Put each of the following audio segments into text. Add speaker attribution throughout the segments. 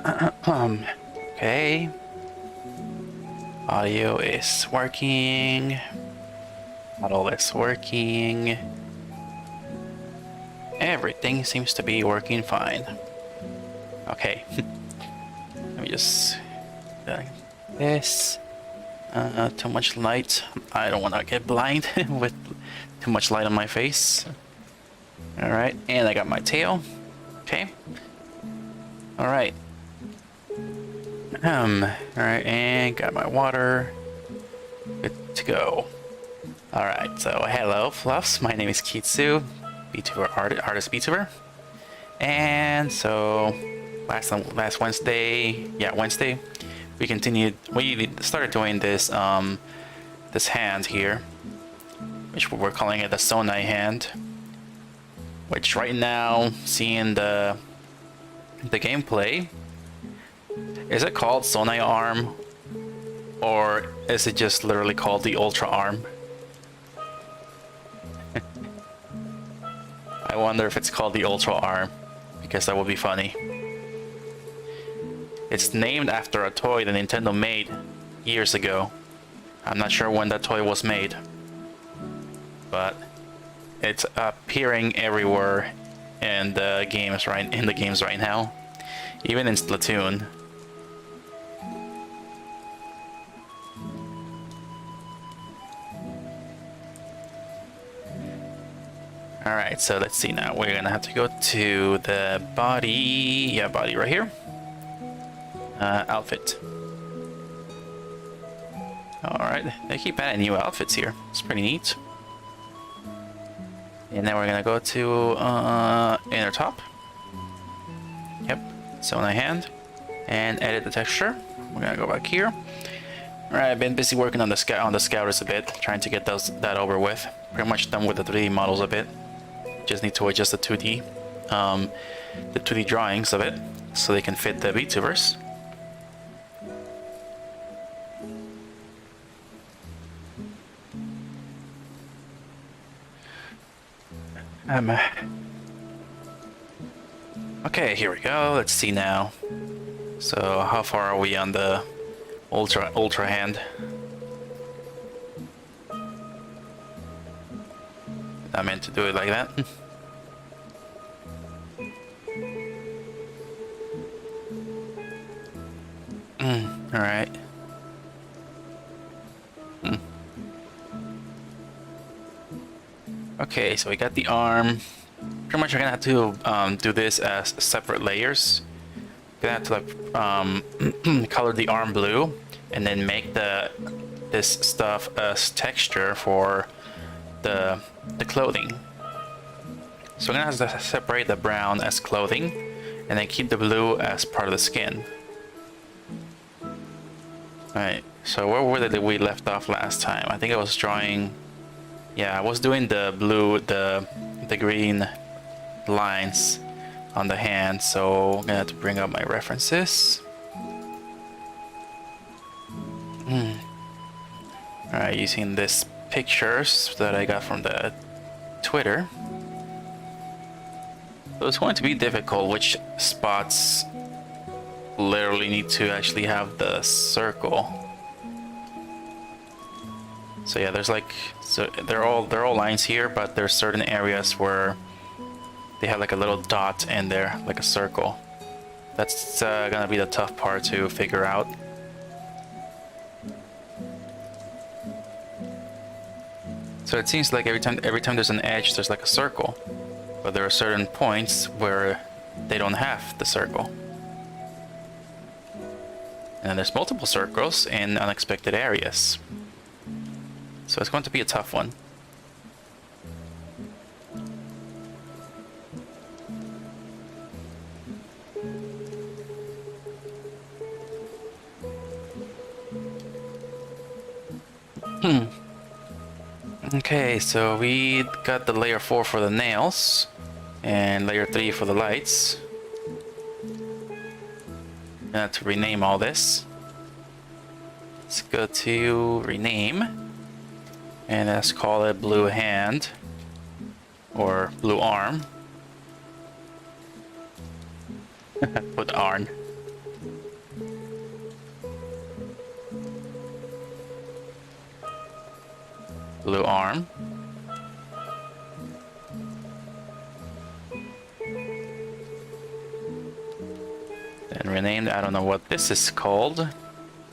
Speaker 1: Okay. Audio is working. Model is working. Everything seems to be working fine. Okay. Let me just this. Too much light. I don't want to get blind with too much light on my face. Alright, and I got my tail. Okay. Alright. Alright, and got my water. Good to go. Alright, so hello Fluffs, my name is Kitzu, VTuber artist VTuber. And so last Wednesday, Wednesday, we started doing this this hand here, which we're calling it the Zonai hand. Which right now, seeing the gameplay, is it called Zonai arm, or is it just literally called the Ultra arm? I wonder if it's called the Ultra arm, because that would be funny. It's named after a toy that Nintendo made years ago. I'm not sure when that toy was made, but it's appearing everywhere in the games right now, even in Splatoon. Alright, so let's see now. We're gonna have to go to the body. Yeah, body right here. Outfit. Alright, they keep adding new outfits here. It's pretty neat. And then we're gonna go to inner top. Yep, Zonai hand. And edit the texture. We're gonna go back here. Alright, I've been busy working on the scouters a bit, trying to get that over with. Pretty much done with the 3D models a bit. Just need to adjust the 2D drawings of it so they can fit the VTubers. Okay, here we go. Let's see now. So how far are we on the Ultra hand? I meant to do it like that. Alright. Okay, so we got the arm. Pretty much we're gonna have to do this as separate layers. We're gonna have to color the arm blue and then make this stuff as texture for the clothing. So we're gonna have to separate the brown as clothing and then keep the blue as part of the skin. Alright, so where were they we left off last time? I think I was drawing... Yeah, I was doing the blue, the green lines on the hand, so I'm gonna have to bring up my references. Alright, using this pictures that I got from the Twitter. So it's going to be difficult which spots literally need to actually have the circle. So yeah, there's like, so they're all lines here, but there's certain areas where they have like a little dot in there, like a circle. That's gonna be the tough part to figure out. So it seems like every time there's an edge, there's like a circle, but there are certain points where they don't have the circle. And then there's multiple circles in unexpected areas. So it's going to be a tough one. Okay, so we got the layer 4 for the nails and layer 3 for the lights. I have to rename all this. Let's go to rename and let's call it blue hand or blue arm. Put arm. blue arm. Then rename, I don't know what this is called.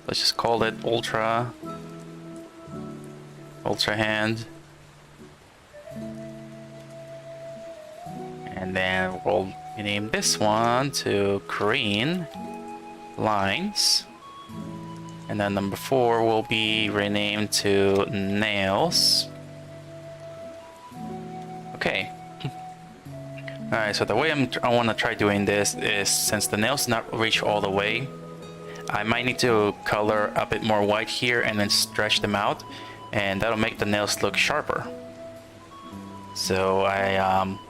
Speaker 1: Let's just call it Ultrahand. And then we'll rename this one to green lines. And then number 4 will be renamed to nails. Okay. Alright, so the way I want to try doing this is, since the nails not reach all the way, I might need to color a bit more white here and then stretch them out, and that'll make the nails look sharper. So I'm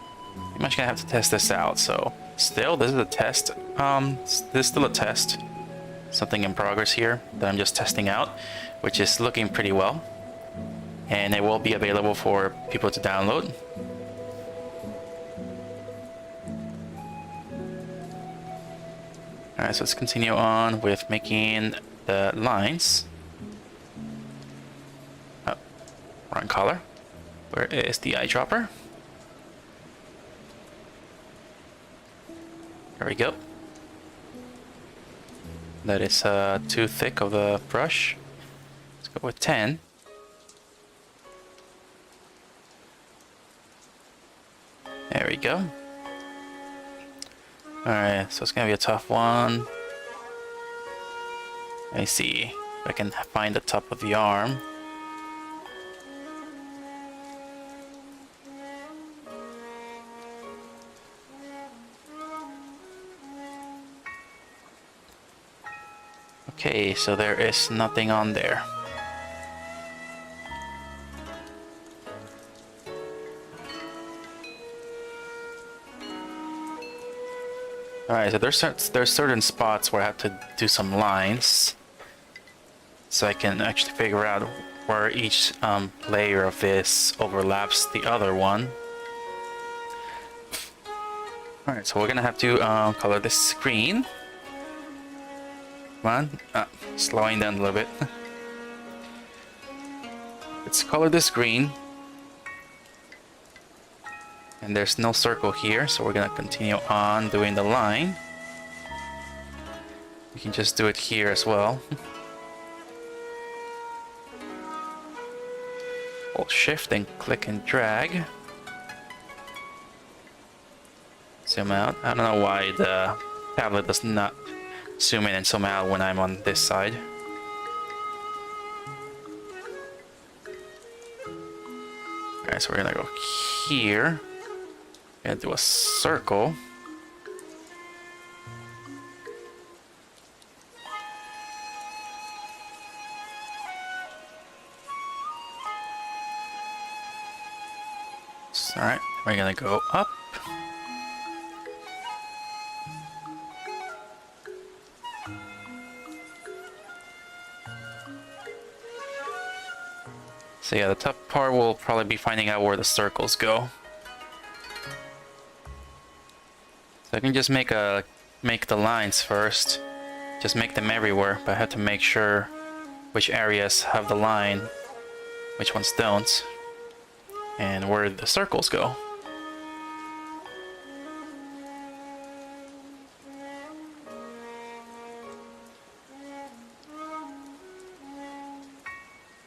Speaker 1: pretty much gonna have to test this out. So still, this is a test. This is still a test. Something in progress here that I'm just testing out, which is looking pretty well. And it will be available for people to download. Alright, so let's continue on with making the lines. Oh, wrong color. Where is the eyedropper? There we go. That is too thick of a brush. Let's go with 10. There we go. Alright, so it's gonna be a tough one. Let me see if I can find the top of the arm. Okay, so there is nothing on there. Alright, so there's certain spots where I have to do some lines, so I can actually figure out where each layer of this overlaps the other one. Alright, so we're gonna have to color this green. Come on, slowing down a little bit. Let's color this green. And there's no circle here, so we're gonna continue on doing the line. We can just do it here as well. Hold shift and click and drag. Zoom out. I don't know why the tablet does not zoom in and zoom out when I'm on this side. Alright, so we're gonna go here. Gonna do a circle. Alright, we're gonna go up. So yeah, the top part will probably be finding out where the circles go. So I can just make the lines first. Just make them everywhere, but I have to make sure which areas have the line, which ones don't, and where the circles go.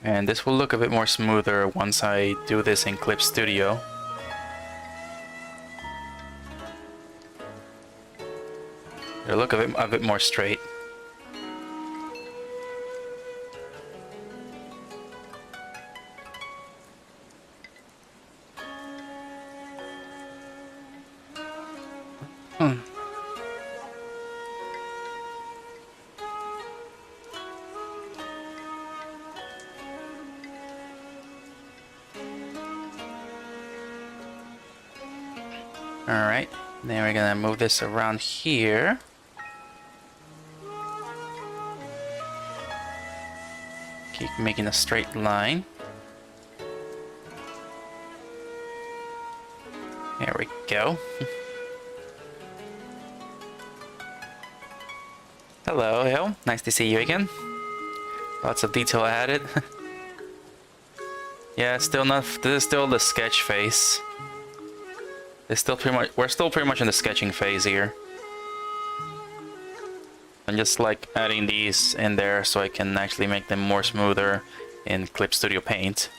Speaker 1: And this will look a bit more smoother once I do this in Clip Studio. It'll look a bit more straight. Alright, then we're gonna move this around here. Keep making a straight line. There we go. Hello, Hill. Nice to see you again. Lots of detail added. Yeah, it's still not. This is still the sketch phase. It's still pretty much. We're still pretty much in the sketching phase here. I'm just like adding these in there so I can actually make them more smoother in Clip Studio Paint.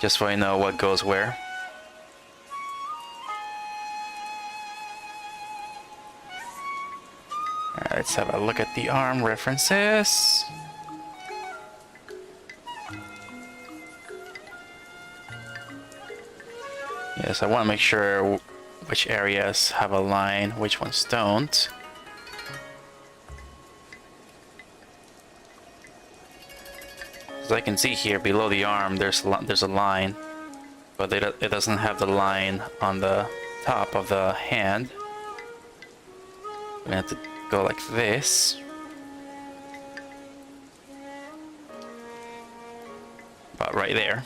Speaker 1: Just so I know what goes where. Alright, let's have a look at the arm references. Yes, I want to make sure which areas have a line, which ones don't. As I can see here, below the arm, there's a line, but it doesn't have the line on the top of the hand. I'm gonna have to go like this. About right there.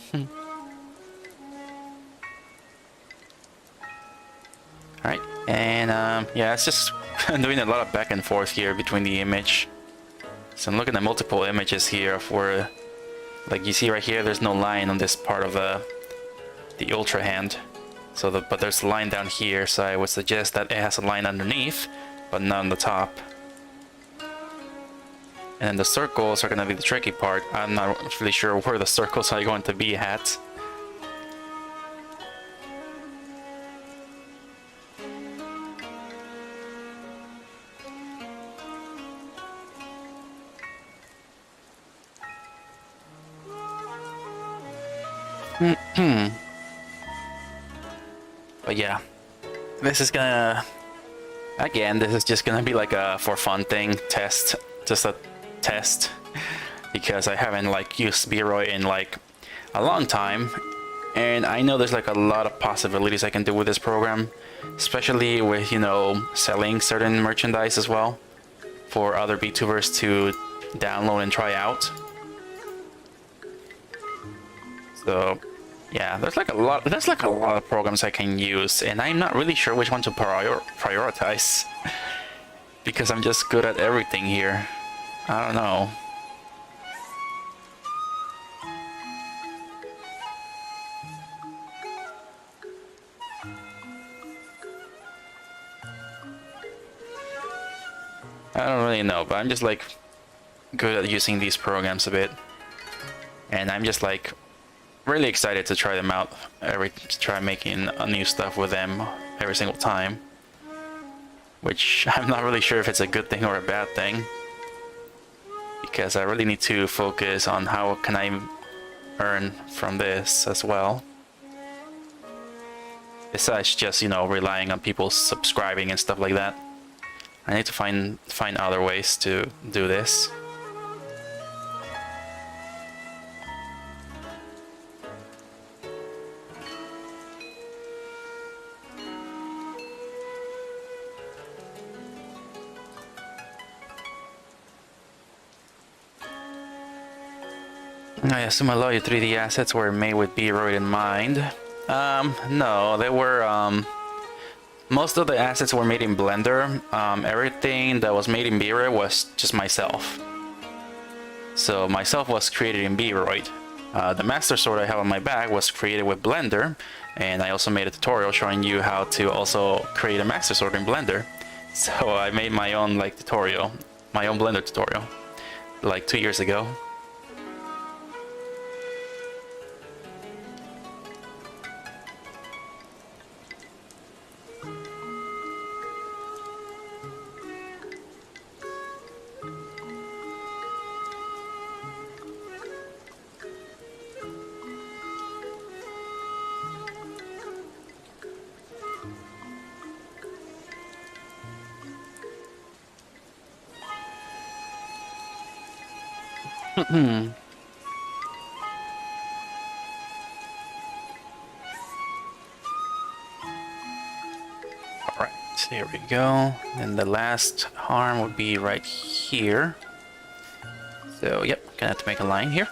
Speaker 1: Alright, and yeah, it's just doing a lot of back and forth here between the image. So I'm looking at multiple images here of where, like you see right here, there's no line on this part of the Ultrahand. So but there's a line down here, so I would suggest that it has a line underneath, but not on the top. And then the circles are going to be the tricky part. I'm not really sure where the circles are going to be at. But yeah, this is gonna, again, this is just gonna be like a for fun thing, test, just a test, because I haven't like used B-Roy in like a long time, and I know there's like a lot of possibilities I can do with this program, especially with, you know, selling certain merchandise as well for other VTubers to download and try out. So yeah, there's like a lot of programs I can use, and I'm not really sure which one to prioritize because I'm just good at everything here. I don't know. I don't really know, but I'm just like good at using these programs a bit, and I'm just like really excited to try them out, try making new stuff with them every single time, which I'm not really sure if it's a good thing or a bad thing, because I really need to focus on how can I earn from this as well, besides just, you know, relying on people subscribing and stuff like that. I need to find other ways to do this. I assume a lot of your 3D assets were made with B-Roy in mind. No, they were, most of the assets were made in Blender. Everything that was made in B-Roy was just myself. So myself was created in B-Roy. The Master Sword I have on my back was created with Blender, and I also made a tutorial showing you how to also create a Master Sword in Blender. So I made my own like tutorial, my own Blender tutorial, like 2 years ago. Alright, there we go. And the last arm would be right here. So, yep, gonna have to make a line here.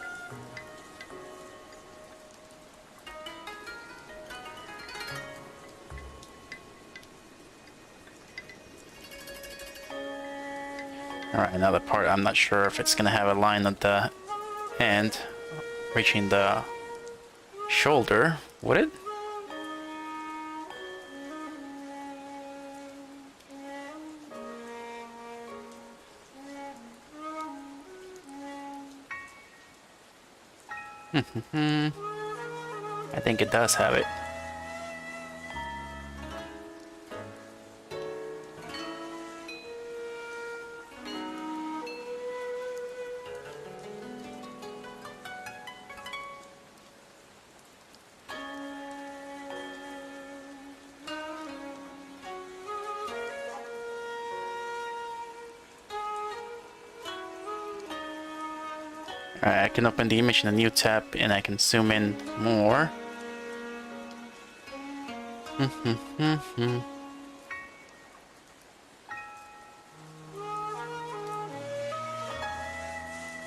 Speaker 1: Alright, another part, I'm not sure if it's gonna have a line at the end, reaching the shoulder, would it? I think it does have it. Alright, I can open the image in a new tab and I can zoom in more.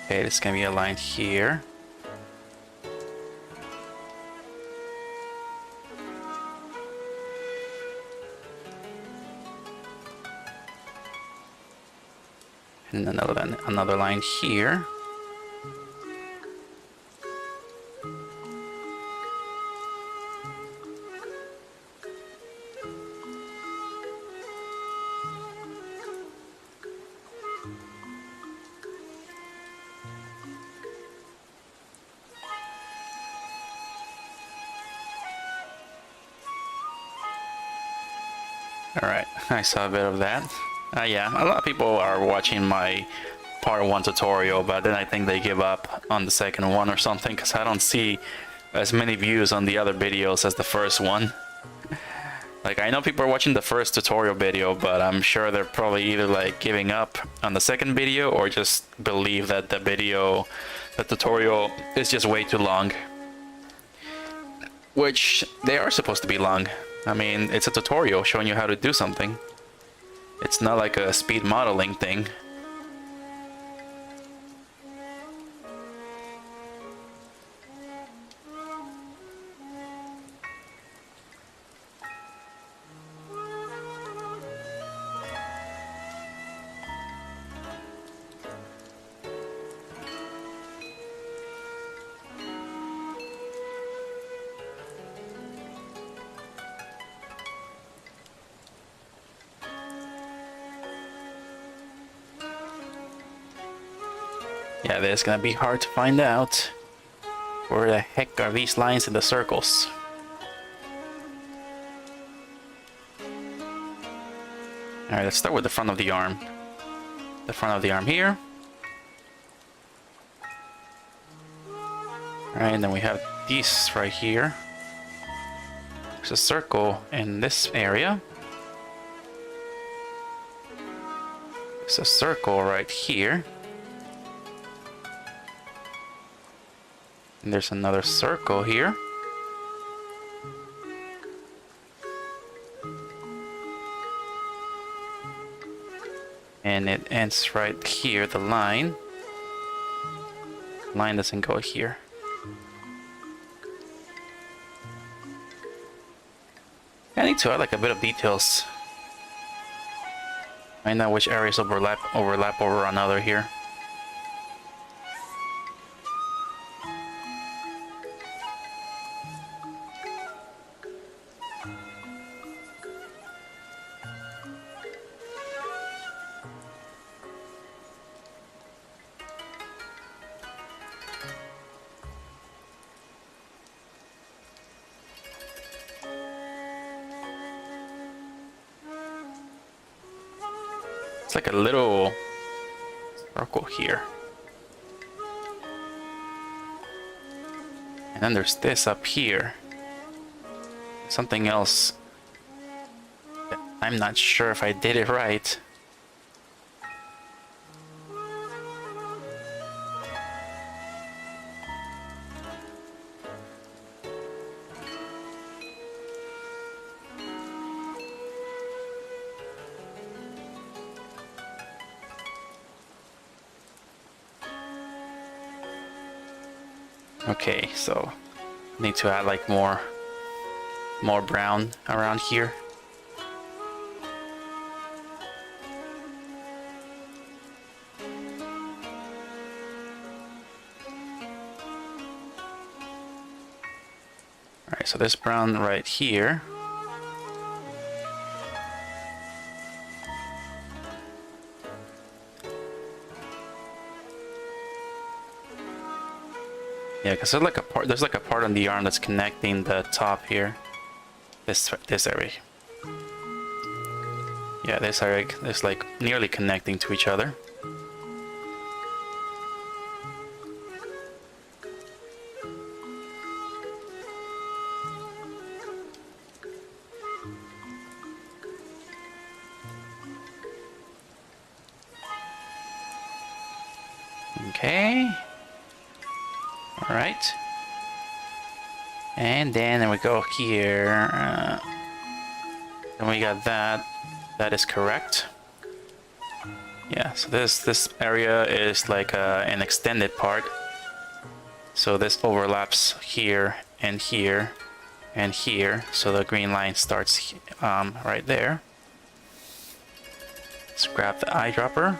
Speaker 1: Okay, this is gonna be aligned here. And another line here. Alright, I saw a bit of that. Yeah, a lot of people are watching my part 1 tutorial, but then I think they give up on the second one or something, because I don't see as many views on the other videos as the first one. Like, I know people are watching the first tutorial video, but I'm sure they're probably either like giving up on the second video or just believe that the tutorial is just way too long. Which, they are supposed to be long. I mean, it's a tutorial showing you how to do something. It's not like a speed modeling thing. Yeah, this is gonna be hard to find out. Where the heck are these lines in the circles? Alright, let's start with the front of the arm. The front of the arm here. Alright, and then we have these right here. There's a circle in this area. There's a circle right here. And there's another circle here. And it ends right here, the line. Line doesn't go here. I need to add like a bit of details. I know which areas overlap over another here. It's like a little circle here. And then there's this up here. Something else. I'm not sure if I did it right. Okay, so need to add like more brown around here. so this brown right here. Yeah, because there's like a part on the arm that's connecting the top here. This area. Yeah, this area is like nearly connecting to each other. Okay. All right. And then we go here. And we got that. That is correct. Yeah, so this area is like an extended part. So this overlaps here and here and here. So the green line starts right there. Let's grab the eyedropper.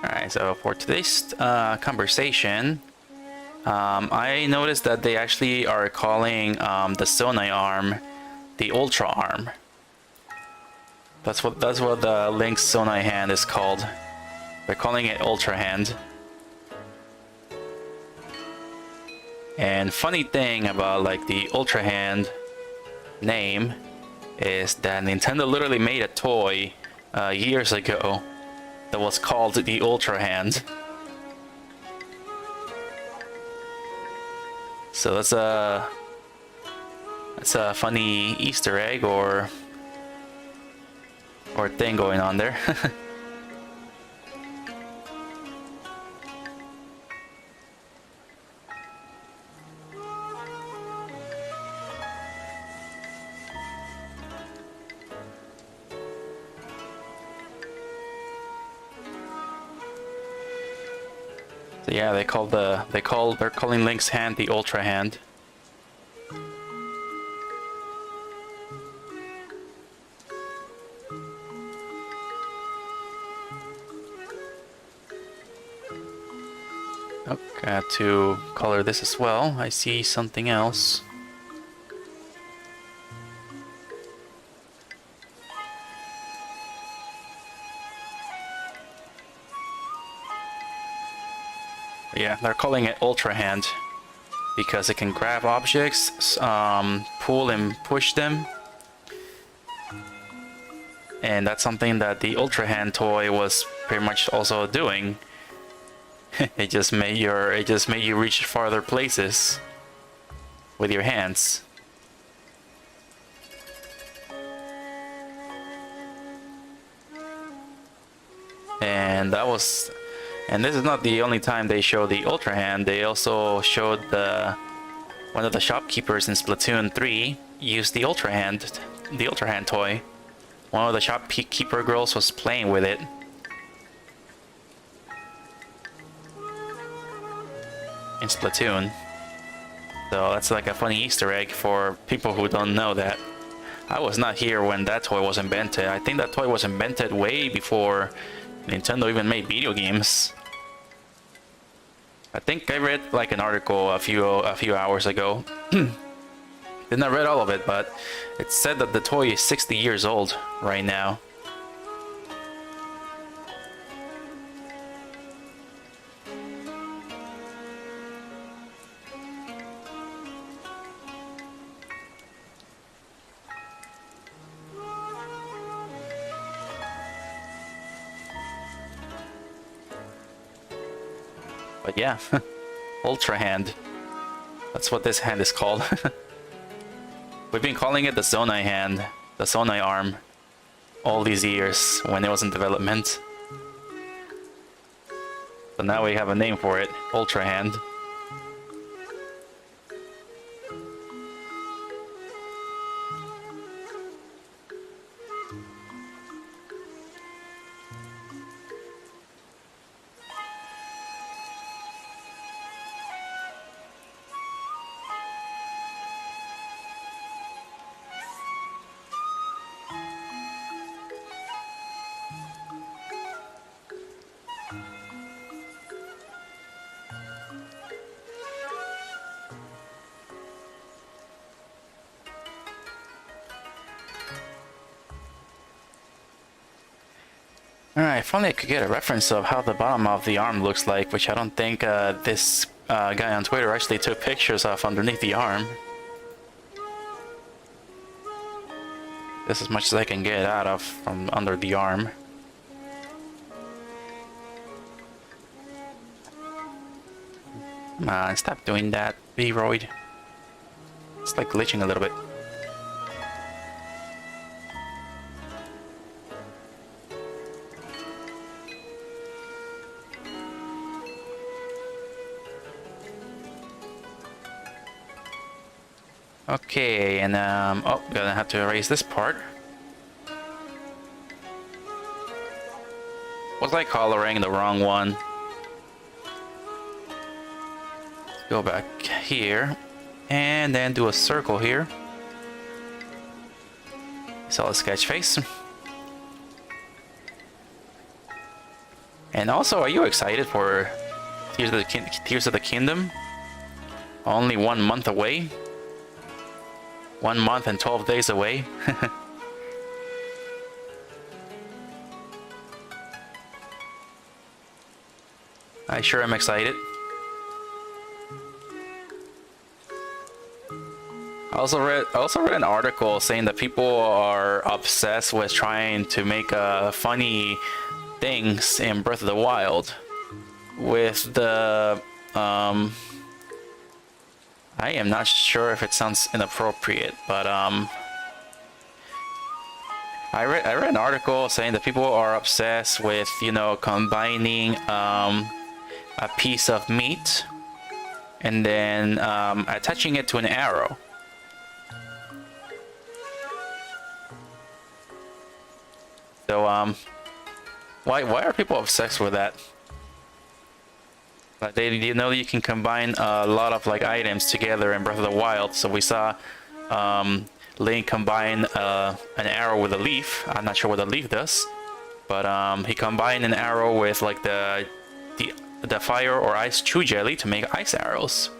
Speaker 1: Alright, so for today's conversation, I noticed that they actually are calling the Zonai arm the Ultra arm. That's what the Link's Zonai hand is called. They're calling it Ultrahand. And funny thing about like the Ultrahand name is that Nintendo literally made a toy years ago that was called the Ultrahand. So that's a funny Easter egg or thing going on there. So yeah, they're calling Link's hand the Ultra Hand. Oh, got to color this as well. I see something else. Yeah, they're calling it Ultra Hand because it can grab objects, pull and push them. And that's something that the Ultra Hand toy was pretty much also doing. It just made you reach farther places with your hands. And this is not the only time they show the Ultra Hand. They also showed one of the shopkeepers in Splatoon 3 used the Ultra Hand toy. One of the shopkeeper girls was playing with it. In Splatoon. So that's like a funny Easter egg for people who don't know that. I was not here when that toy was invented. I think that toy was invented way before Nintendo even made video games. I think I read like an article a few hours ago. Did not read all of it, but it said that the toy is 60 years old right now. But yeah, Ultra Hand. That's what this hand is called. We've been calling it the Zonai hand, the Zonai arm, all these years when it was in development. So now we have a name for it, Ultra Hand. Alright, finally I could get a reference of how the bottom of the arm looks like, which I don't think this guy on Twitter actually took pictures of underneath the arm. This is as much as I can get out of from under the arm. Come on, stop doing that, B-Roid. It's like glitching a little bit. Okay, and oh, gonna have to erase this part. Was I coloring the wrong one? Go back here, and then do a circle here. Solid sketch face. And also, are you excited for Tears of the Kingdom? Only 1 month away. 1 month and 12 days away. I sure am excited. I also read an article saying that people are obsessed with trying to make funny things in Breath of the Wild with the I am not sure if it sounds inappropriate, but I read an article saying that people are obsessed with, you know, combining a piece of meat and then attaching it to an arrow. So why are people obsessed with that? Like you know, you can combine a lot of like items together in Breath of the Wild. So we saw Link combine an arrow with a leaf. I'm not sure what the leaf does, but he combined an arrow with like the fire or ice chew jelly to make ice arrows.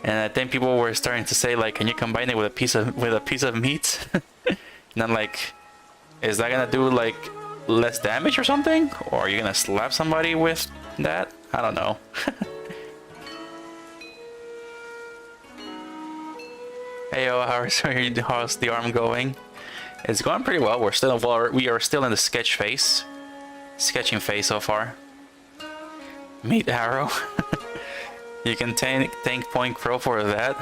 Speaker 1: And I think people were starting to say like, can you combine it with a piece of meat? And I'm like, is that gonna do like less damage or something? Or are you gonna slap somebody with that? I don't know. Heyo, how's the arm going? It's going pretty well. We are still in the sketching phase so far. Meat arrow. You can thank Point Crow for that.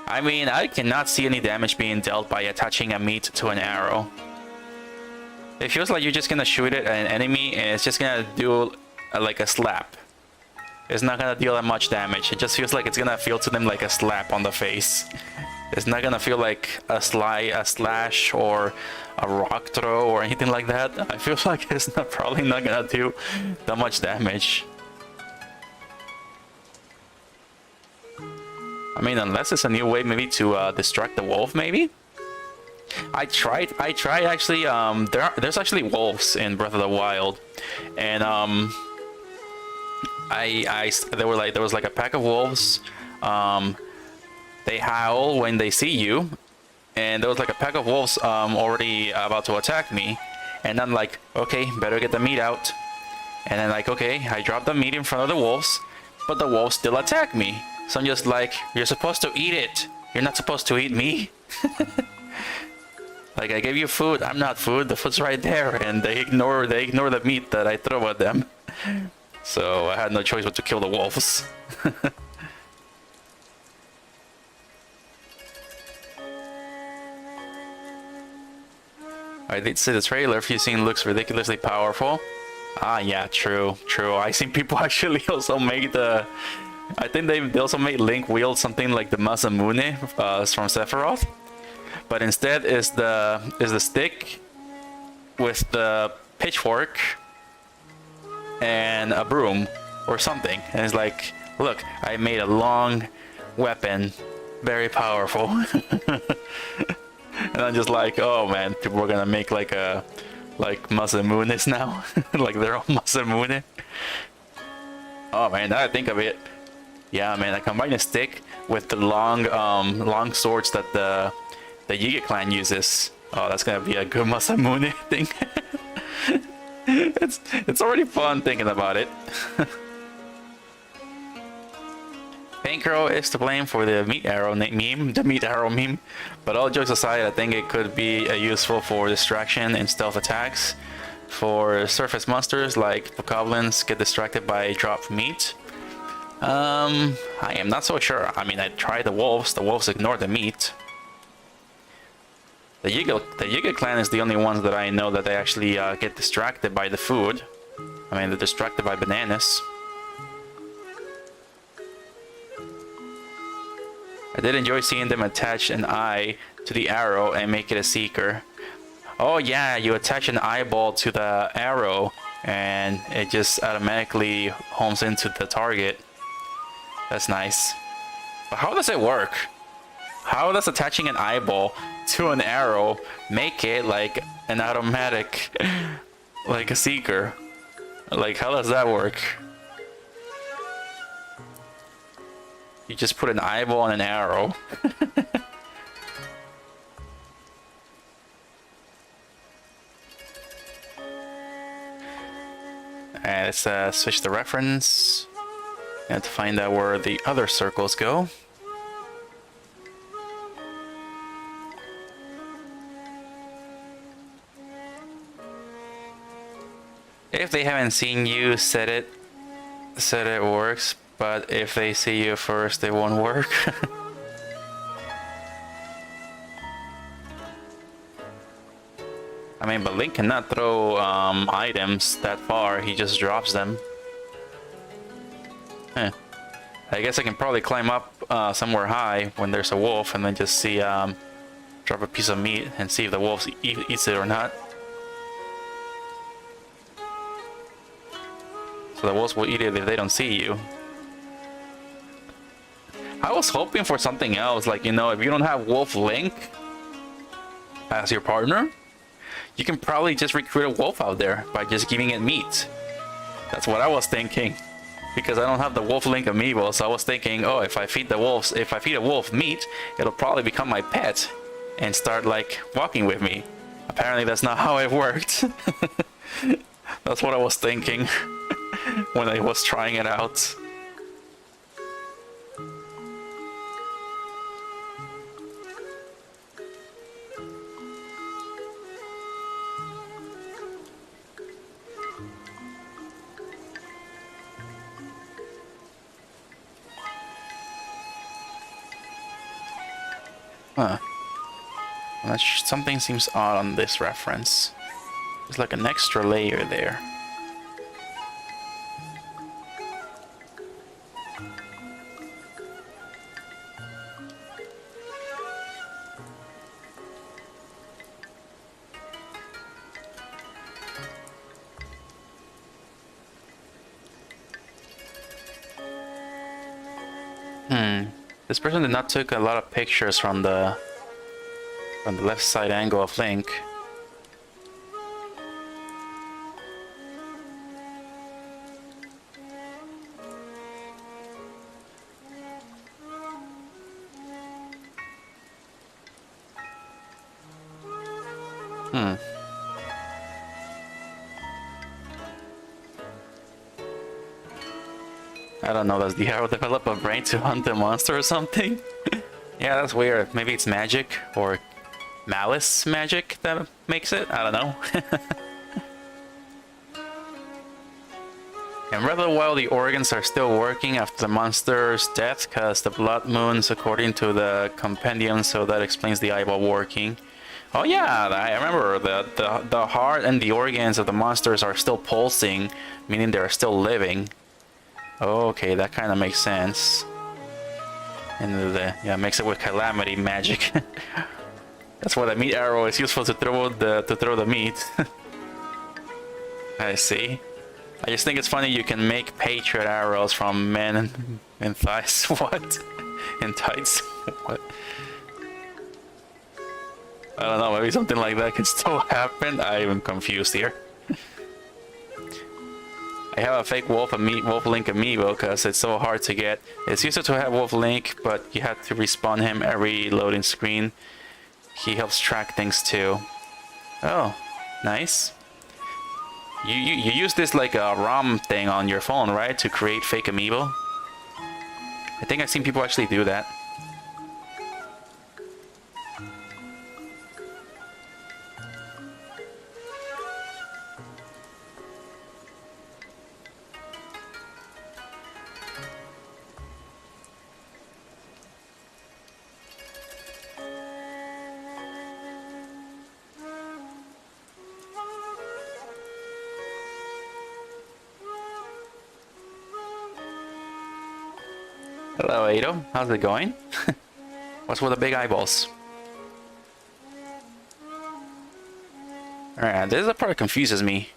Speaker 1: I mean, I cannot see any damage being dealt by attaching a meat to an arrow. It feels like you're just gonna shoot it at an enemy and it's just gonna do like a slap. It's not gonna deal that much damage. It just feels like it's gonna feel to them like a slap on the face. It's not gonna feel like a slash or a rock throw or anything like that. I feel like it's probably not gonna do that much damage. I mean, unless it's a new way maybe to distract the wolf, maybe? I tried actually, there's actually wolves in Breath of the Wild. And there was like a pack of wolves. They howl when they see you. And there was like a pack of wolves already about to attack me. And I'm like, okay, better get the meat out. And then like, okay, I drop the meat in front of the wolves, but the wolves still attack me. So I'm just like, you're supposed to eat it. You're not supposed to eat me. Like, I gave you food. I'm not food. The food's right there, and they ignore the meat that I throw at them. So I had no choice but to kill the wolves. I did see the trailer. Fusing looks ridiculously powerful. Ah, yeah, true. I seen people actually also make the. I think they also made Link wield something like the Masamune from Sephiroth, but instead is the stick with the pitchfork and a broom or something. And it's like, look, I made a long weapon, very powerful. And I'm just like, oh man, people are gonna make like Masamunes now, like their own Masamune. Oh man, now I think of it. Yeah, man, I combine a stick with the long swords that the Yiga clan uses. Oh, that's gonna be a good Masamune thing. It's already fun thinking about it. Bankroll is to blame for the meat arrow meme, but all jokes aside, I think it could be useful for distraction and stealth attacks. For surface monsters like bokoblins get distracted by dropped meat. I am not so sure. I mean, I tried the wolves ignore the meat. The Yiga clan is the only ones that I know that they actually get distracted by the food. I mean, they're distracted by bananas. I did enjoy seeing them attach an eye to the arrow and make it a seeker. Oh yeah, you attach an eyeball to the arrow and it just automatically homes into the target. That's nice. But how does it work? How does attaching an eyeball to an arrow make it like an automatic, like a seeker? Like, how does that work? You just put an eyeball on an arrow. And let's switch the reference and to find out where the other circles go. If they haven't seen you, said it works, but if they see you first, it won't work. I mean, but Link cannot throw items that far, he just drops them. Huh. I guess I can probably climb up somewhere high when there's a wolf and then just see, drop a piece of meat and see if the wolf eats it or not. So the wolves will eat it if they don't see you. I was hoping for something else, like, you know, if you don't have Wolf Link as your partner, you can probably just recruit a wolf out there by just giving it meat. That's what I was thinking. Because I don't have the Wolf Link amiibo, so I was thinking, oh, if I feed a wolf meat, it'll probably become my pet and start like walking with me. Apparently that's not how it worked. That's what I was thinking when I was trying it out. Huh. Something seems odd on this reference. There's like an extra layer there. This person did not take a lot of pictures from the left side angle of Link. I don't know, does the arrow develop a brain to hunt the monster or something? Yeah, that's weird. Maybe it's magic or malice magic that makes it? I don't know. And rather while the organs are still working after the monster's death, cause the blood moons according to the compendium, so that explains the eyeball working. Oh yeah, I remember the heart and the organs of the monsters are still pulsing, meaning they're still living. Okay, that kind of makes sense. And yeah, makes it with calamity magic. That's why the meat arrow is useful to throw the meat. I see. I just think it's funny you can make patriot arrows from men in thighs. What? In tights? What? I don't know, maybe something like that could still happen. I'm confused here. I have a fake Wolf Link amiibo because it's so hard to get. It's useful to have Wolf Link, but you have to respawn him every loading screen. He helps track things too. Oh, nice. You use this like a ROM thing on your phone, right? To create fake amiibo? I think I've seen people actually do that. Hello, Ado. How's it going? What's with the big eyeballs? Alright, this is the part that confuses me.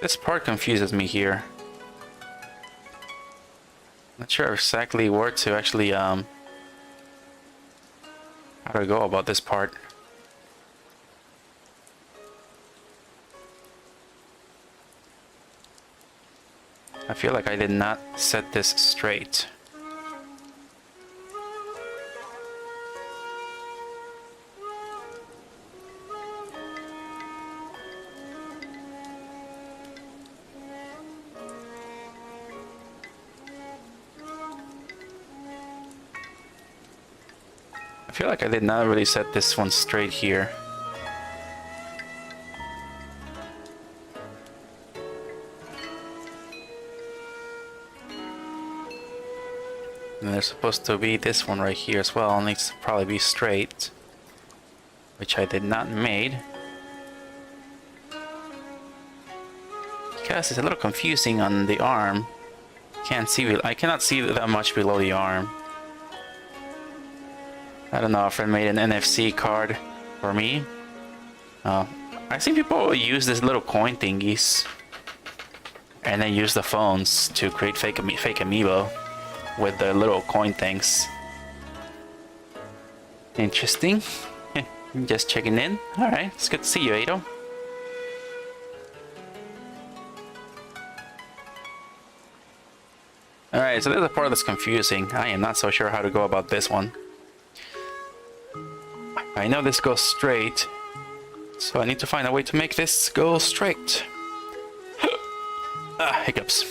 Speaker 1: This part confuses me here. Not sure exactly where to actually, how to go about this part. I feel like I did not set this straight. I feel like I did not really set this one straight here. And there's supposed to be this one right here as well. It needs to probably be straight, which I did not made. Because it's a little confusing on the arm. I cannot see that much below the arm. I don't know if I made an NFC card for me. I've seen people use this little coin thingies and then use the phones to create fake amiibo with the little coin things. Interesting. Just checking in. Alright, it's good to see you, Ado. Alright, so there's a part that's confusing. I am not so sure how to go about this one. I know this goes straight, so I need to find a way to make this go straight. Hiccups.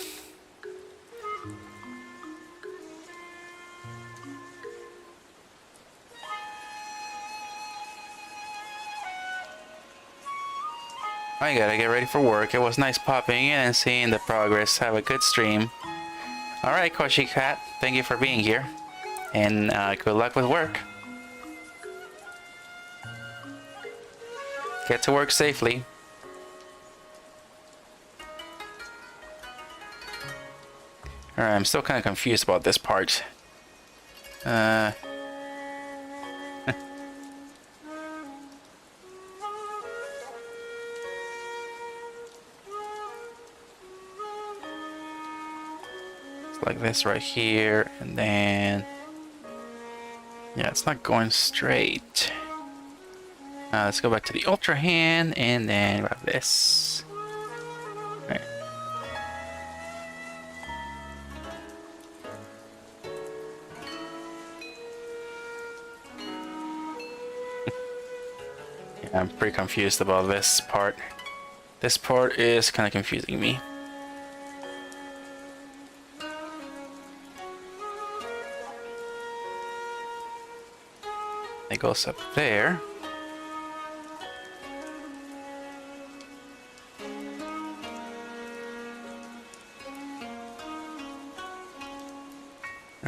Speaker 1: I gotta get ready for work. It was nice popping in and seeing the progress. Have a good stream. Alright, Koshi Cat, thank you for being here. And good luck with work. Get to work safely. Alright, I'm still kind of confused about this part. Like this right here, and then yeah, it's not going straight. Let's go back to the Ultrahand and then grab this. Right. Yeah, I'm pretty confused about this part. This part is kind of confusing me. It goes up there.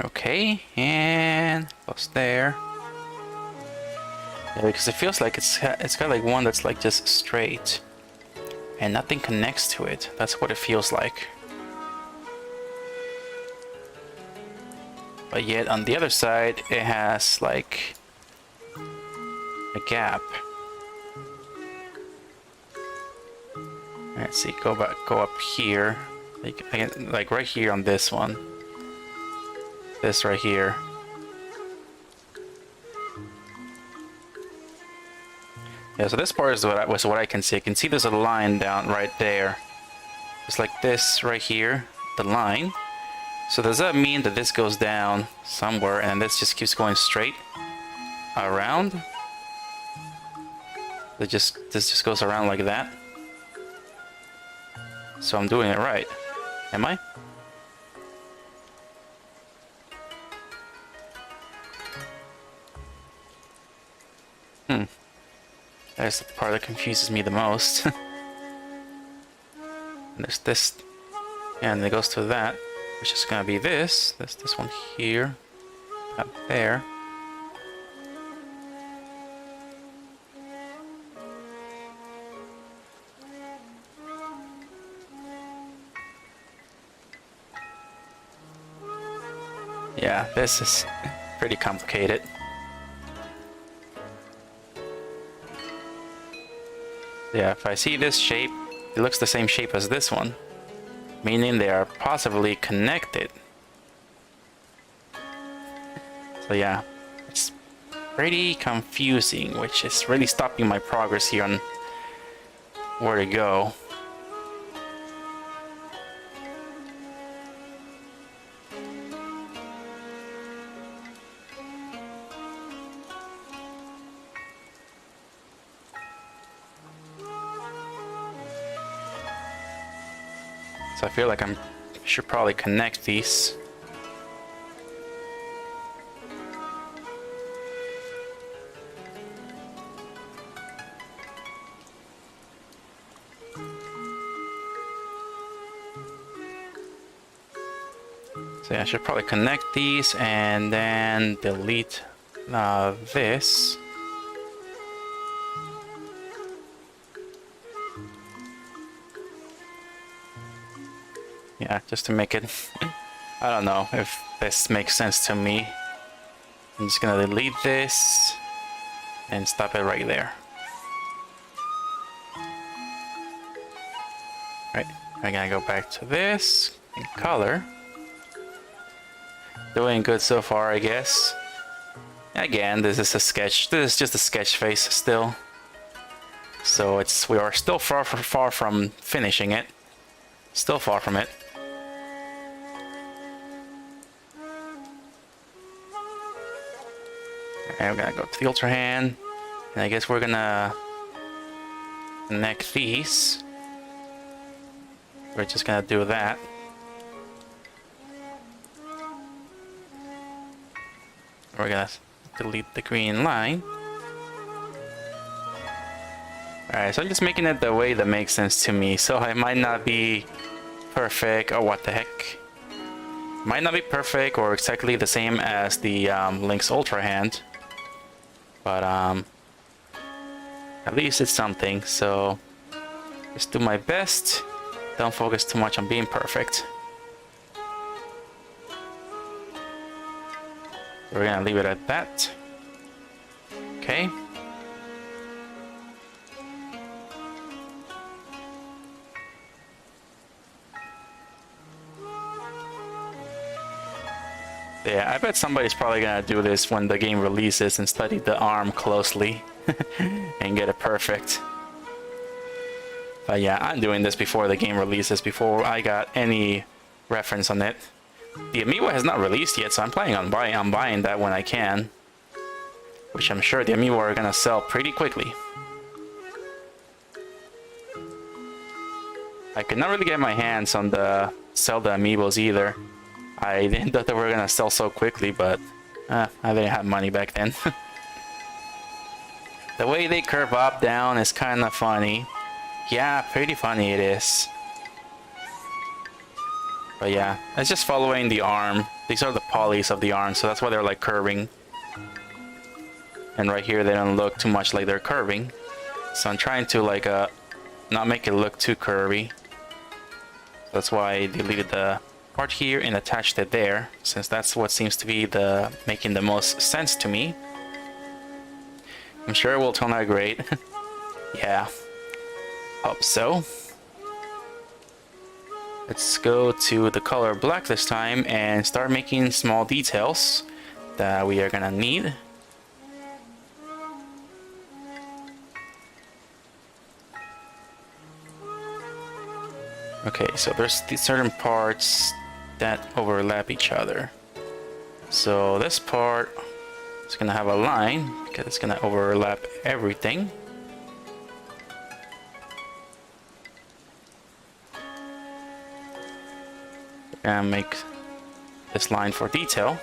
Speaker 1: Okay, and goes there. Yeah, because it feels like it's got like one that's like just straight, and nothing connects to it. That's what it feels like. But yet on the other side, it has like a gap. Let's see, go up here, like right here on this one. This right here. Yeah, so this part is what I can see. I can see there's a line down right there. It's like this right here, the line. So does that mean that this goes down somewhere and this just keeps going straight around? This just goes around like that. So I'm doing it right. Am I? That's the part that confuses me the most. And there's this, and it goes to that, which is gonna be this one here, up there. Yeah, this is pretty complicated. Yeah, if I see this shape, it looks the same shape as this one, meaning they are possibly connected. So yeah, it's pretty confusing, which is really stopping my progress here on where to go. So I feel like I should probably connect these. So yeah, I should probably connect these and then delete this. Yeah, just to make it, I don't know if this makes sense to me. I'm just gonna delete this and stop it right there. Right, I'm gonna go back to this in color. Doing good so far, I guess. Again, this is a sketch. This is just a sketch face still. So we are still far from finishing it. Still far from it. And we're gonna go to the Ultrahand, and I guess we're gonna connect these. We're just gonna do that. We're gonna delete the green line. Alright, so I'm just making it the way that makes sense to me. So it might not be perfect, or what the heck. Might not be perfect or exactly the same as the Link's Ultrahand. But at least it's something, so just do my best. Don't focus too much on being perfect. We're gonna leave it at that. Okay. Yeah, I bet somebody's probably gonna do this when the game releases and study the arm closely and get it perfect. But yeah, I'm doing this before the game releases, before I got any reference on it. The amiibo has not released yet, so I'm planning on buying that when I can. Which I'm sure the amiibo are gonna sell pretty quickly. I could not really get my hands on the Zelda amiibos either. I didn't thought they were gonna sell so quickly, but I didn't have money back then. The way they curve up, down is kind of funny. Yeah, pretty funny it is. But yeah, it's just following the arm. These are the polys of the arm, so that's why they're like curving. And right here, they don't look too much like they're curving. So I'm trying to like not make it look too curvy. That's why I deleted the part here and attached it there, since that's what seems to be making the most sense to me. I'm sure it will turn out great. Yeah, hope so. Let's go to the color black this time and start making small details that we are gonna need. Okay, so there's these certain parts that overlap each other. So this part is gonna have a line because it's gonna overlap everything. And make this line for detail.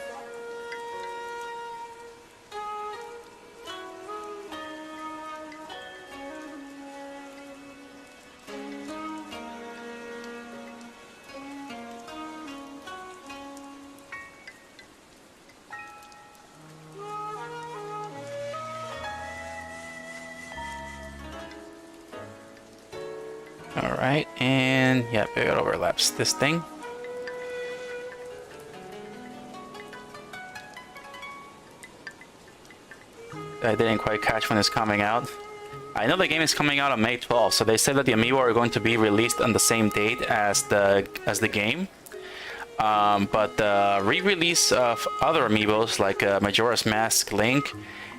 Speaker 1: Alright, and yeah, it overlaps this thing. I didn't quite catch when it's coming out. I know the game is coming out on May 12th, so they said that the amiibo are going to be released on the same date as the game. But the re-release of other amiibos like Majora's Mask Link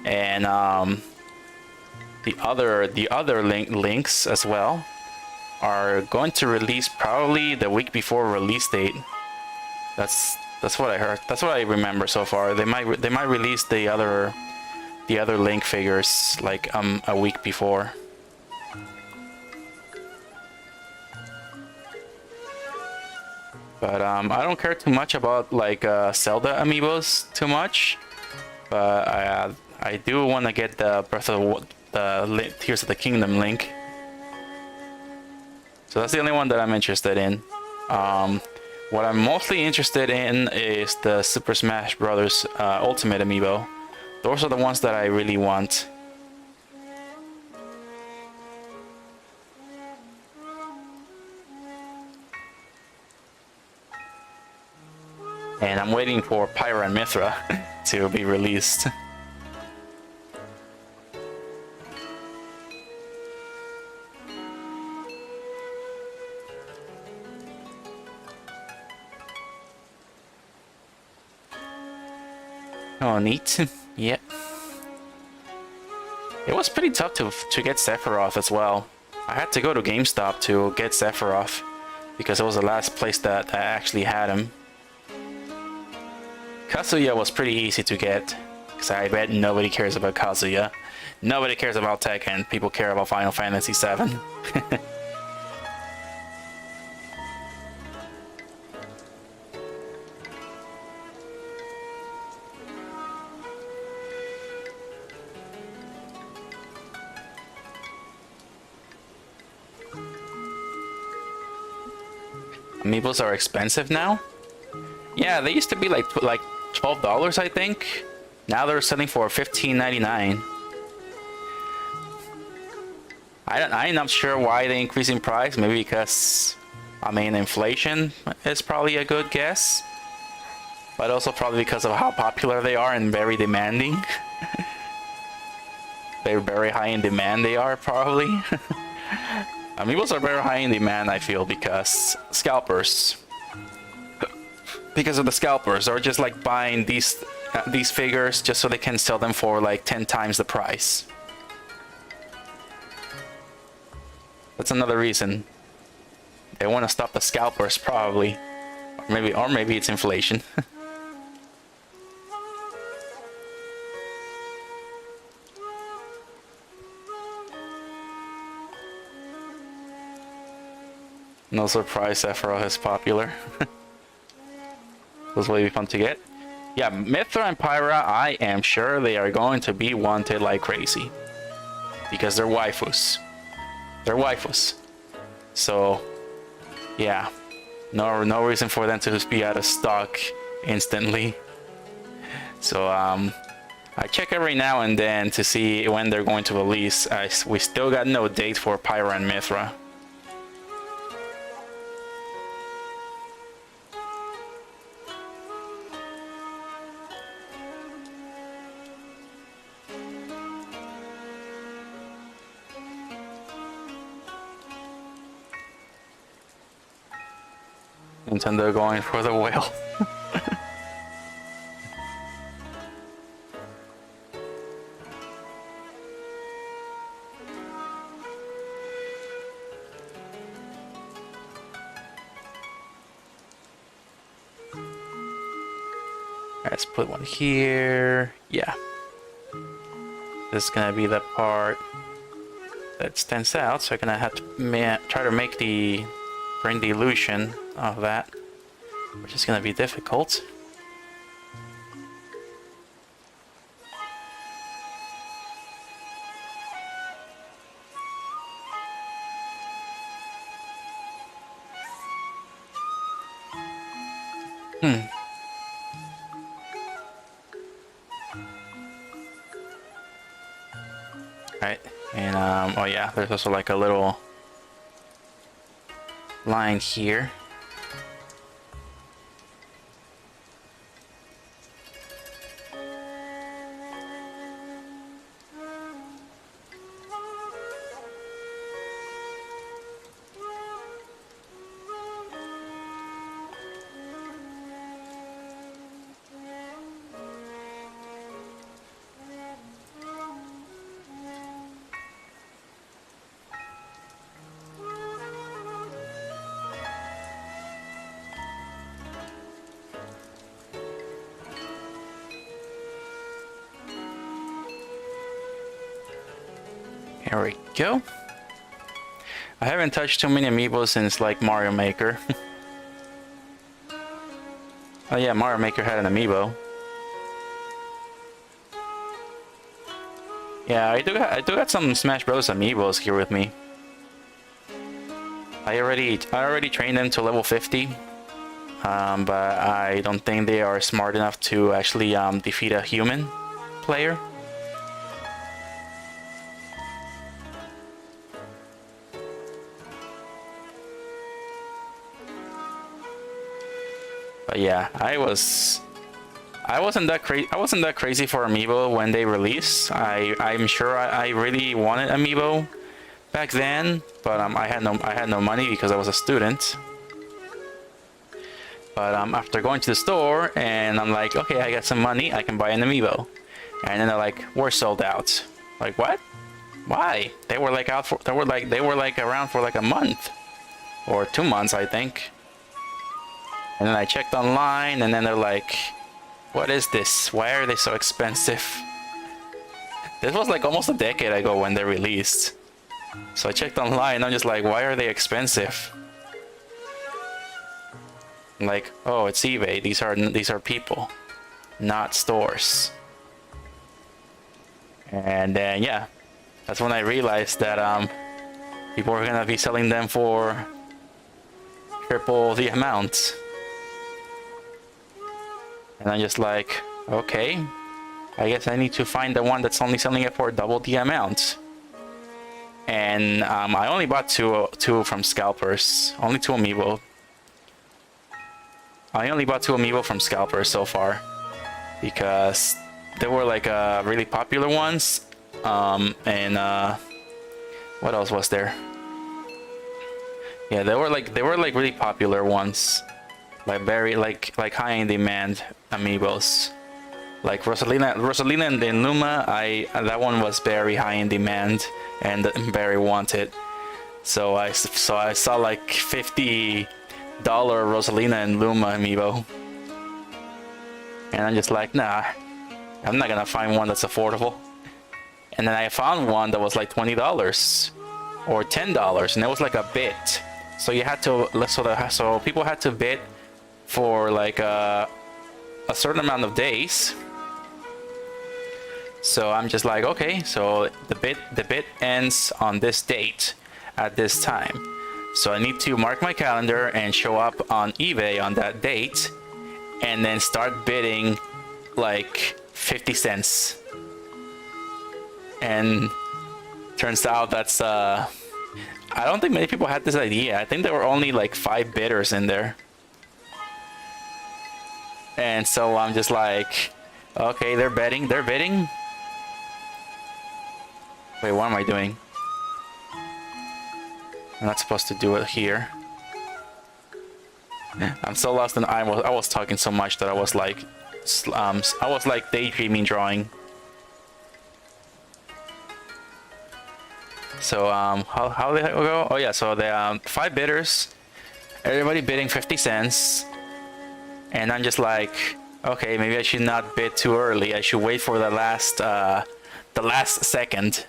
Speaker 1: and the other links as well are going to release probably the week before release date. That's what I heard. That's what I remember so far. They might release the other Link figures like a week before. But I don't care too much about like Zelda amiibos too much. But I do want to get the Tears of the Kingdom Link. So that's the only one that I'm interested in. What I'm mostly interested in is the Super Smash Bros. Ultimate amiibo. Those are the ones that I really want. And I'm waiting for Pyra and Mythra to be released. Oh, neat. Yep. It was pretty tough to get Sephiroth as well. I had to go to GameStop to get Sephiroth because it was the last place that I actually had him. Kazuya was pretty easy to get because I bet nobody cares about Kazuya. Nobody cares about Tekken. People care about Final Fantasy VII. Amiibos are expensive now? Yeah, they used to be like $12, I think. Now they're selling for $15.99. I'm not sure why they increase in price. Maybe because, I mean, inflation is probably a good guess. But also probably because of how popular they are and very demanding. They're very high in demand they are, probably. Amiibos are very high in demand, I feel, because scalpers. Because of the scalpers, or just like buying these figures just so they can sell them for like 10 times the price. That's another reason. They want to stop the scalpers, probably. Or maybe it's inflation. No surprise Sephiroth is popular. Those will be fun to get. Yeah, Mythra and Pyra, I am sure they are going to be wanted like crazy. Because they're waifus. They're waifus. So, yeah. No reason for them to just be out of stock instantly. So, I check every now and then to see when they're going to release. We still got no date for Pyra and Mythra. Nintendo going for the whale. let's put one here. Yeah. This is gonna be the part that stands out, so I'm gonna have to try to bring the illusion of that, which is gonna be difficult. Right, and oh yeah, there's also like a little line here. There we go. I haven't touched too many amiibos since like Mario Maker. Oh yeah, Mario Maker had an amiibo. Yeah, I do got some Smash Bros. Amiibos here with me. I already trained them to level 50, but I don't think they are smart enough to actually defeat a human player. But yeah, I wasn't that crazy for Amiibo when they released. I'm sure I really wanted Amiibo back then, but I had no money because I was a student. But after going to the store and I'm like, okay, I got some money, I can buy an Amiibo. And then they're like, we're sold out. Like, what? Why? They were like around for like a month or 2 months, I think. And then I checked online, and then they're like, what is this? Why are they so expensive? This was like almost a decade ago when they released. So I checked online, and I'm just like, why are they expensive? I'm like, oh, it's eBay. These are people, not stores. And then yeah, that's when I realized that people were gonna be selling them for triple the amount. And I'm just like, okay, I guess I need to find the one that's only selling it for double the amount. And I only bought two from scalpers, only 2 amiibo. I only bought 2 amiibo from scalpers so far, because they were like really popular ones. And what else was there? Yeah, they were like really popular ones. Like very like high in demand amiibos, like Rosalina and Luma. That one was very high in demand and very wanted. So I saw like $50 Rosalina and Luma amiibo, and I'm just like, nah, I'm not gonna find one that's affordable. And then I found one that was like $20 or $10, and it was like a bid. So you had to so people had to bid for like a certain amount of days. So I'm just like, okay, so the bid ends on this date at this time. So I need to mark my calendar and show up on eBay on that date, and then start bidding like 50 cents. And turns out that's I don't think many people had this idea. I think there were only like 5 bidders in there. And so I'm just like, okay, they're bidding. Wait, what am I doing? I'm not supposed to do it here. I'm so lost in I was talking so much that I was like daydreaming drawing. So how the heck will go? Oh yeah, so the 5 bidders, everybody bidding 50 cents. And I'm just like, Okay, maybe I should not bid too early. I should wait for the last second,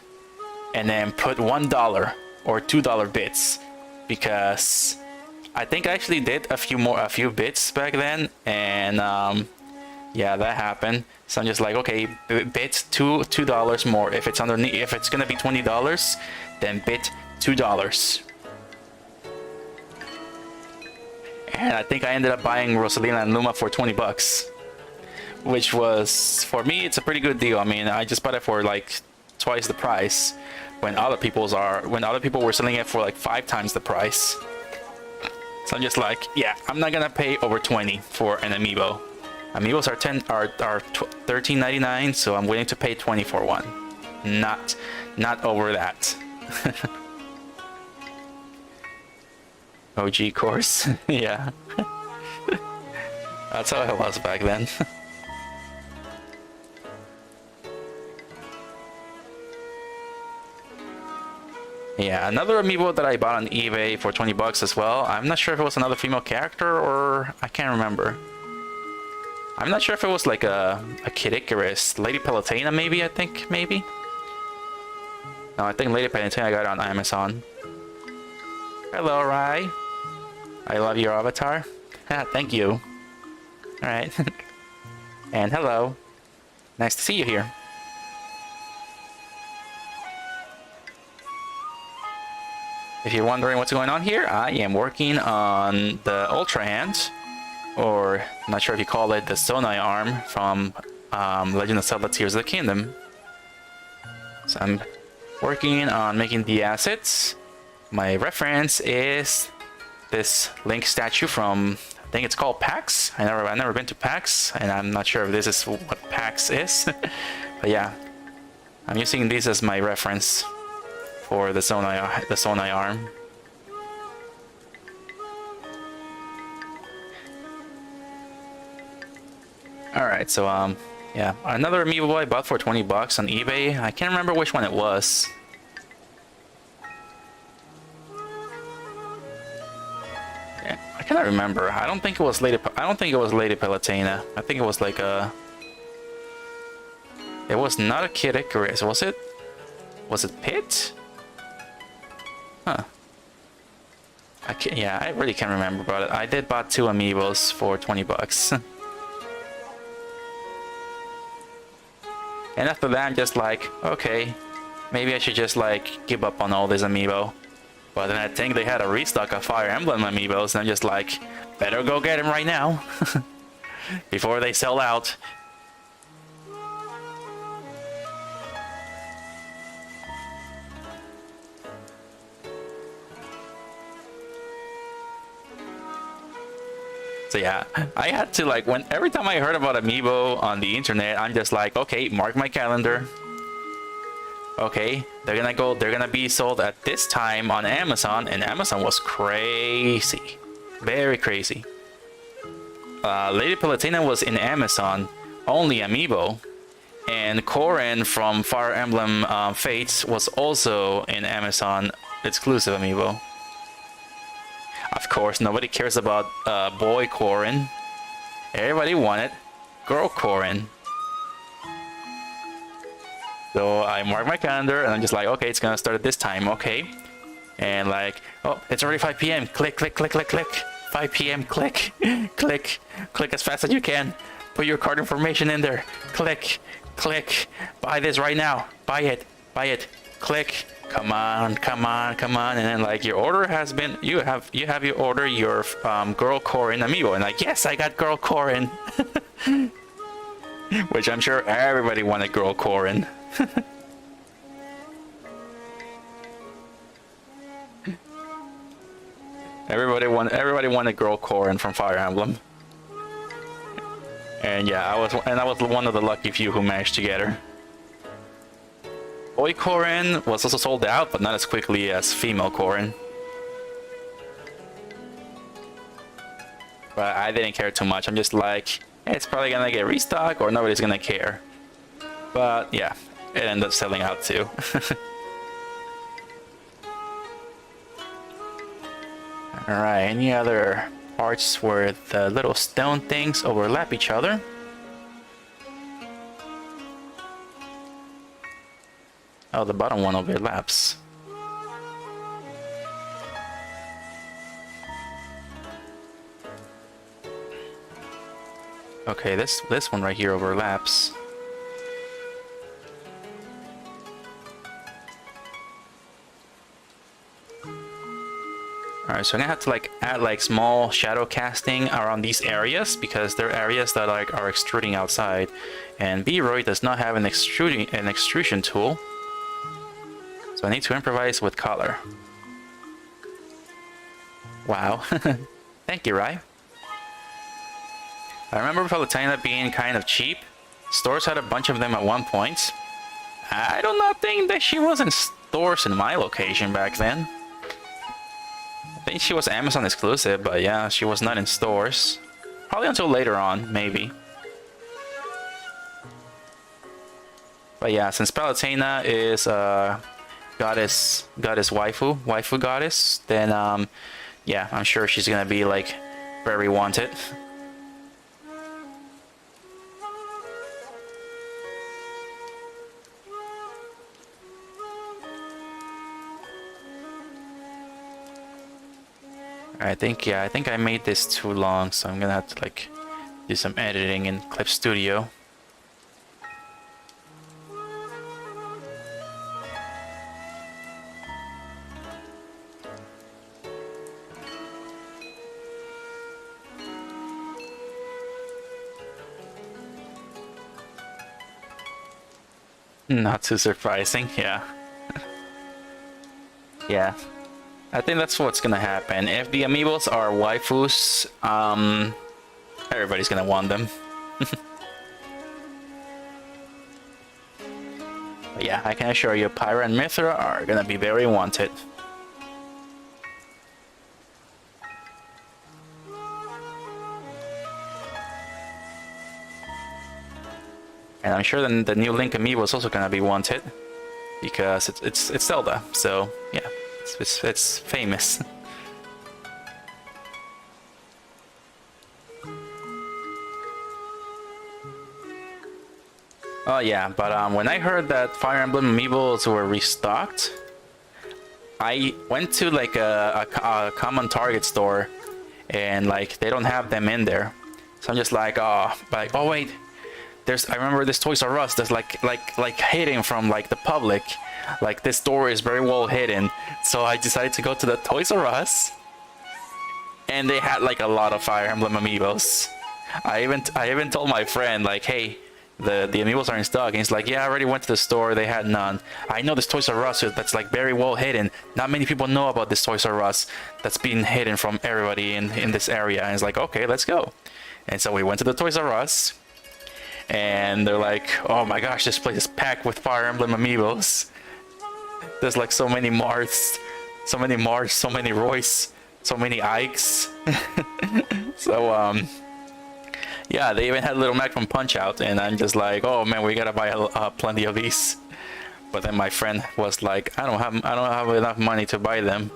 Speaker 1: and then put $1 or $2 bits, because I think I actually did a few bits back then, and yeah, that happened. So I'm just like, okay, bit $2 more. If it's underneath, if it's gonna be $20, then bit $2. And I think I ended up buying Rosalina and Luma for 20 bucks, which was, for me, it's a pretty good deal. I mean, I just bought it for like twice the price when other people were selling it for like 5 times the price. So I'm just like, yeah, I'm not gonna pay over 20 for an amiibo. Amiibos are $13.99, so I'm willing to pay 20 for one. Not over that. OG course. Yeah. That's how it was back then. Yeah, another amiibo that I bought on eBay for 20 bucks as well. I'm not sure if it was another female character or I can't remember. I'm not sure if it was like a Kid Icarus, Lady Palutena maybe, I think, maybe? No, I think Lady Palutena I got it on Amazon. Hello, Rai. I love your avatar. Thank you. Alright. And hello. Nice to see you here. If you're wondering what's going on here, I am working on the Ultrahand, or I'm not sure if you call it the Zonai arm from Legend of Zelda Tears of the Kingdom. So I'm working on making the assets. My reference is this Link statue from, I think it's called PAX. I've never been to PAX, and I'm not sure if this is what PAX is. But yeah, I'm using these as my reference for the Zonai arm. Alright, so yeah, another amiibo I bought for 20 bucks on eBay. I can't remember which one it was. Yeah, I cannot remember. I don't think it was Lady Palutena. I think it was like a... It was not a Kid Icarus, was it? Was it Pit? Huh. Yeah, I really can't remember about it. I did buy 2 amiibos for 20 bucks. And after that, I'm just like, okay, maybe I should just like give up on all this amiibo. But then I think they had a restock of Fire Emblem amiibos, and I'm just like, better go get them right now before they sell out. So yeah, I had to like, every time I heard about amiibo on the internet, I'm just like, okay, mark my calendar. Okay, they're gonna be sold at this time on Amazon, and Amazon was crazy, very crazy. Lady Palutena was in Amazon only amiibo, and Corrin from Fire Emblem Fates was also in Amazon exclusive amiibo. Of course, nobody cares about boy Corrin. Everybody wanted girl Corrin. So I mark my calendar, and I'm just like, okay, it's gonna start at this time, okay. And like, oh, it's already 5 p.m. Click, click, click, click, click. 5 p.m. Click, click, click as fast as you can. Put your card information in there. Click, click. Buy this right now. Buy it, click. Come on, come on, come on. And then like, your order has been, you have your order, your girl Corrin amiibo. And like, yes, I got girl Corrin. Which I'm sure everybody wanted girl Corrin. Everybody wanted girl Corrin from Fire Emblem. And yeah, I was one of the lucky few who managed to get her. Boy Corrin was also sold out, but not as quickly as female Corrin. But I didn't care too much. I'm just like, hey, it's probably gonna get restock or nobody's gonna care. But yeah, it ended up selling out too. Alright, any other parts where the little stone things overlap each other? Oh, the bottom one overlaps. Okay, this one right here overlaps. Alright, so I'm gonna have to like add like small shadow casting around these areas because they're areas that like are extruding outside, and B-Roy does not have an extrusion tool, so I need to improvise with color. Wow, thank you, Rai. I remember Palutena being kind of cheap. Stores had a bunch of them at one point. I do not think that she was in stores in my location back then. I think she was Amazon exclusive, but yeah, she was not in stores. Probably until later on, maybe. But yeah, since Palutena is goddess waifu goddess, then yeah, I'm sure she's gonna be like very wanted. I think I made this too long, so I'm gonna have to like do some editing in Clip Studio. Not too surprising, yeah. Yeah. I think that's what's gonna happen. If the amiibos are waifus, everybody's gonna want them. But yeah, I can assure you, Pyra and Mithra are gonna be very wanted. And I'm sure then the new Link amiibo is also gonna be wanted because it's Zelda. So yeah. It's famous. Oh yeah, but when I heard that Fire Emblem amiibos were restocked, I went to like a common Target store, and like they don't have them in there. So I'm just like, oh wait, I remember this Toys R Us that's like hidden from like the public. Like this store is very well hidden, so I decided to go to the Toys R Us, and they had like a lot of Fire Emblem amiibos. I even told my friend like, hey, the amiibos are in stock, and he's like, yeah, I already went to the store, they had none. I know this Toys R Us that's like very well hidden. Not many people know about this Toys R Us that's been hidden from everybody in this area. And it's like, okay, let's go. And so we went to the Toys R Us, and they're like, oh my gosh, this place is packed with Fire Emblem amiibos. There's like so many Marths, so many Royce, so many Ikes. So yeah, they even had Little Mac from Punch Out, and I'm just like, oh man, we gotta buy plenty of these. But then my friend was like, I don't have enough money to buy them.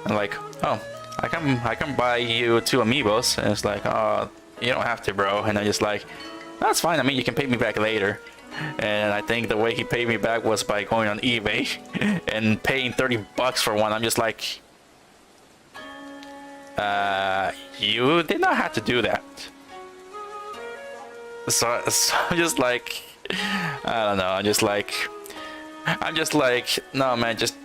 Speaker 1: I'm like, oh, I can buy you 2 amiibos. And it's like, oh, you don't have to, bro. And I'm just like, that's fine. I mean, you can pay me back later. And I think the way he paid me back was by going on eBay and paying 30 bucks for one. I'm just like, you did not have to do that. So I'm just like, I don't know. I'm just like, no man, just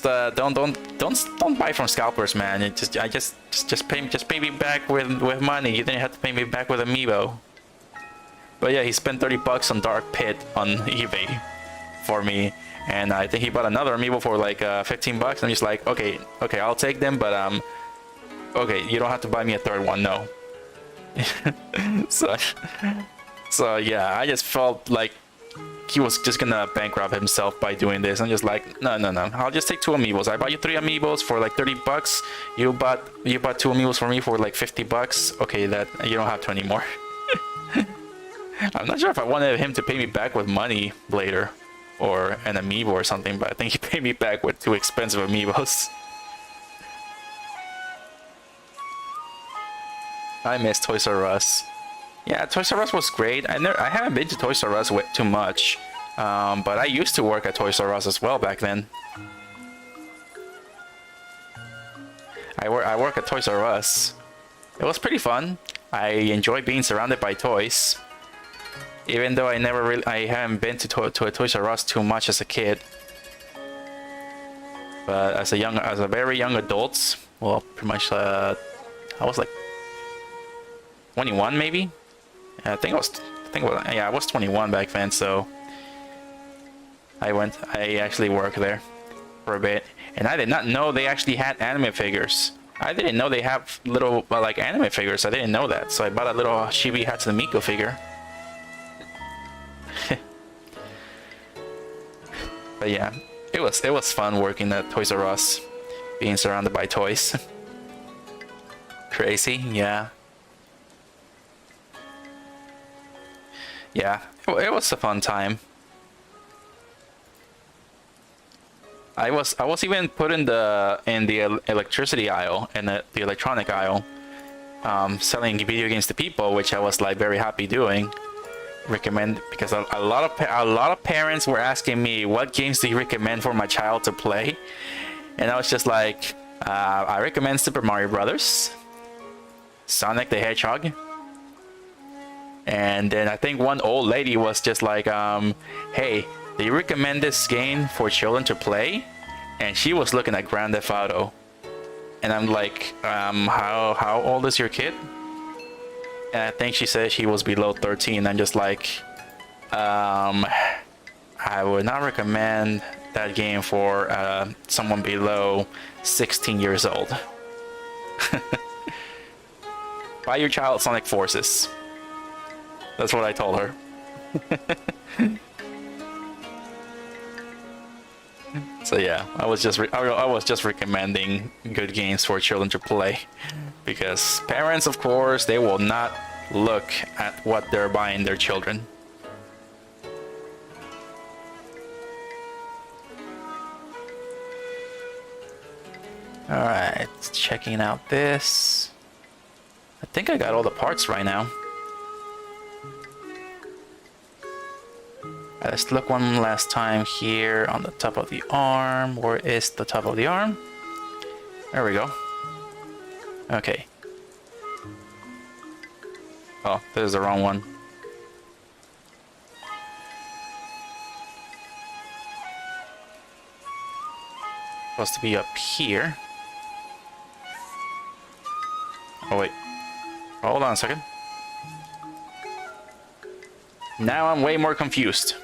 Speaker 1: don't buy from scalpers, man. Just pay me back with money. You didn't have to pay me back with amiibo. But yeah, he spent 30 bucks on Dark Pit on eBay for me, and I think he bought another amiibo for like 15 bucks. I'm just like, okay, I'll take them, but okay, you don't have to buy me a third one, no. so yeah, I just felt like he was just gonna bankrupt himself by doing this. I'm just like, no, I'll just take 2 amiibos. I bought you 3 amiibos for like 30 bucks. You bought 2 amiibos for me for like 50 bucks. Okay, that you don't have to anymore. I'm not sure if I wanted him to pay me back with money later, or an amiibo or something, but I think he paid me back with 2 expensive amiibos. I miss Toys R Us. Yeah, Toys R Us was great. I haven't been to Toys R Us too much. But I used to work at Toys R Us as well back then. I work at Toys R Us. It was pretty fun. I enjoy being surrounded by toys. Even though I haven't been to a Toys R Us too much as a kid. But as a very young adult, well, pretty much, I was like 21 maybe. I was 21 back then, so I actually worked there for a bit, and I did not know they actually had anime figures. I didn't know they have little like anime figures. I didn't know that, so I bought a little Chibi Hatsune Miku figure. But yeah, it was fun working at Toys R Us, being surrounded by toys. Crazy, yeah. Yeah, it was a fun time. I was even put in the electricity aisle, in the electronic aisle, selling video games to people, which I was like very happy doing. Recommend, because a lot of parents were asking me what games do you recommend for my child to play, and I was just like, I recommend Super Mario Brothers, Sonic the Hedgehog, and then I think one old lady was just like, hey, do you recommend this game for children to play? And she was looking at Grand Theft Auto, and I'm like, how old is your kid? And I think she said she was below 13. I'm just like, I would not recommend that game for someone below 16 years old. Buy your child Sonic Forces. That's what I told her. So yeah, I was just recommending good games for children to play, because parents, of course, they will not look at what they're buying their children. All right, checking out this. I think I got all the parts right now. Let's look one last time here on the top of the arm. Where is the top of the arm? There we go. Okay. Oh, this is the wrong one. Supposed to be up here. Oh wait. Hold on a second. Now I'm way more confused.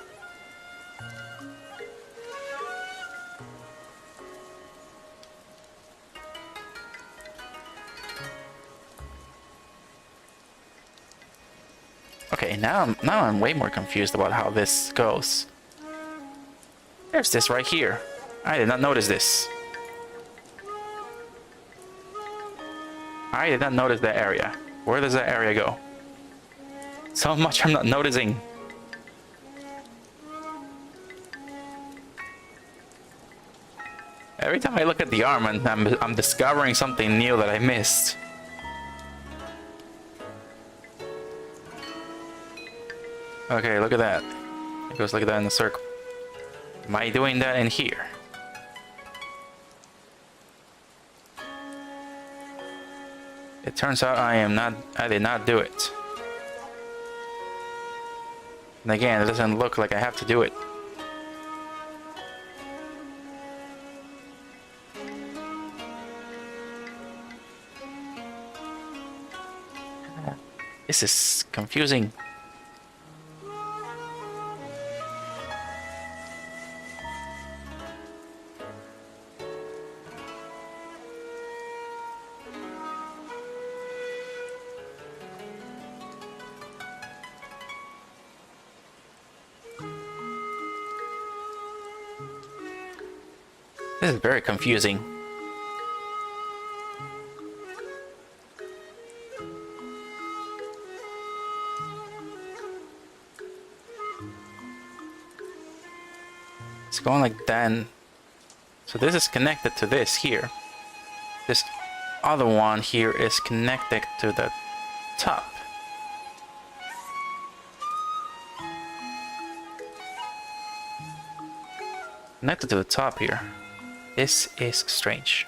Speaker 1: Okay, now I'm way more confused about how this goes. There's this right here. I did not notice this. I did not notice that area. Where does that area go? So much I'm not noticing. Every time I look at the arm, I'm discovering something new that I missed. Okay, look at that. It goes like that in a circle. Am I doing that in here? It turns out I did not do it. And again, it doesn't look like I have to do it. This is confusing. This is very confusing. It's going like that. So this is connected to this here. This other one here is connected to the top. Connected to the top here. This is strange.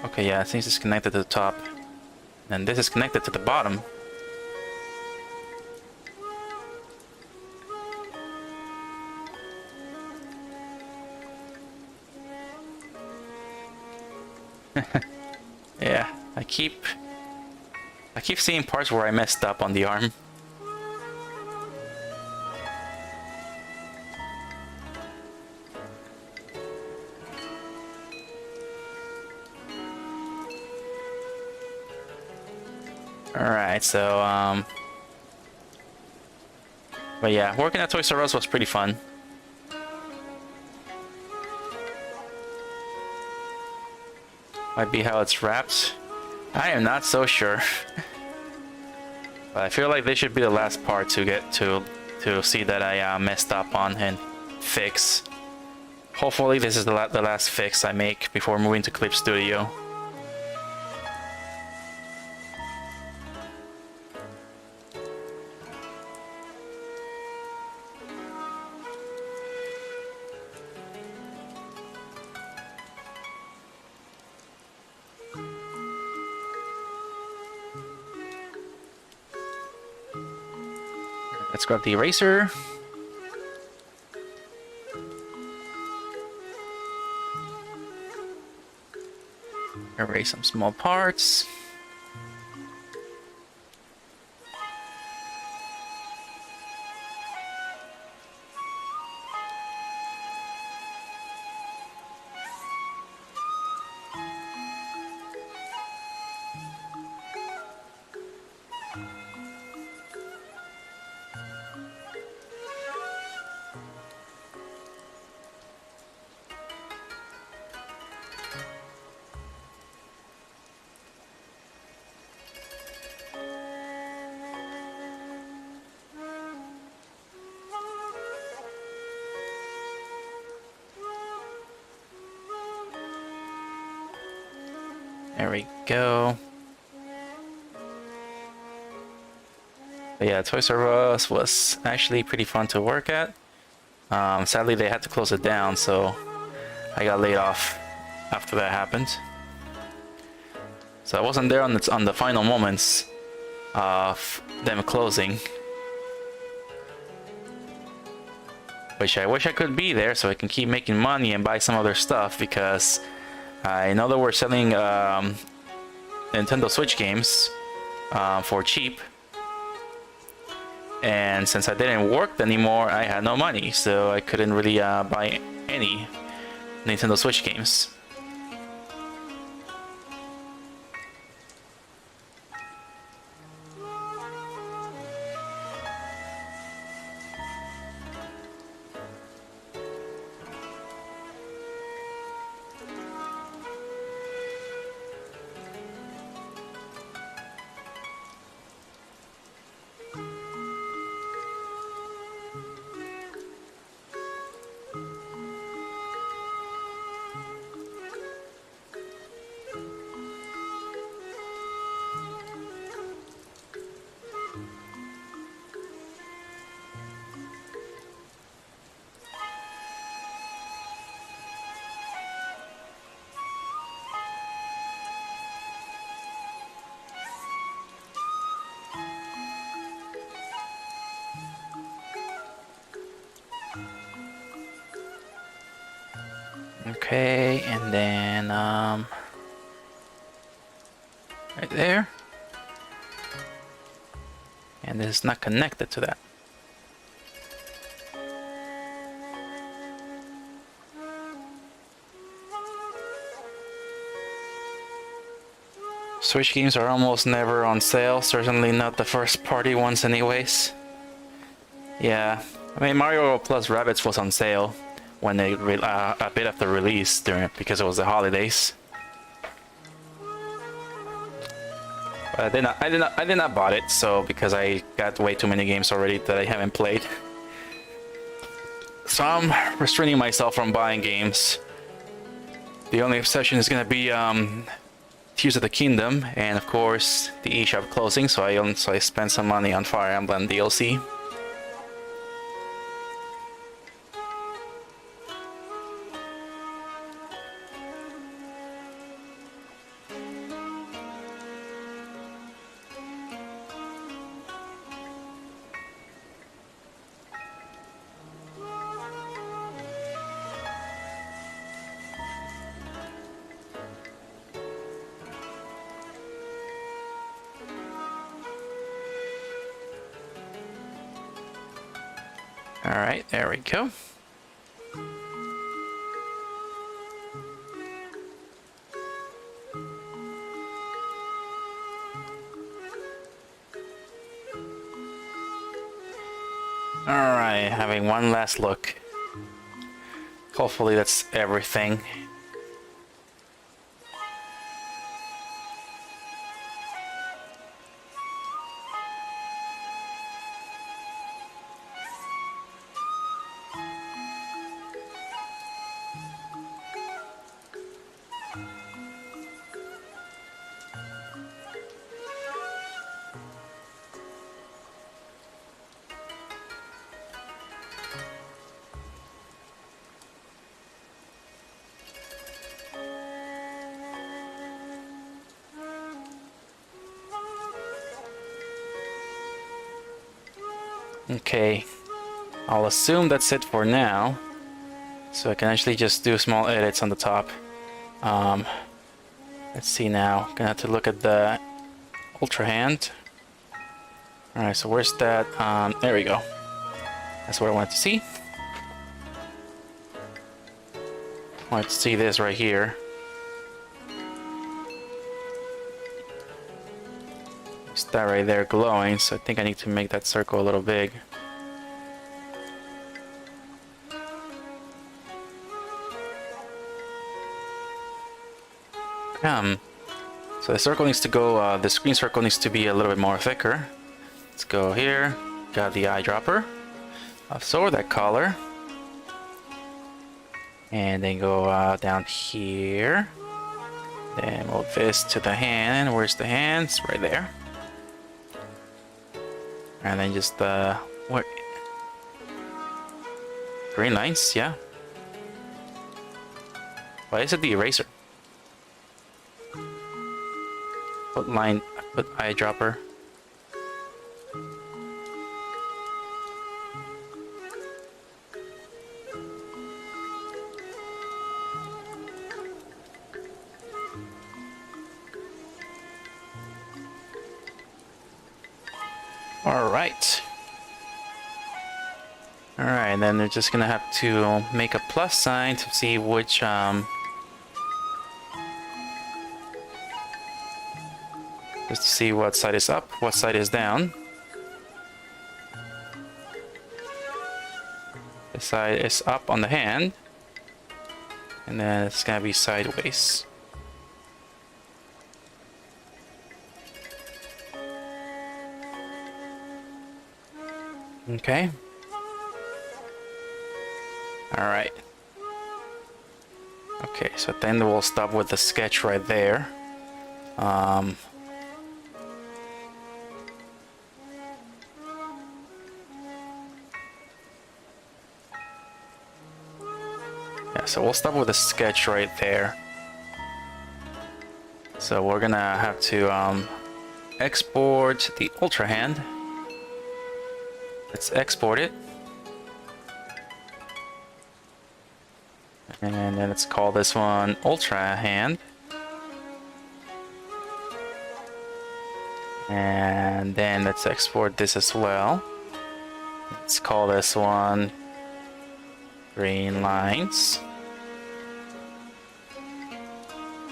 Speaker 1: Okay, yeah, it seems it's connected to the top. And this is connected to the bottom. Yeah, I keep seeing parts where I messed up on the arm. Alright, so but yeah, working at Toys R Us was pretty fun. Might be how it's wrapped. I am not so sure. But I feel like this should be the last part to get to see that I messed up on and fix. Hopefully this is the last fix I make before moving to Clip Studio. Let's grab the eraser. Erase some small parts. There we go. But yeah, Toys R Us was actually pretty fun to work at. Sadly, they had to close it down, so I got laid off after that happened. So I wasn't there on the final moments of them closing. Which I wish I could be there so I can keep making money and buy some other stuff, because I know that we're selling Nintendo Switch games for cheap. And since I didn't work anymore, I had no money, so I couldn't really buy any Nintendo Switch games. Okay, and then right there. And this is not connected to that. Switch games are almost never on sale, certainly not the first party ones anyways. Yeah, I mean Mario Plus Rabbids was on sale when they a bit after release because it was the holidays. But I did not bought it, so because I got way too many games already that I haven't played. So I'm restraining myself from buying games The only exception is gonna be Tears of the Kingdom, and of course the eShop closing, so I spent some money on Fire Emblem DLC. Alright, there we go. Alright, having one last look. Hopefully that's everything. Okay, I'll assume that's it for now. So I can actually just do small edits on the top. Let's see now. Gonna have to look at the Ultrahand. Alright, so where's that? There we go. That's what I wanted to see. I wanted to see this right here. It's that right there glowing, so I think I need to make that circle a little big. So the circle needs to go, the screen circle needs to be a little bit more thicker. Let's go here, got the eyedropper. Absorb that color. And then go down here. Then move this to the hand. Where's the hands? Right there. And then just what? Green lines, yeah. Why is it the eraser? Put line, put eyedropper. Alright. Alright, and then they're just gonna have to make a plus sign to see which just to see what side is up, what side is down. This side is up on the hand, and then it's gonna be sideways. Okay. Alright. Okay, so then we'll stop with the sketch right there. Yeah, so we'll stop with the sketch right there. So we're gonna have to export the Ultrahand. Let's export it. And then let's call this one Ultrahand. And then let's export this as well. Let's call this one Green Lines.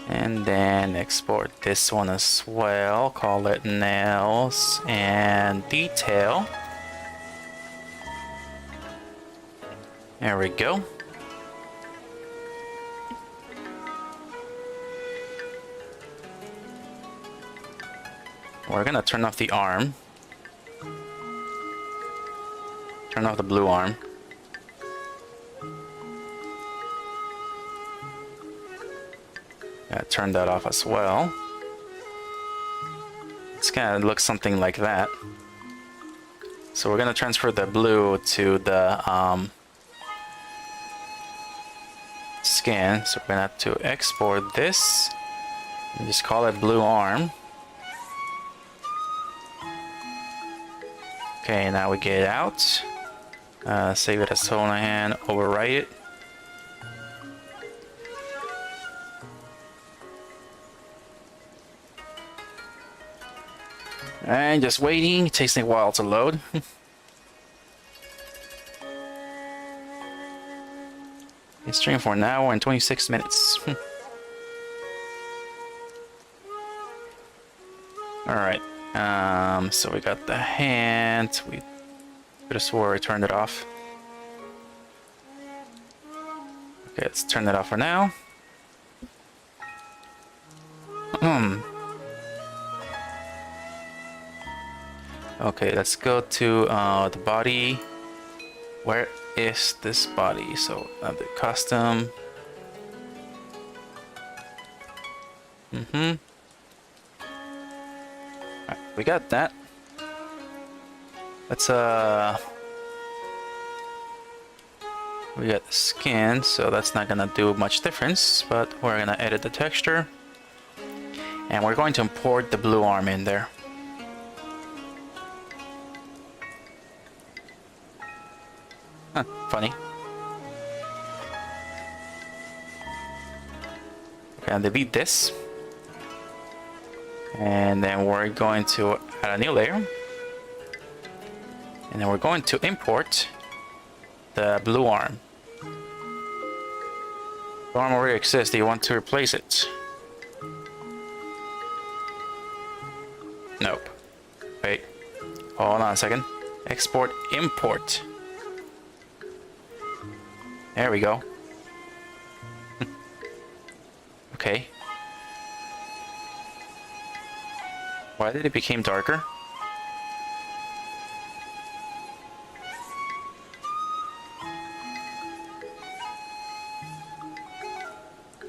Speaker 1: And then export this one as well. Call it Nails and Detail. There we go. We're gonna turn off the arm. Turn off the blue arm. Gotta turn that off as well. It's gonna look something like that. So we're gonna transfer the blue to the skin. So we're gonna have to export this and just call it blue arm. Okay, now we get it out. Save it as Zonai, overwrite it. And just waiting, it takes a while to load. It's streaming for an hour and 26 minutes. Alright, so we got the hand. We could have swore I turned it off. Okay, let's turn that off for now. Okay, let's go to the body. Where is this body? So the custom. Right, we got that. Let's we got the skin, so that's not gonna do much difference, but we're gonna edit the texture. And we're going to import the blue arm in there. Huh, funny. And delete this. And then we're going to add a new layer. And then we're going to import the blue arm. The arm already exists. Do you want to replace it? Nope. Wait. Hold on a second. Export, import. There we go. Okay. Why did it become darker?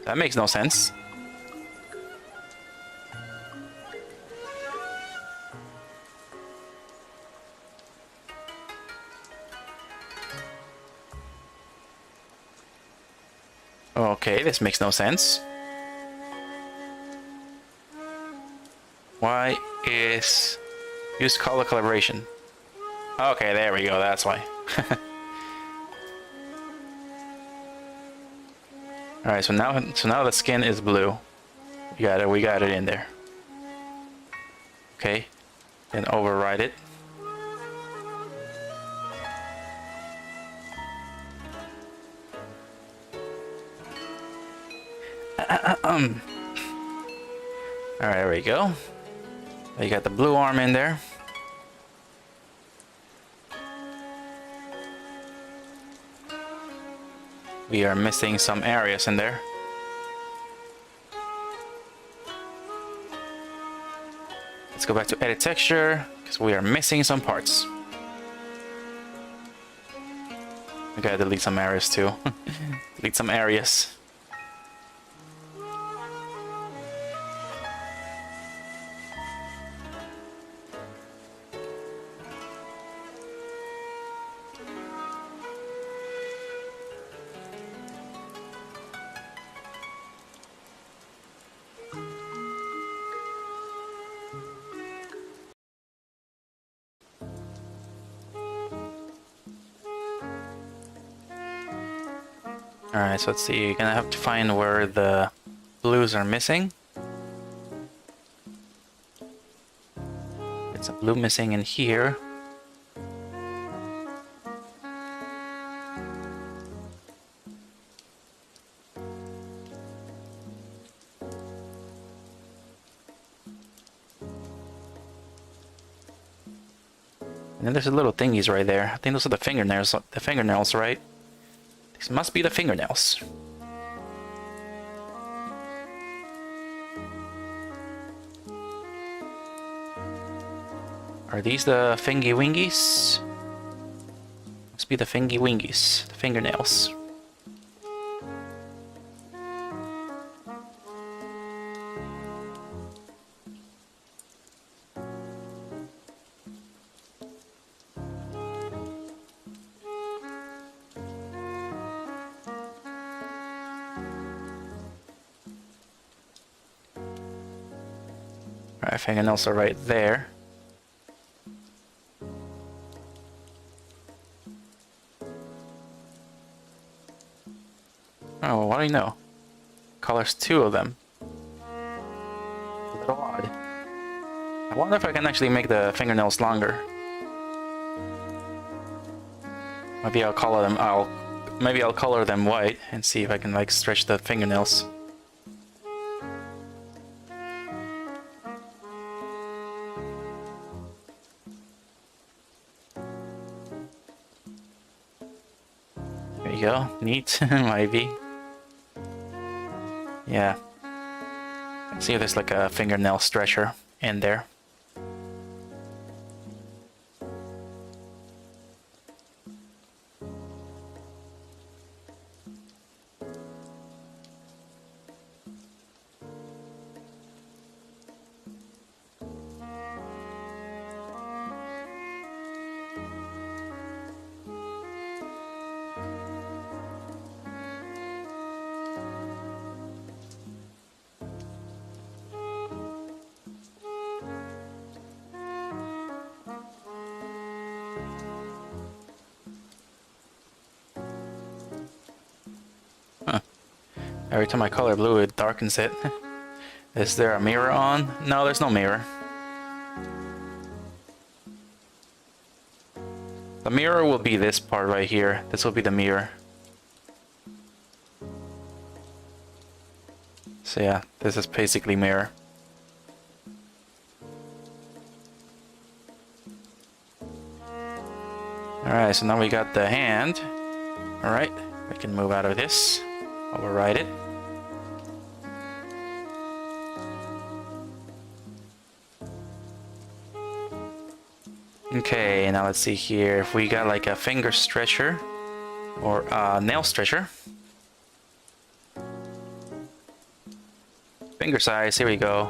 Speaker 1: That makes no sense. Okay, this makes no sense. Why is use color calibration? Okay, there we go, that's why. Alright, so now the skin is blue. We got it in there. Okay. Then override it. Alright, there we go. You got the blue arm in there. We are missing some areas in there. Let's go back to edit texture, because we are missing some parts. We gotta delete some areas too. Delete some areas. Alright, so let's see, you're gonna have to find where the blues are missing. Get some blue missing in here. And then there's the little thingies right there. I think those are the fingernails, right? These must be the fingernails. Are these the fingy wingies? Must be the fingy wingies, the fingernails. Alright, fingernails are right there. Oh, what do you know? Colors 2 of them. A little odd. I wonder if I can actually make the fingernails longer. Maybe I'll color them. Maybe I'll color them white and see if I can like stretch the fingernails. There you go. Neat. Maybe. Yeah. Let's see if there's like a fingernail stretcher in there. Every time I color blue, it darkens it. Is there a mirror on? No, there's no mirror. The mirror will be this part right here. This will be the mirror. So yeah, this is basically mirror. Alright, so now we got the hand. Alright, we can move out of this. Override it. Okay, now let's see here. If we got like a finger stretcher or a nail stretcher. Finger size, here we go.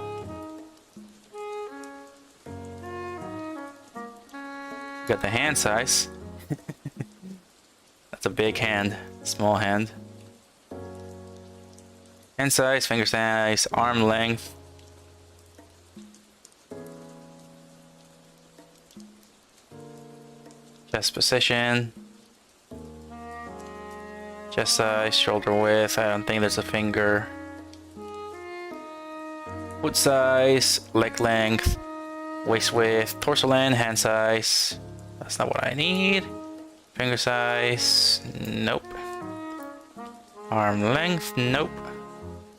Speaker 1: Got the hand size. That's a big hand, small hand. Hand size, finger size, arm length. Chest position. Chest size, shoulder width. I don't think there's a finger. Foot size, leg length, waist width, torso length, hand size. That's not what I need. Finger size, nope. Arm length, nope.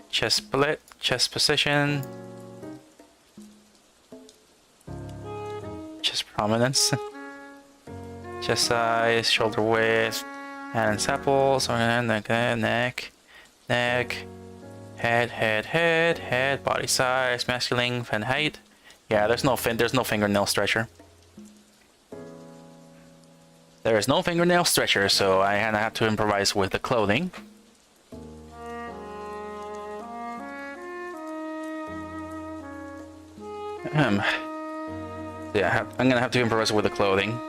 Speaker 1: Chest split, chest position. Chest prominence. Chest size, shoulder width, hand samples, neck, head, body size, masculine length and height. Yeah, there's no fingernail stretcher. There is no fingernail stretcher, so I have to improvise with the clothing. Yeah, I'm gonna have to improvise with the clothing.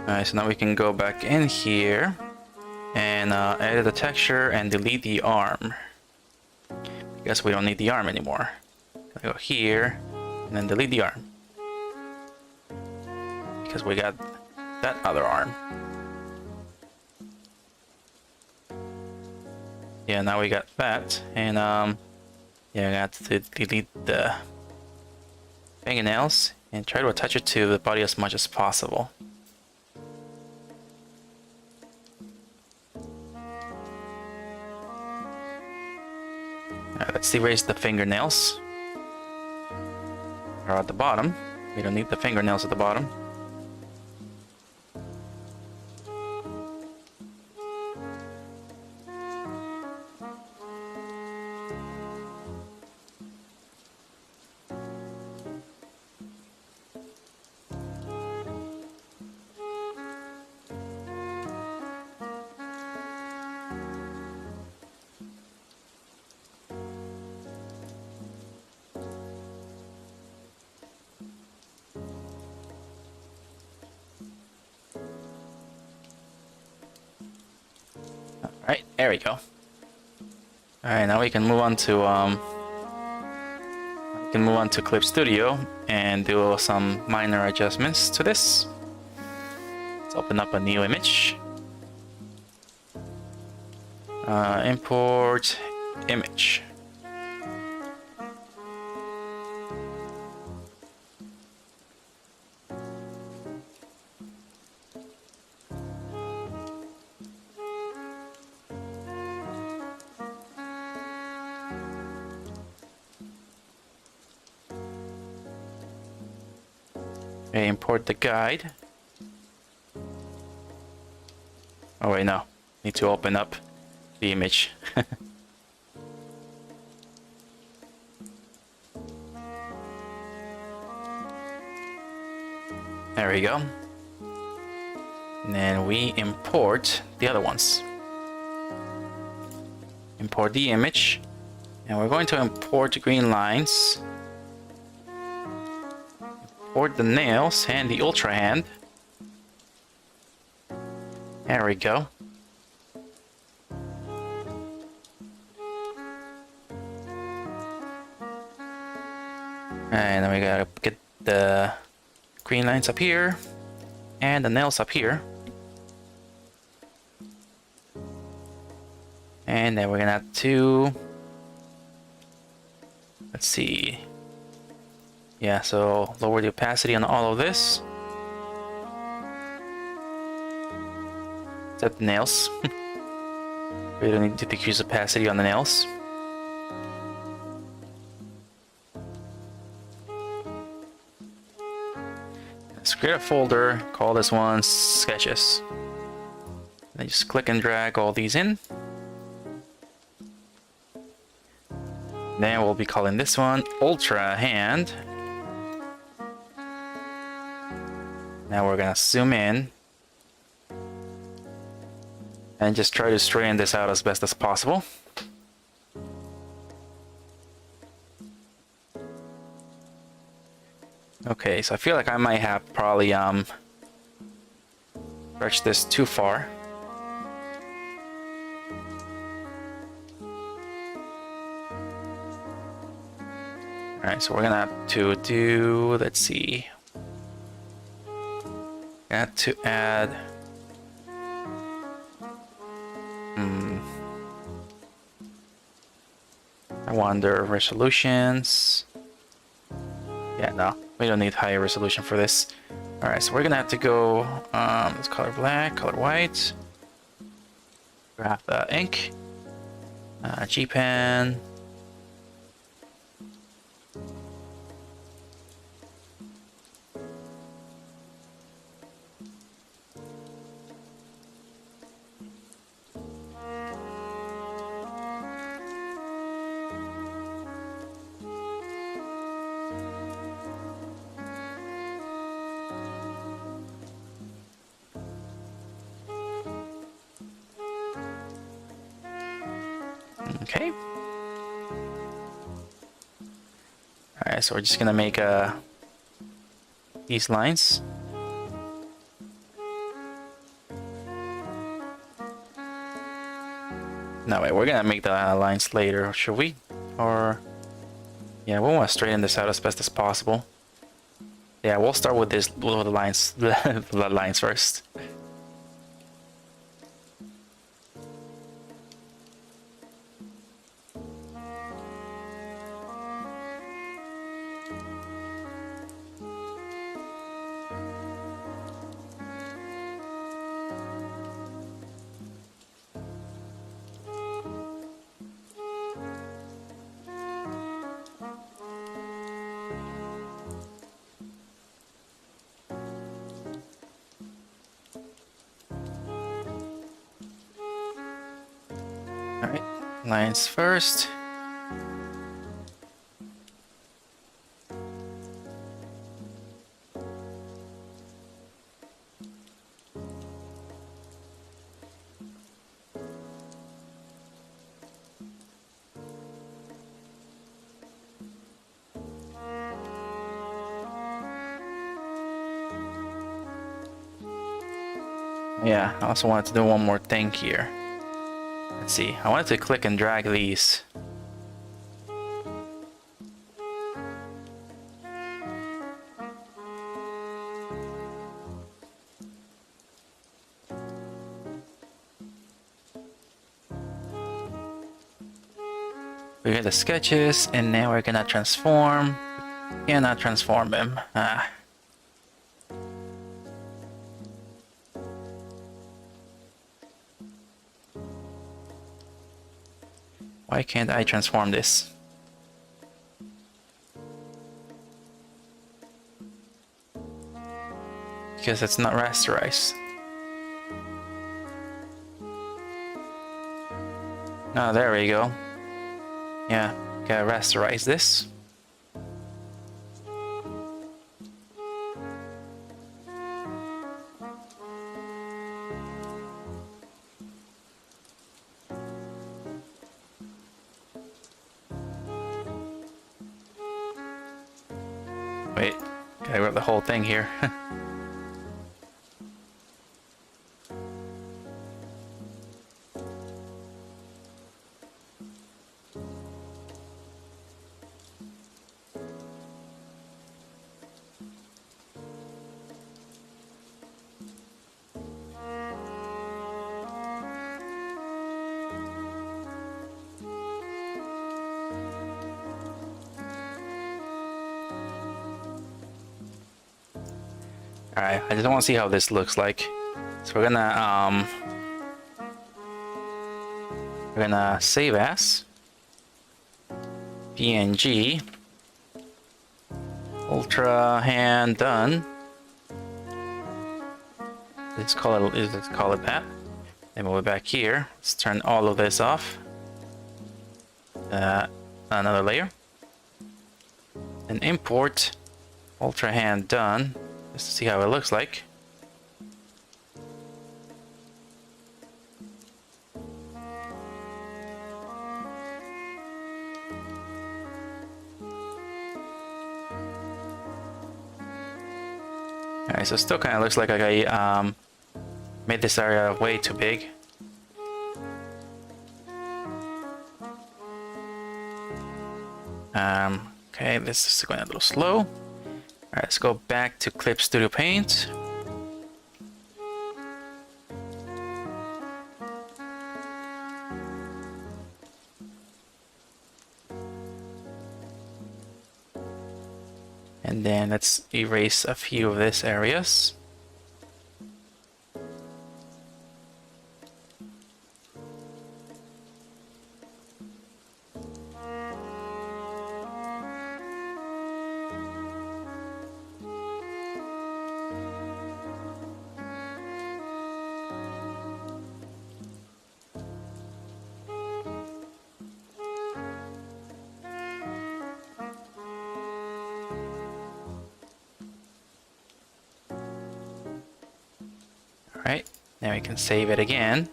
Speaker 1: Alright, so now we can go back in here and edit the texture and delete the arm. I guess we don't need the arm anymore. Go here and then delete the arm. Because we got that other arm. Yeah, now we got that. And yeah, I got to delete the fingernails and try to attach it to the body as much as possible. Let's erase the fingernails. Or at the bottom. We don't need the fingernails at the bottom. Alright, there we go. Alright, now we can move on to Clip Studio and do some minor adjustments to this. Let's open up a new image. Import image. Okay, import the guide. Oh wait, no. Need to open up the image. There we go. And then we import the other ones. Import the image. And we're going to import the green lines. Import the nails and the Ultrahand. There we go. And then we gotta get the green lines up here and the nails up here. And then we're gonna have to, let's see. Yeah, so lower the opacity on all of this. Except the nails. We don't need to decrease opacity on the nails. Let's create a folder, call this one Sketches. Then just click and drag all these in. Then we'll be calling this one Ultrahand. Now we're gonna zoom in and just try to straighten this out as best as possible. Okay, so I feel like I might have probably stretched this too far. Alright, so we're gonna have to do, let's see. Got to add I wonder resolutions. Yeah, no, we don't need higher resolution for this. Alright, so we're gonna have to go let's color black, color white. Grab the ink, G pen. Okay. Alright, so we're just gonna make these lines. No, wait, we're gonna make the lines later, should we? Or... yeah, we want to straighten this out as best as possible. Yeah, we'll start with this, with the lines, the lines first. Alright, lines first. Yeah, I also wanted to do one more thing here. I Let's see, I wanted to click and drag these. We got the sketches, and now we're gonna transform. Cannot transform him. Why can't I transform this? Because it's not rasterized. Oh, there we go. Yeah, gotta rasterize this. Wait, gotta grab the whole thing here. Alright, I just want to see how this looks like. So we're gonna save as PNG Ultrahand done. Let's call it that. Then move it back here. Let's turn all of this off. Another layer. And import Ultrahand done. Just to see how it looks like. Alright, so it still kind of looks like I made this area way too big. Okay, this is going a little slow. Alright, let's go back to Clip Studio Paint. And then let's erase a few of these areas. Alright, now we can save it again.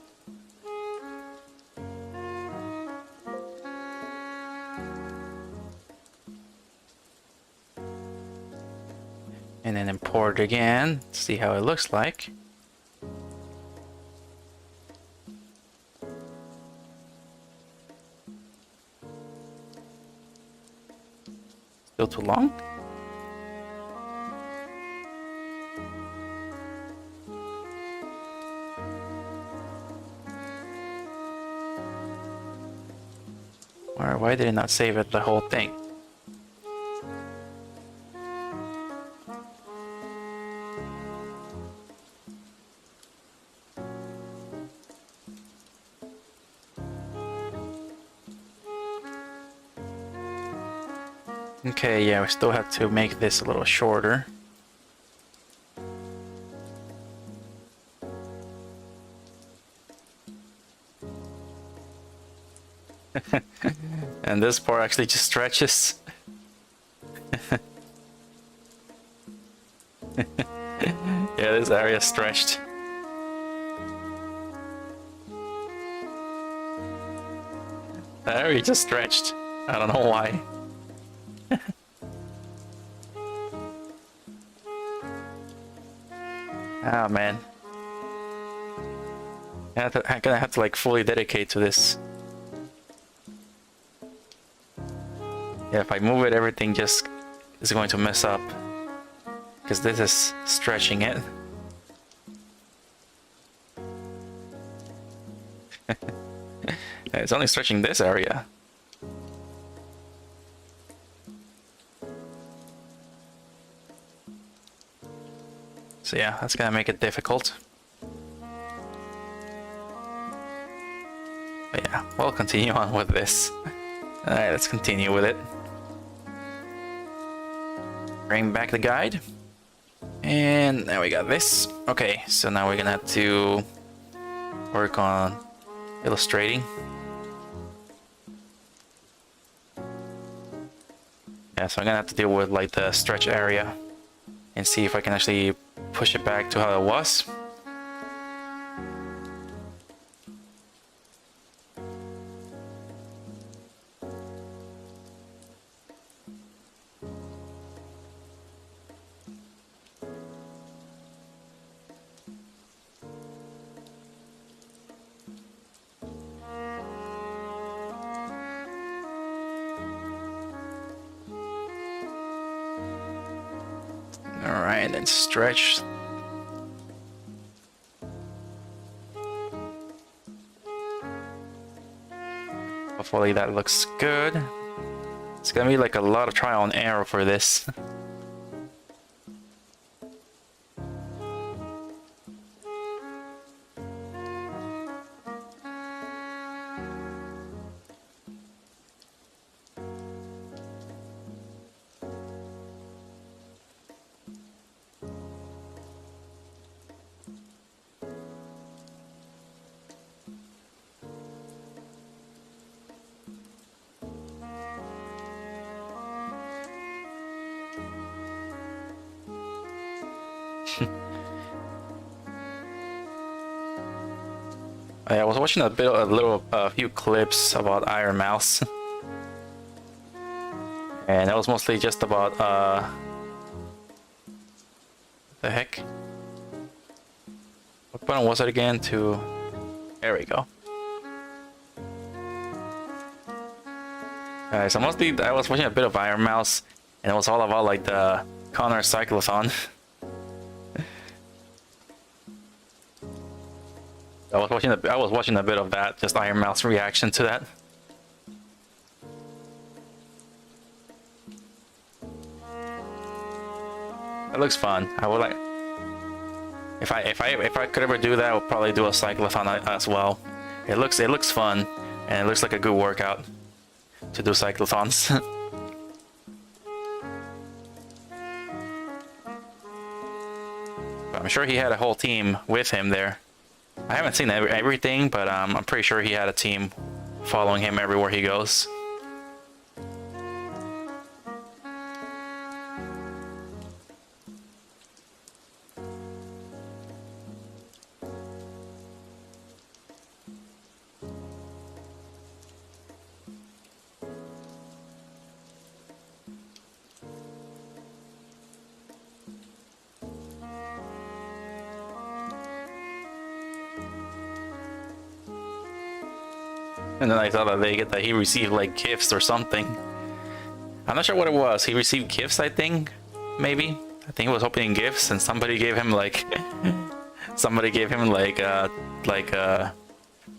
Speaker 1: And then import it again, see how it looks like. Still too long? Or why did it not save it the whole thing? Okay, yeah, we still have to make this a little shorter. And this part actually just stretches. Yeah, this area stretched. That area just stretched. I don't know why. Oh man. I'm gonna have to like fully dedicate to this. Yeah, if I move it, everything just is going to mess up. Because this is stretching it. It's only stretching this area. So yeah, that's gonna make it difficult. But yeah, we'll continue on with this. Alright, let's continue with it. Bring back the guide. And now we got this. Okay, so now we're gonna have to work on illustrating. Yeah, so I'm gonna have to deal with like the stretch area and see if I can actually push it back to how it was. Alright, then stretch. Hopefully that looks good. It's gonna be like a lot of trial and error for this. I was watching a few clips about Iron Mouse, and that was mostly just about the heck? What button was it again? There we go. So mostly I was watching a bit of Iron Mouse, and it was all about like the Connor Cyclothon. I was watching a bit of that, just Iron Mouse reaction to that. That looks fun. I would like if I could ever do that, I would probably do a cyclothon as well. It looks fun, and it looks like a good workout to do cyclothons. I'm sure he had a whole team with him there. I haven't seen everything, but I'm pretty sure he had a team following him everywhere he goes. And then I thought that he received like gifts or something. I'm not sure what it was. He received gifts, I think, maybe. I think he was opening gifts, and somebody gave him like a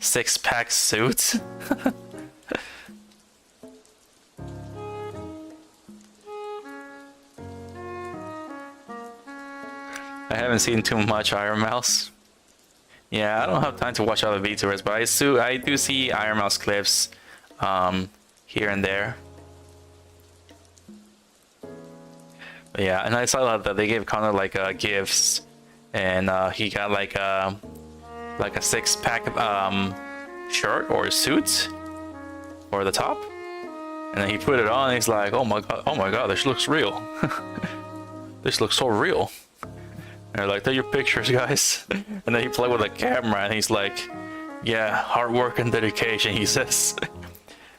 Speaker 1: 6-pack suit. I haven't seen too much Iron Mouse. Yeah, I don't have time to watch other VTubers, but I do see Iron Mouse clips here and there. But yeah, and I saw that they gave Connor like gifts, and he got like a 6-pack shirt or suit or the top, and then he put it on and he's like, oh my god, this looks real. This looks so real. And they're like, they're your pictures, guys. And then he played with the camera and he's like, yeah, hard work and dedication, he says.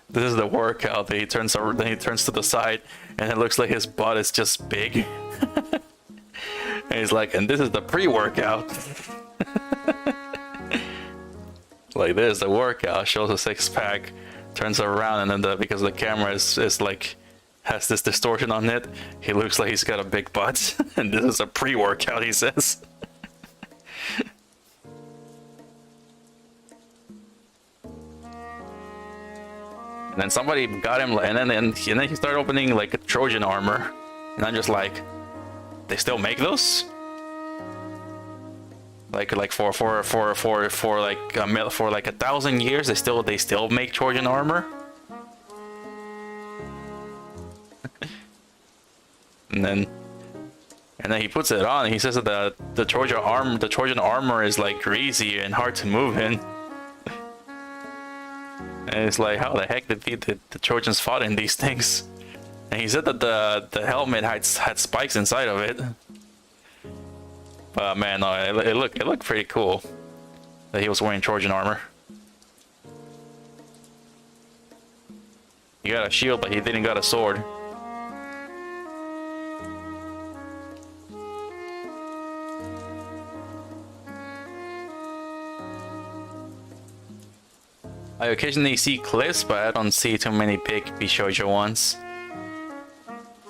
Speaker 1: This is the workout. Then he turns to the side and it looks like his butt is just big. And he's like, and this is the pre-workout. Like this, the workout shows a six-pack, turns around, and then because the camera is like has this distortion on it, he looks like he's got a big butt. And this is a pre-workout, he says. And then somebody got him, and then he started opening like a Trojan armor, and I'm just like, they still make those? Like for like 1,000 years, they still make Trojan armor? and then he puts it on, and he says that the Trojan armor is like greasy and hard to move in. And it's like, how the heck did the Trojans fought in these things? And he said that the helmet had spikes inside of it. But man, no, it looked pretty cool that he was wearing Trojan armor. He got a shield, but he didn't got a sword. I occasionally see clips, but I don't see too many big Bishoujo ones.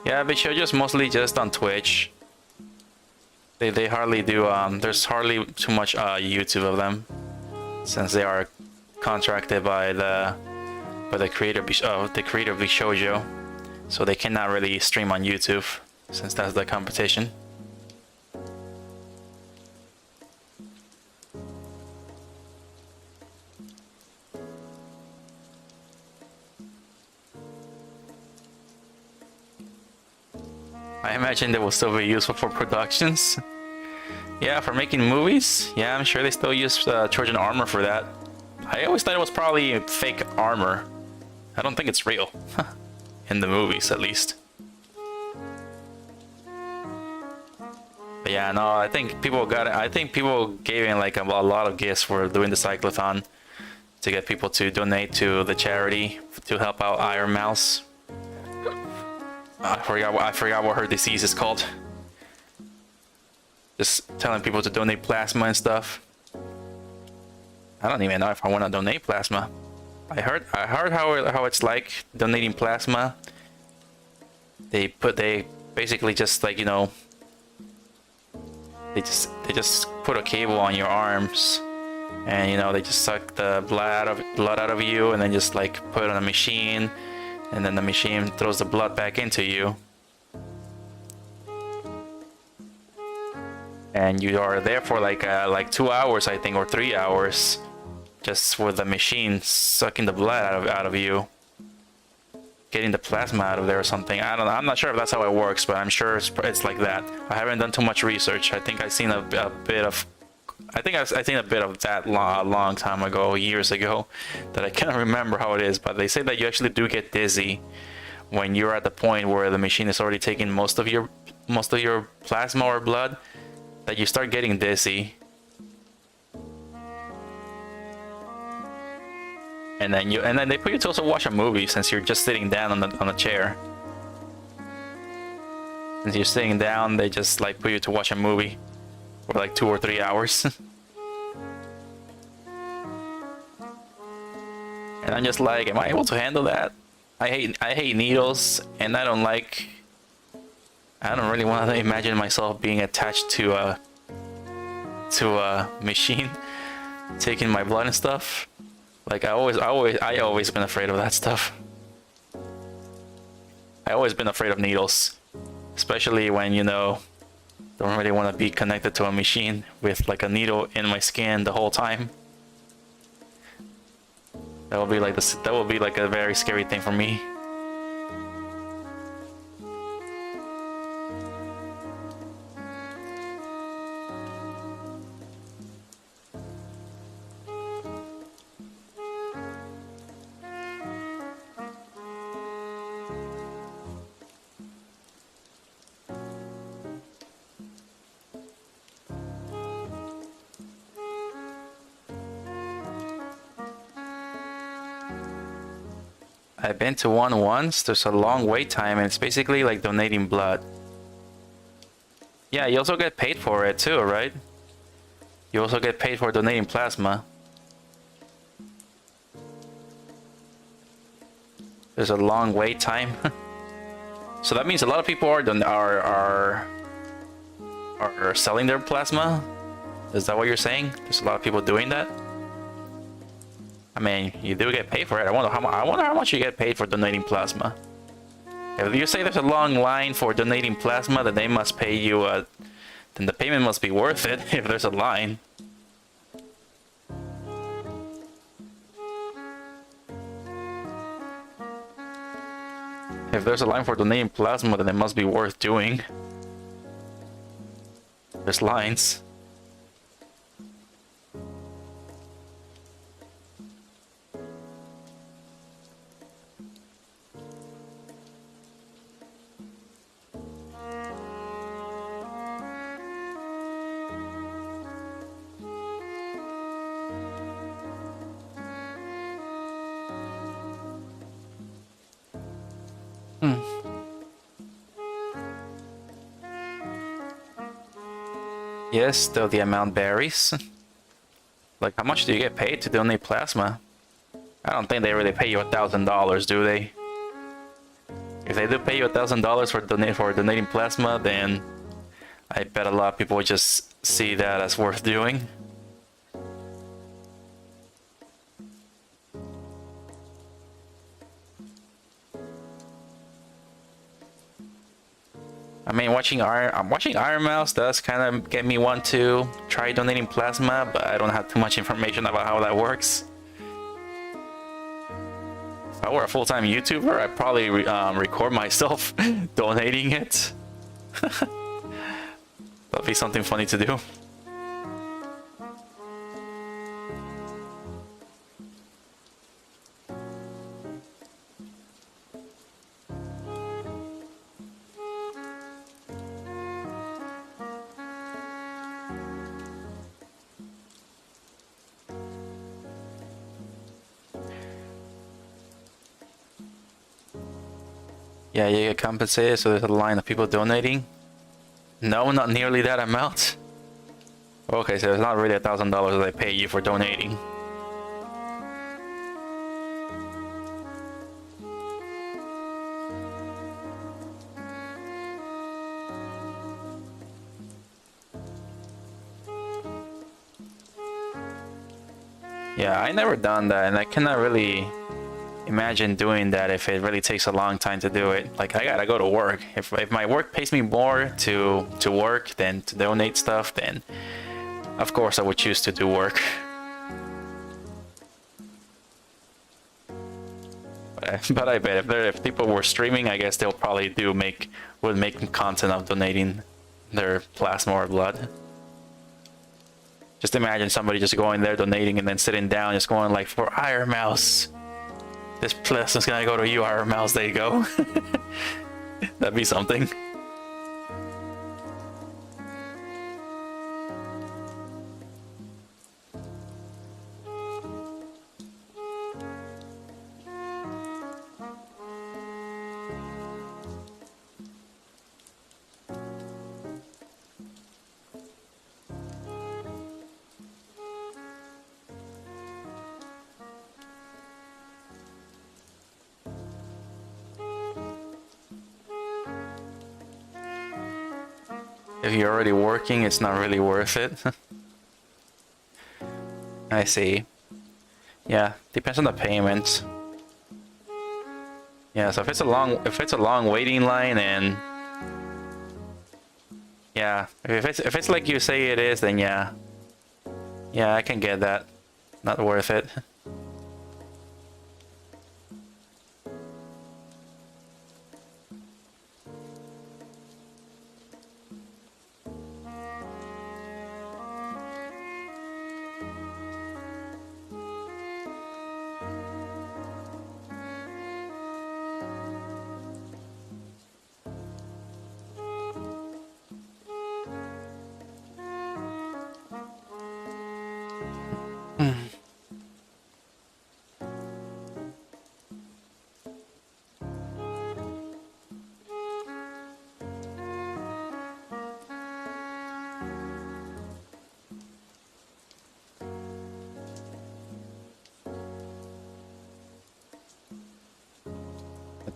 Speaker 1: Yeah, Bishoujo's mostly just on Twitch. They hardly do, there's hardly too much YouTube of them, since they are contracted by the creator Bishoujo, so they cannot really stream on YouTube, since that's the competition. I imagine they will still be useful for productions. Yeah, for making movies? Yeah, I'm sure they still use Trojan armor for that. I always thought it was probably fake armor. I don't think it's real. In the movies, at least. But yeah, no, I think people got it. I think people gave in like a lot of gifts for doing the cyclothon to get people to donate to the charity to help out Iron Mouse. I forgot what her disease is called. Just telling people to donate plasma and stuff. I don't even know if I want to donate plasma. I heard how it's like donating plasma. They basically just like, you know, they just put a cable on your arms, and you know, they just suck the blood out of you, and then just like put it on a machine, and then the machine throws the blood back into you. And you are there for like 2 hours, I think, or 3 hours, just with the machine sucking the blood out of you, getting the plasma out of there or something. I don't know. I'm not sure if that's how it works, but I'm sure it's like that. I haven't done too much research. I think I've seen a bit of. I think I've seen a bit of that a long time ago, years ago, that I can't remember how it is. But they say that you actually do get dizzy when you're at the point where the machine is already taking most of your plasma or blood. That you start getting dizzy, and then they put you to also watch a movie, since you're just sitting down on a chair. Since you're sitting down, they just like put you to watch a movie for like 2 or 3 hours. And I'm just like, am I able to handle that? I hate needles, and I don't really want to imagine myself being attached to a machine taking my blood and stuff. Like I always been afraid of that stuff. I always been afraid of needles, especially when, you know, don't really want to be connected to a machine with like a needle in my skin the whole time. That would be like that would be like a very scary thing for me. I've been to one once. There's a long wait time, and it's basically like donating blood. Yeah, you also get paid for it too, right? You also get paid for donating plasma. There's a long wait time. So that means a lot of people are selling their plasma. Is that what you're saying? There's a lot of people doing that. I mean, you do get paid for it. I wonder how much you get paid for donating plasma. If you say there's a long line for donating plasma, then they must pay you. Then the payment must be worth it if there's a line. If there's a line for donating plasma, then it must be worth doing. There's lines. Yes, though the amount varies. Like, how much do you get paid to donate plasma? I don't think they really pay you $1,000, do they? If they do pay you $1,000 for donating plasma, then I bet a lot of people would just see that as worth doing. I mean, watching Iron Mouse does kind of get me want to try donating plasma, but I don't have too much information about how that works. If I were a full-time YouTuber, I'd probably record myself donating it. That'd be something funny to do. Yeah, you get compensated, so there's a line of people donating. No, not nearly that amount. Okay, so it's not really $1,000 that they pay you for donating. Yeah, I never done that, and I cannot really imagine doing that if it really takes a long time to do it. Like, I gotta go to work. If my work pays me more to work than to donate stuff, then of course I would choose to do work. But I bet if people were streaming, I guess they'll probably would make content of donating their plasma or blood. Just imagine somebody just going there donating and then sitting down, just going like, for Iron Mouse. This plasma's gonna go to you, Iron Mouse. There you go. That'd be something. If you're already working, it's not really worth it. I see. Yeah, depends on the payment. Yeah, so if it's a long waiting line, and yeah, if it's like you say it is, then yeah. Yeah, I can get that. Not worth it.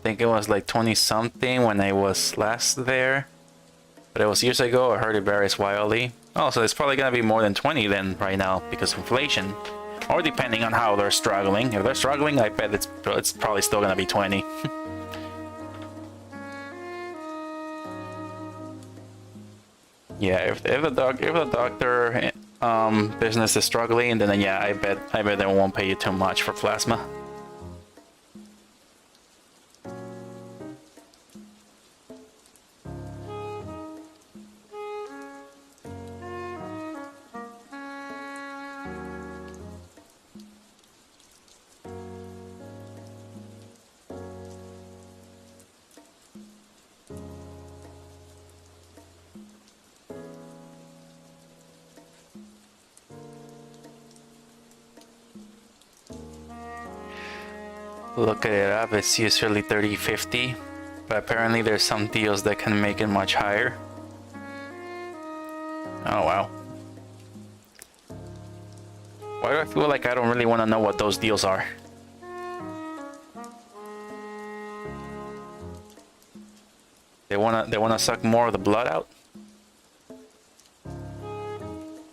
Speaker 1: think it was like 20 something when I was last there. But it was years ago. I heard it varies wildly. Oh, so it's probably gonna be more than 20 then right now because of inflation. Or depending on how they're struggling. If they're struggling, I bet it's probably still gonna be 20. Yeah, if the doctor business is struggling, then yeah, I bet they won't pay you too much for plasma. Looking it up, it's usually 30-50, but apparently there's some deals that can make it much higher. Oh wow. Why do I feel like I don't really want to know what those deals are? They wanna suck more of the blood out?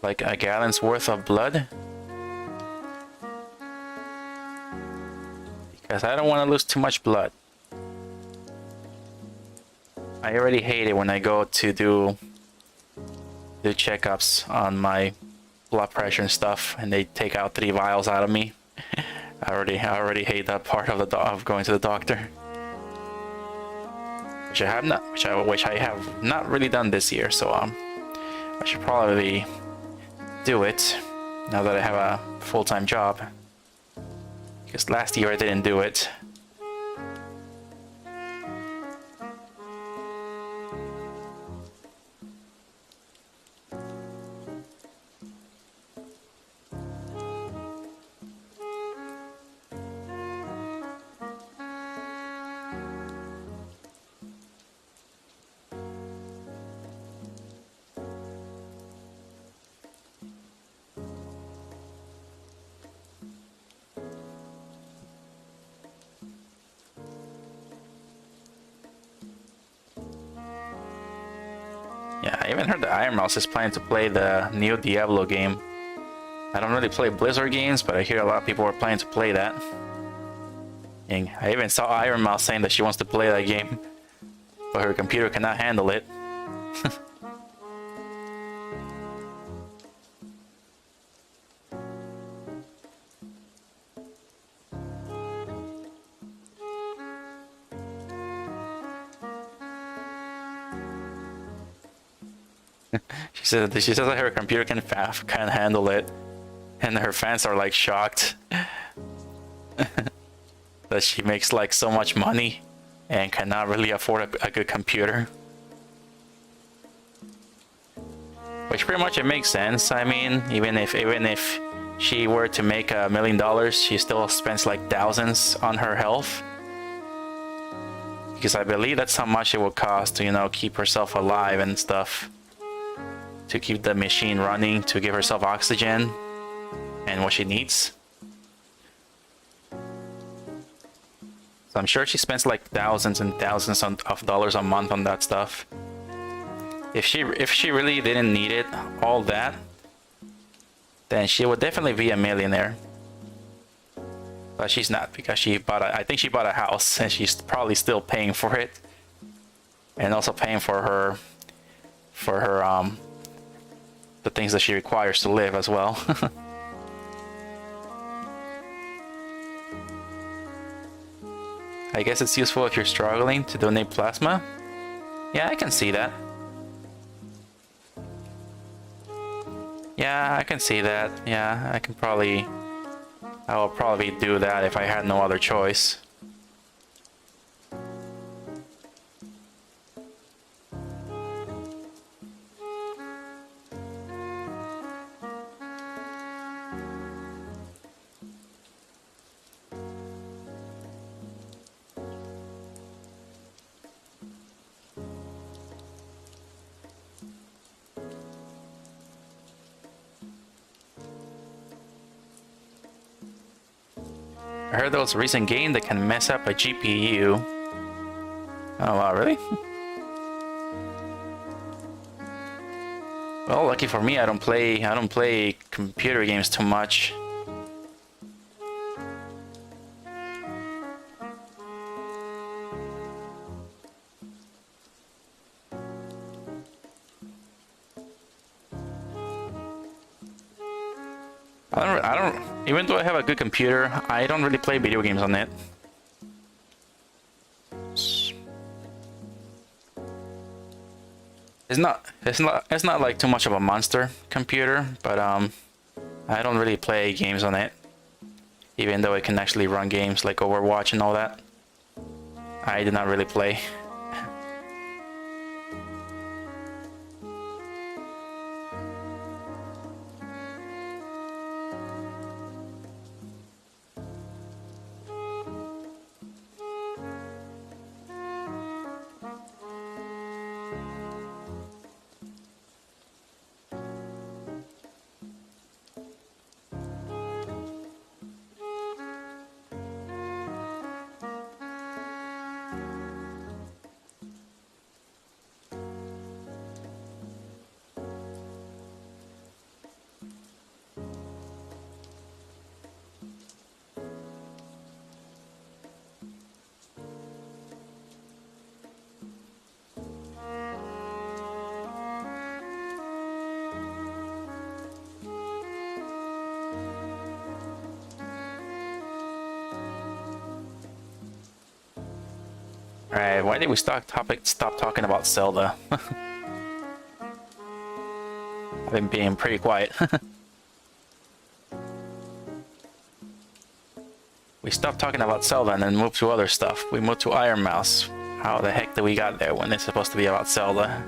Speaker 1: Like a gallon's worth of blood? Because I don't want to lose too much blood. I already hate it when I go to do checkups on my blood pressure and stuff, and they take out 3 vials out of me. I already hate that part of going to the doctor. Which I have not really done this year, so I should probably do it now that I have a full-time job. Because last year I didn't do it. Yeah, I even heard that Iron Mouse is planning to play the new Diablo game. I don't really play Blizzard games, but I hear a lot of people are planning to play that. And I even saw Iron Mouse saying that she wants to play that game, but her computer cannot handle it. She says that her computer can't handle it, and her fans are like shocked that she makes like so much money and cannot really afford a good computer. Which pretty much it makes sense. I mean, even if she were to make $1 million, she still spends like thousands on her health. Because I believe that's how much it will cost to, you know, keep herself alive and stuff. To keep the machine running, to give herself oxygen and what she needs. So I'm sure she spends like thousands and thousands of dollars a month on that stuff. If she really didn't need it, all that, then she would definitely be a millionaire. But she's not, because I think she bought a house, and she's probably still paying for it, and also paying for her the things that she requires to live as well. I guess it's useful if you're struggling to donate plasma. Yeah, I can see that. Yeah, I can see that. Yeah, I will probably do that if I had no other choice. I heard there was a recent game that can mess up a GPU Oh wow, really? Well, lucky for me, I don't play computer games too much. Even though I have a good computer, I don't really play video games on it. It's not like too much of a monster computer, but I don't really play games on it. Even though it can actually run games like Overwatch and all that, I do not really play. Alright, why did we stop talking about Zelda? I've been being pretty quiet. We stopped talking about Zelda and then moved to other stuff. We moved to Iron Mouse. How the heck did we got there when it's supposed to be about Zelda?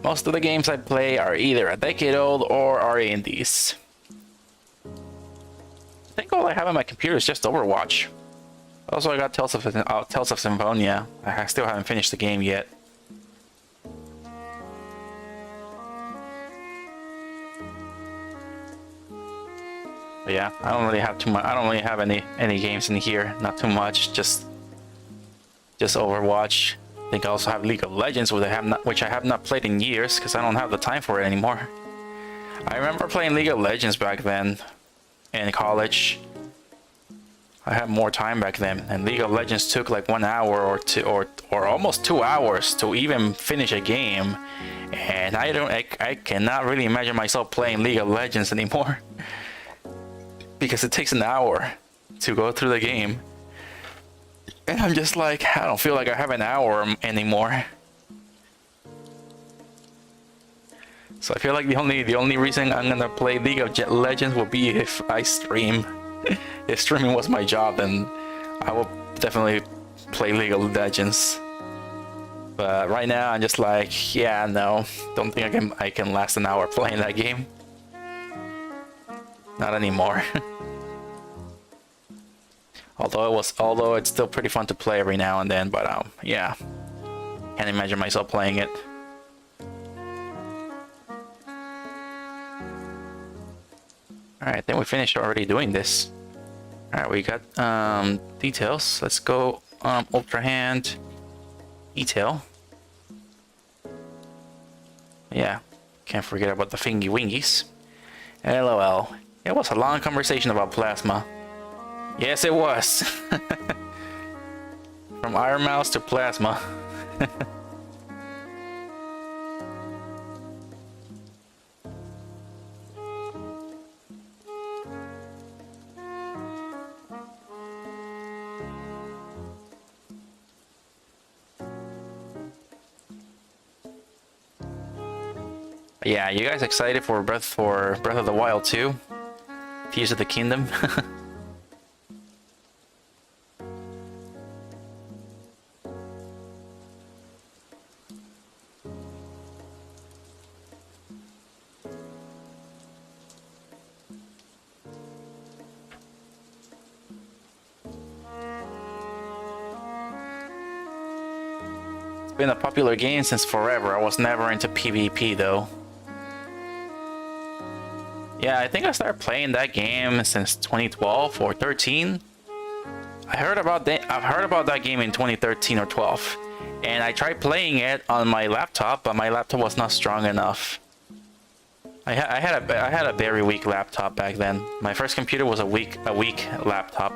Speaker 1: Most of the games I play are either a decade old or are indies. I think all I have on my computer is just Overwatch. Also, I got Tales of Symphonia. I still haven't finished the game yet. But yeah, I don't really have too much. I don't really have any games in here. Not too much. Just Overwatch. I think I also have League of Legends, which I have not played in years because I don't have the time for it anymore. I remember playing League of Legends back then in college. I had more time back then, and League of Legends took like 1 hour or two, or almost 2 hours to even finish a game, and I cannot really imagine myself playing League of Legends anymore because it takes an hour to go through the game, and I'm just like, I don't feel like I have an hour anymore. So I feel like the only reason I'm gonna play League of Legends will be if I stream. If streaming was my job, then I will definitely play League of Legends. But right now, I'm just like, yeah, no, don't think I can last an hour playing that game. Not anymore. Although it's still pretty fun to play every now and then, but yeah, can't imagine myself playing it. Alright, then we finished already doing this. Alright, we got details. Let's go Ultrahand detail. Yeah, can't forget about the thingy wingies. LOL. It was a long conversation about plasma. Yes, it was. From Iron Mouse to plasma. Yeah, you guys excited for Breath of the Wild 2? Tears of the Kingdom? It's been a popular game since forever. I was never into PvP though. Yeah, I think I started playing that game since 2012 or 13. I've heard about that game in 2013 or 12, and I tried playing it on my laptop, but my laptop was not strong enough. I had a very weak laptop back then. My first computer was a weak laptop,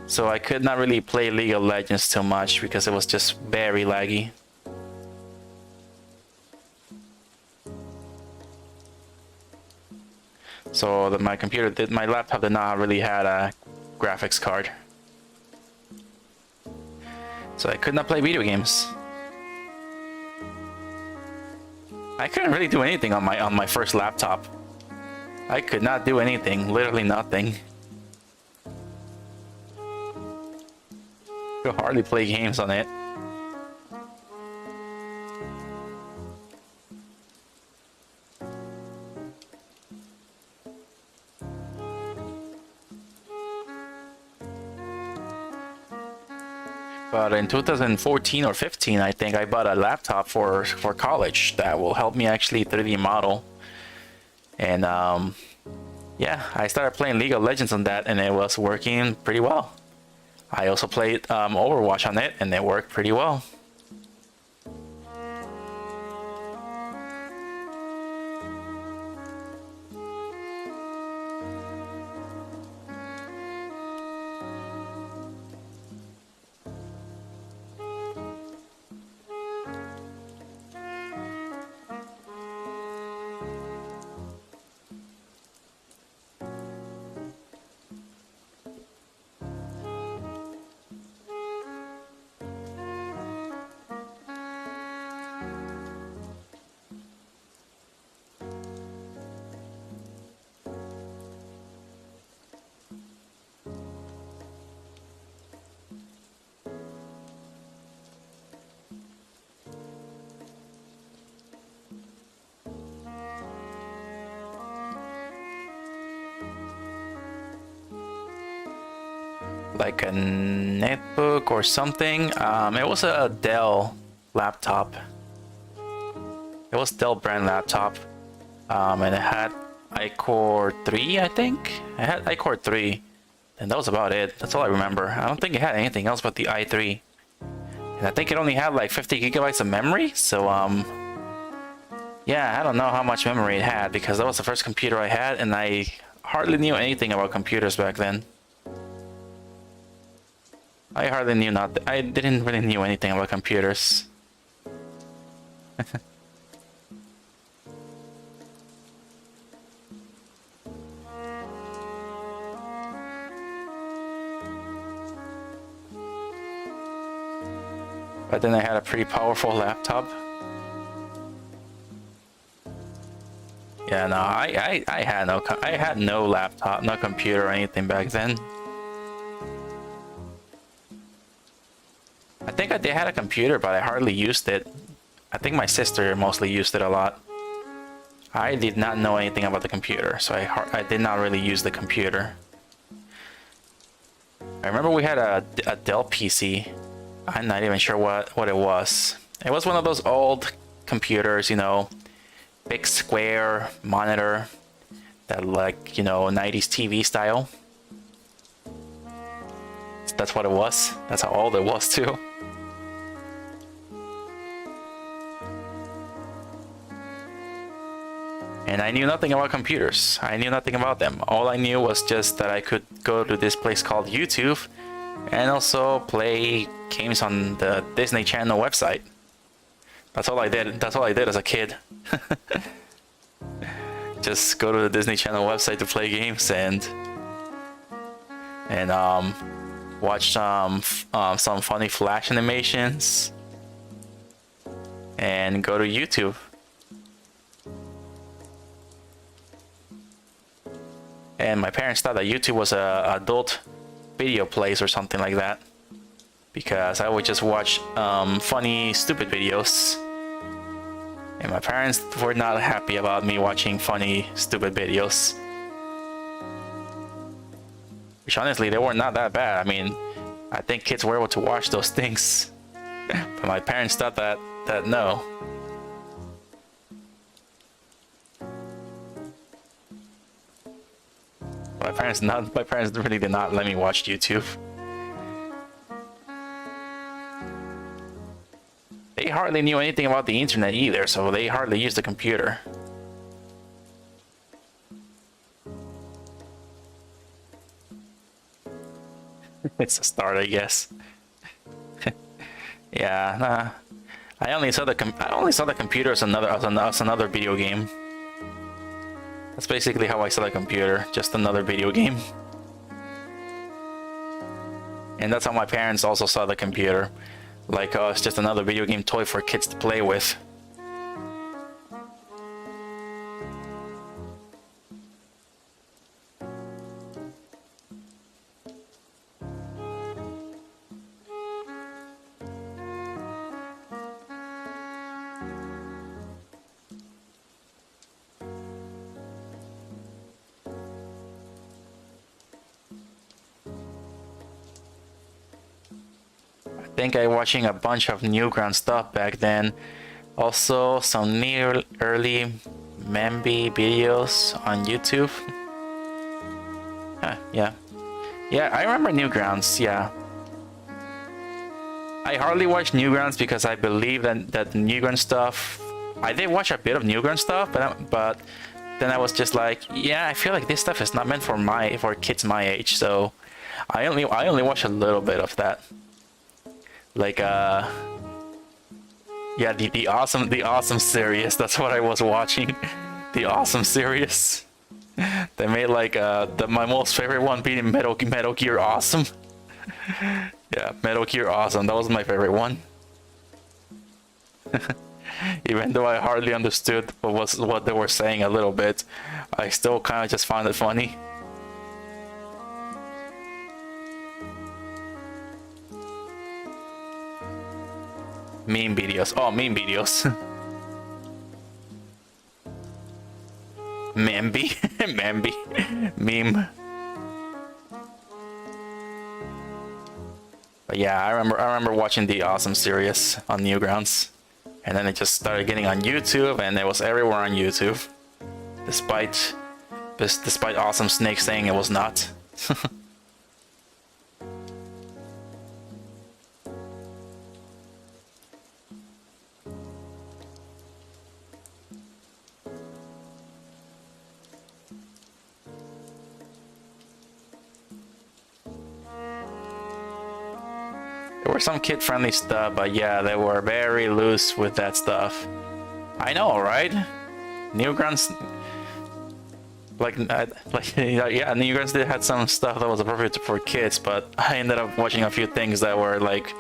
Speaker 1: so I could not really play League of Legends too much because it was just very laggy. So my laptop did not really had a graphics card, so I could not play video games. I couldn't really do anything on my first laptop. I could not do anything, literally nothing. Could hardly play games on it. But in 2014 or 15, I think I bought a laptop for college that will help me actually 3D model. And yeah, I started playing League of Legends on that, and it was working pretty well. I also played Overwatch on it, and it worked pretty well. Like a netbook or something. It was a Dell laptop. It was Dell brand laptop, and it had iCore 3, I think. I had iCore 3, and that was about it. That's all I remember. I don't think it had anything else but the i3, and I think it only had like 50 gigabytes of memory. So yeah, I don't know how much memory it had because that was the first computer I had, and I hardly knew anything about computers back then. I hardly knew I didn't really knew anything about computers. But then I had a pretty powerful laptop. Yeah, no, I had no laptop, no computer or anything back then. I think I did had a computer, but I hardly used it. I think my sister mostly used it a lot. I did not know anything about the computer, so I did not really use the computer. I remember we had a Dell PC. I'm not even sure what it was. It was one of those old computers, you know, big square monitor, that like, you know, 90s TV style. That's what it was. That's how old it was too. And I knew nothing about computers. I knew nothing about them. All I knew was just that I could go to this place called YouTube and also play games on the Disney Channel website. That's all I did. That's all I did as a kid. Just go to the Disney Channel website to play games and watch some funny Flash animations and go to YouTube. And my parents thought that YouTube was a adult video place or something like that, because I would just watch funny, stupid videos. And my parents were not happy about me watching funny, stupid videos. Which honestly, they were not that bad. I mean, I think kids were able to watch those things. But my parents thought that no. My parents really did not let me watch YouTube. They hardly knew anything about the internet either, so they hardly used the computer. It's a start, I guess. Yeah, nah. I only saw the computer as another video game. That's basically how I saw the computer, just another video game. And that's how my parents also saw the computer. Like, oh, it's just another video game toy for kids to play with. I think I was watching a bunch of Newground stuff back then. Also, some early Memby videos on YouTube. Yeah. Yeah, I remember Newgrounds, yeah. I hardly watch Newgrounds because I believe that the Newground stuff... I did watch a bit of Newground stuff, but then I was just like, yeah, I feel like this stuff is not meant for kids my age, so I only watch a little bit of that. Like yeah, the awesome series, that's what I was watching. The awesome series. They made like my most favorite one being Metal Gear Awesome. Yeah, Metal Gear Awesome, that was my favorite one. Even though I hardly understood what they were saying a little bit, I still kind of just found it funny. Meme videos. Oh, meme videos. Memby. Memby. Meme. But yeah, I remember watching the Awesome series on Newgrounds. And then it just started getting on YouTube, and it was everywhere on YouTube. Despite Awesome Snake saying it was not. There were some kid-friendly stuff, but yeah, they were very loose with that stuff. I know, right? Newgrounds, yeah, Newgrounds did have some stuff that was appropriate for kids, but I ended up watching a few things that were like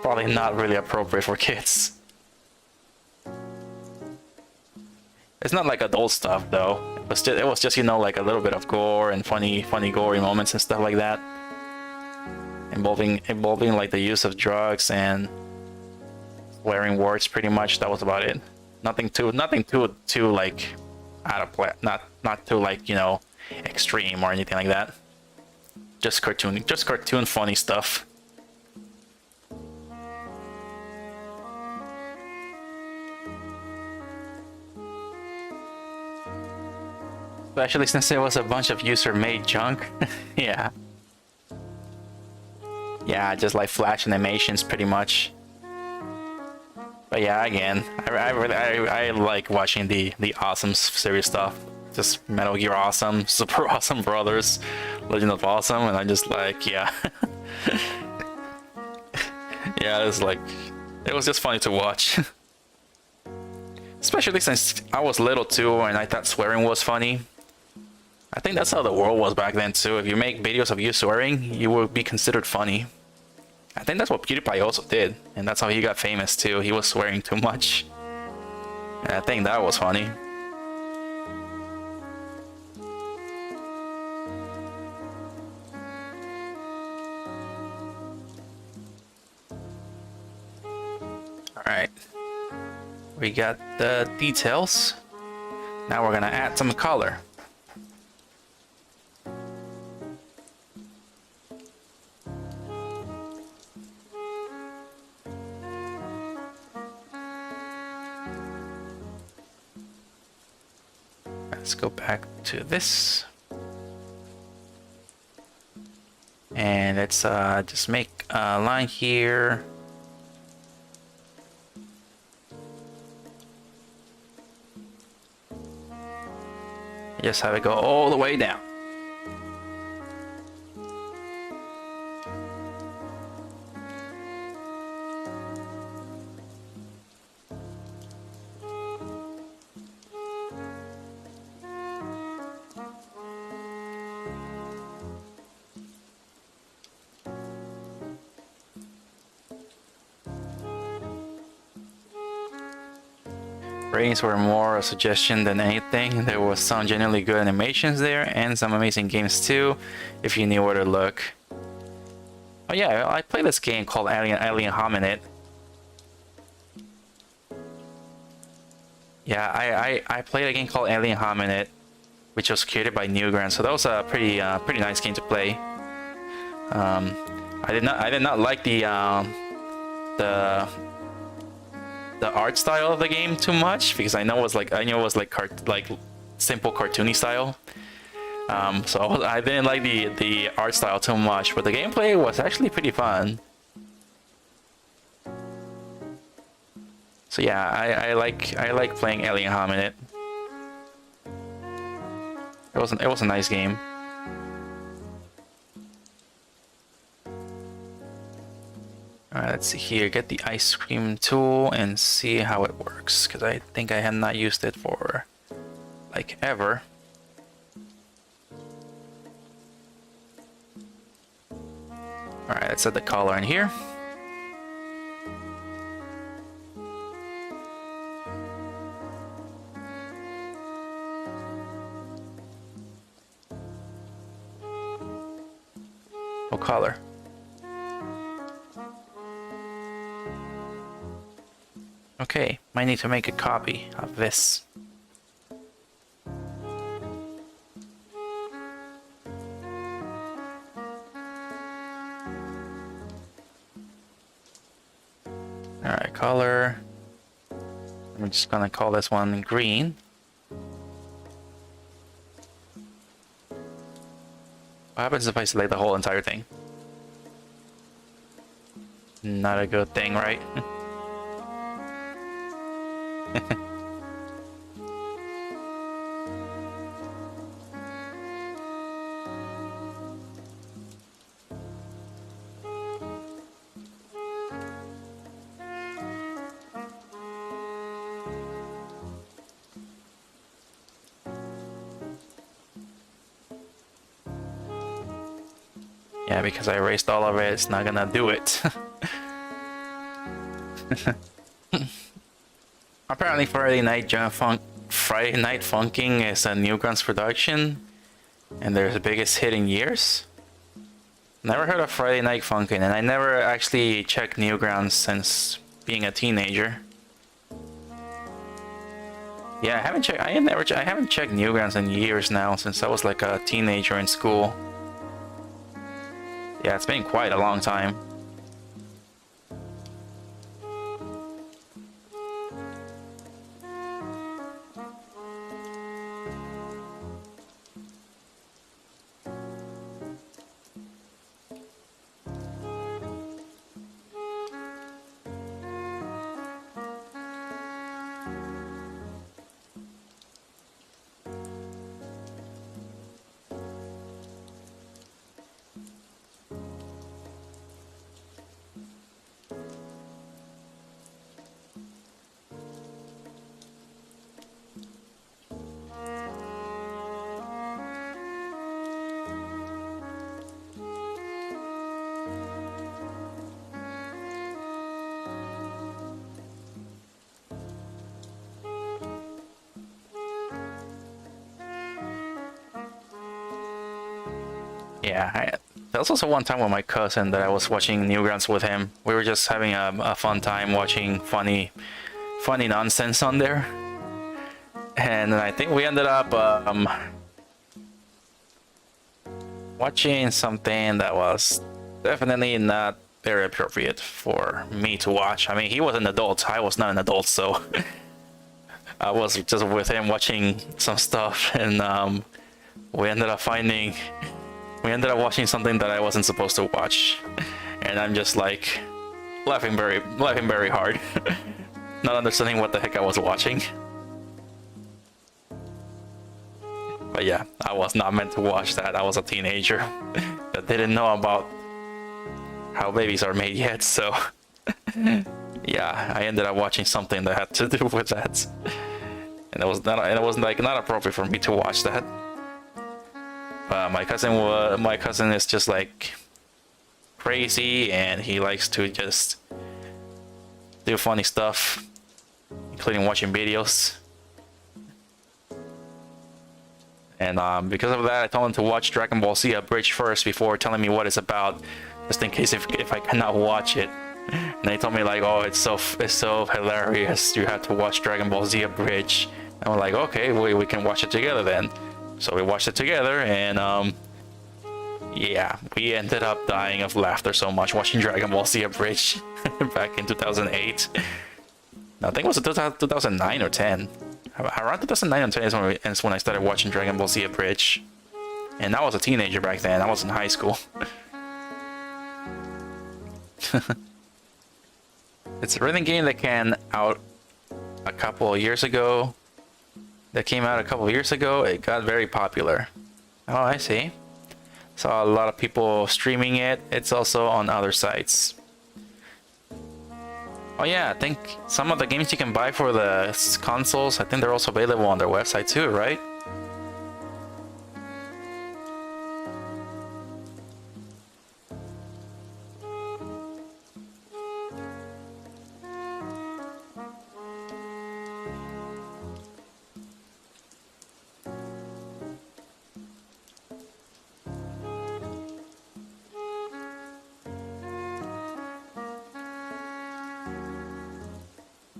Speaker 1: probably not really appropriate for kids. It's not like adult stuff though. It was just, you know, like a little bit of gore and funny gory moments and stuff like that. Involving like the use of drugs and swearing words, pretty much. That was about it. Nothing too like out of play, not too like, you know, extreme or anything like that. Just cartoon funny stuff. Especially since it was a bunch of user-made junk. Yeah. Yeah, just like Flash animations, pretty much. But yeah, again, I like watching the Awesome series stuff. Just Metal Gear Awesome, Super Awesome Brothers, Legend of Awesome, and I'm just like, yeah. Yeah, it was just funny to watch. Especially since I was little too, and I thought swearing was funny. I think that's how the world was back then too. If you make videos of you swearing, you will be considered funny. I think that's what PewDiePie also did, and that's how he got famous too. He was swearing too much. And I think that was funny. Alright. We got the details. Now we're gonna add some color. Let's go back to this. And let's just make a line here. Just have it go all the way down. Ratings were more a suggestion than anything. There was some genuinely good animations there and some amazing games too, if you knew where to look. Oh yeah, I played this game called Alien Hominid. Yeah, I played a game called Alien Hominid, which was created by Newgrounds, so that was a pretty nice game to play. I did not like the art style of the game too much, because I knew it was like simple cartoony style. So I didn't like the art style too much, but the gameplay was actually pretty fun. So yeah, I like playing Alien Hominid. It was a nice game. Alright, let's see here. Get the ice cream tool and see how it works, because I think I have not used it for like ever. Alright, let's set the color in here. What color? Okay, might need to make a copy of this. Alright, color. I'm just gonna call this one green. What happens if I select the whole entire thing? Not a good thing, right? Yeah, because I erased all of it, it's not gonna do it. Apparently Friday Night Funkin' is a Newgrounds production, and their biggest hit in years. Never heard of Friday Night Funkin', and I never actually checked Newgrounds since being a teenager. Yeah, I haven't checked Newgrounds in years now, since I was like a teenager in school. Yeah, it's been quite a long time. Yeah, there was also one time with my cousin that I was watching Newgrounds with him. We were just having a fun time watching funny nonsense on there. And I think we ended up watching something that was definitely not very appropriate for me to watch. I mean, he was an adult, I was not an adult, so I was just with him watching some stuff, and we ended up finding we ended up watching something that I wasn't supposed to watch, and I'm just like laughing very hard, not understanding what the heck I was watching. But yeah, I was not meant to watch that. I was a teenager that didn't know about how babies are made yet, so yeah, I ended up watching something that had to do with that, and it was not appropriate for me to watch that. But my cousin is just like crazy, and he likes to just do funny stuff, including watching videos. And because of that, I told him to watch Dragon Ball Z Abridged first before telling me what it's about, just in case if I cannot watch it. And they told me like, oh, it's so hilarious, you have to watch Dragon Ball Z Abridged. And we're like, okay, we can watch it together then. So we watched it together, and yeah, we ended up dying of laughter so much watching Dragon Ball Z Abridged back in 2008. I think it was 2009 or 10. Around 2009 or 10 is when I started watching Dragon Ball Z Abridged. And I was a teenager back then. I was in high school. It's a rhythm game that came out a couple of years ago. It got very popular. Oh, I see. Saw a lot of people streaming it. It's also on other sites. Oh yeah, I think some of the games you can buy for the consoles, I think they're also available on their website too, right?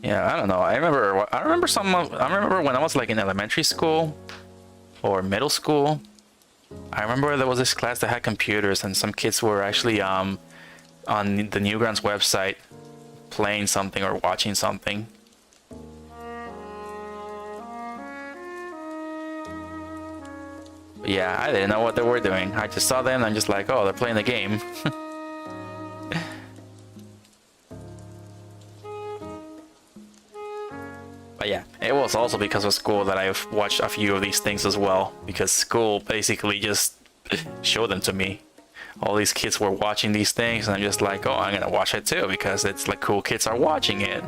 Speaker 1: Yeah, I don't know. I remember when I was like in elementary school or middle school. I remember there was this class that had computers, and some kids were actually on the Newgrounds website playing something or watching something. But yeah, I didn't know what they were doing. I just saw them and I'm just like, oh, they're playing the game. But yeah, it was also because of school that I've watched a few of these things as well, because school basically just showed them to me. All these kids were watching these things, and I'm just like, oh, I'm gonna watch it too, because it's like cool kids are watching it.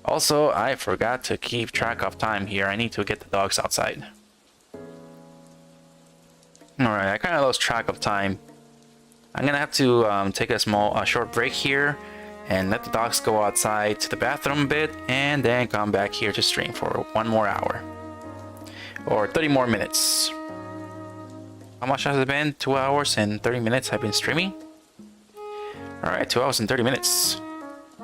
Speaker 1: Also, I forgot to keep track of time here. I need to get the dogs outside. Alright, I kind of lost track of time. I'm gonna have to take a short break here and let the dogs go outside to the bathroom a bit, and then come back here to stream for 1 more hour. Or 30 more minutes. How much has it been? 2 hours and 30 minutes I've been streaming? Alright, 2 hours and 30 minutes.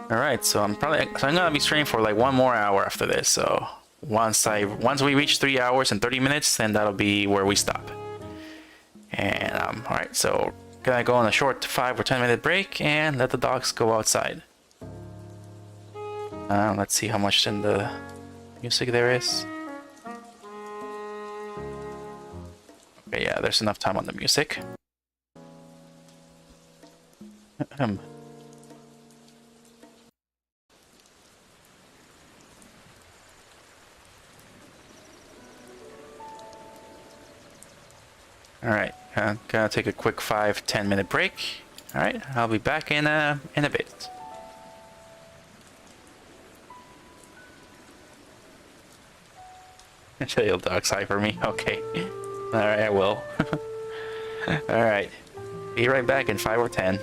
Speaker 1: Alright, so I'm gonna be streaming for like 1 more hour after this, so once we reach 3 hours and 30 minutes, then that'll be where we stop. And alright, so gonna go on a short 5 or 10 minute break and let the dogs go outside. Let's see how much in the music there is. Okay, yeah, there's enough time on the music. Alright, gonna take a quick 5-10 minute break. Alright, I'll be back in a bit. Should your dogs hi for me? Okay. Alright, I will. Alright. Be right back in 5 or 10.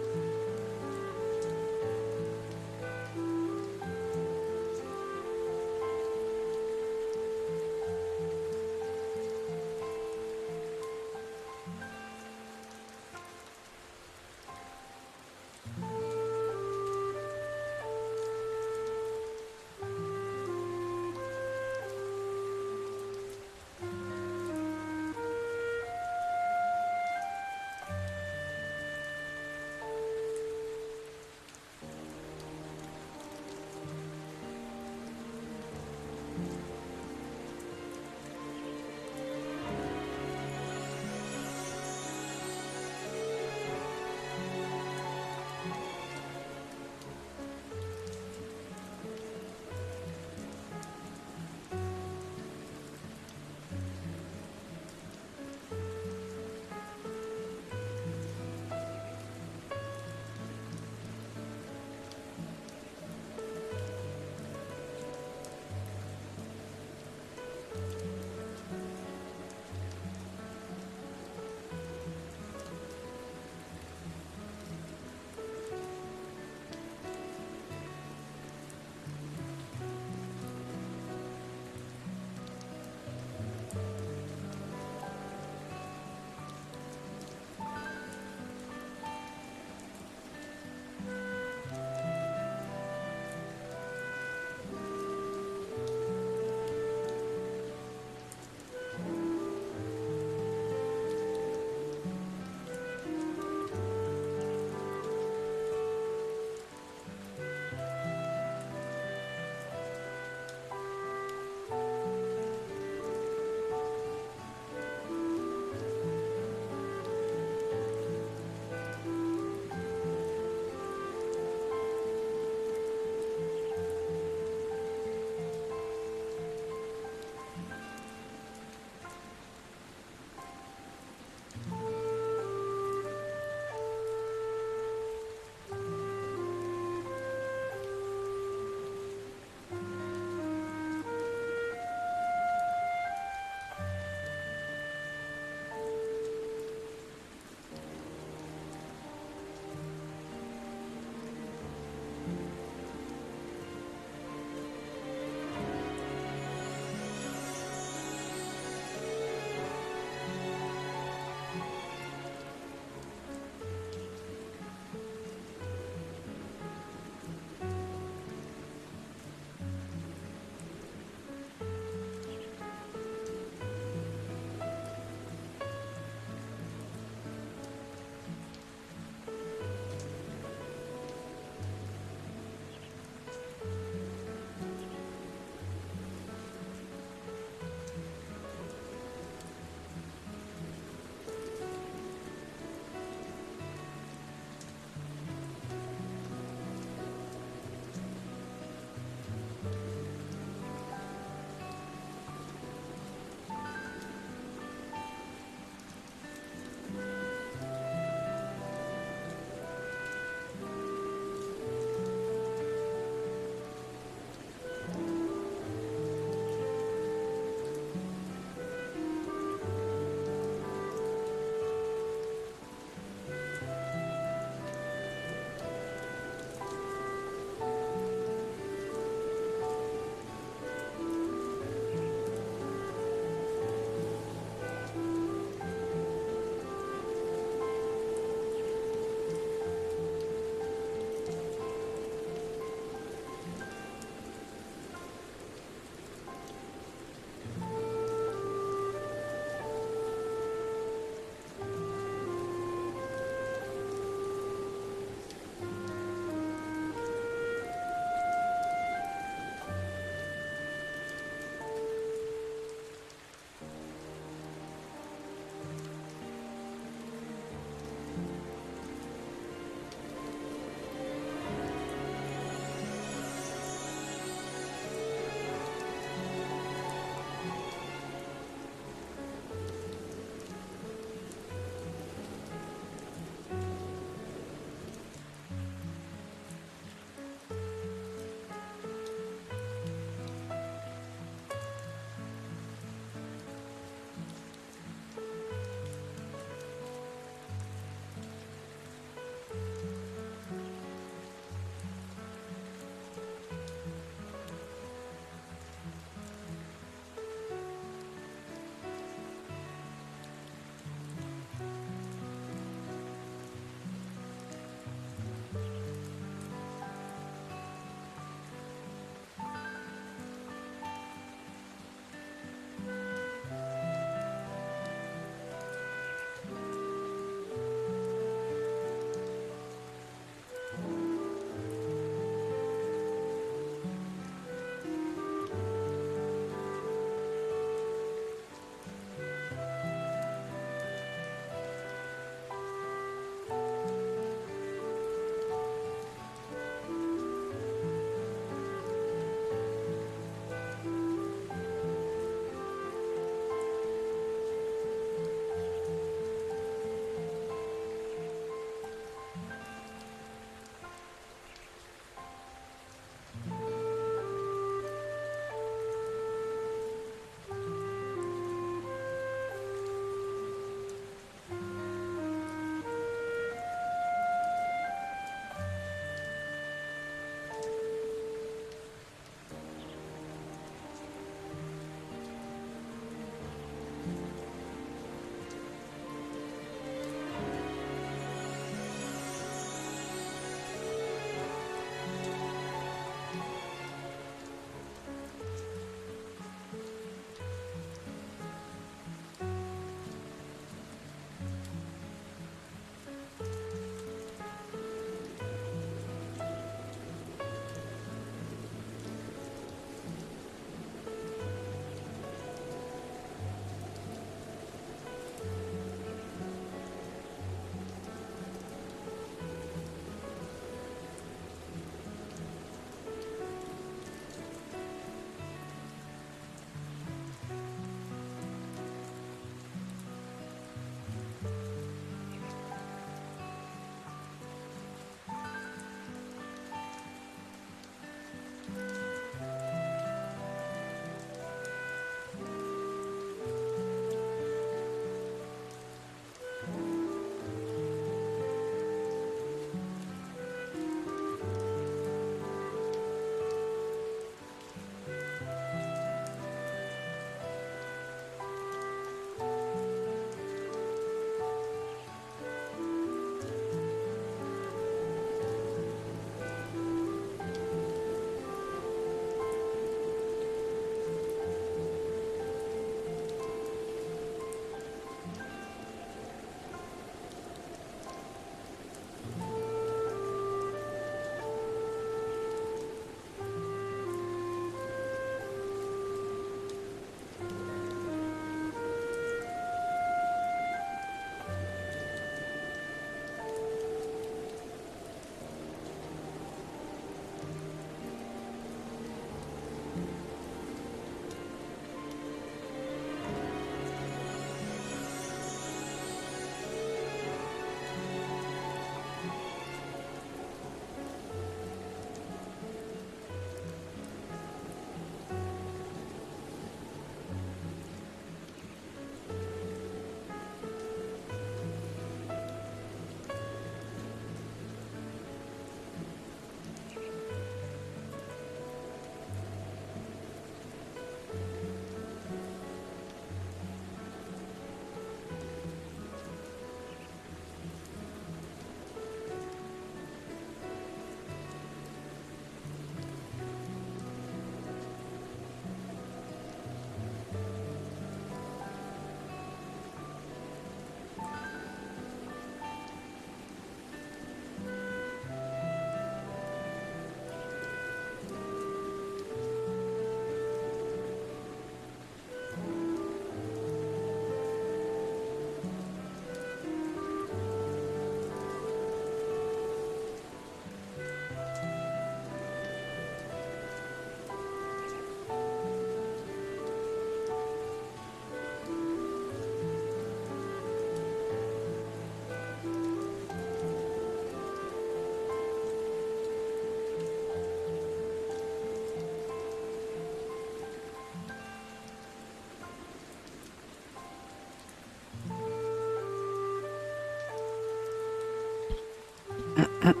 Speaker 1: Alright,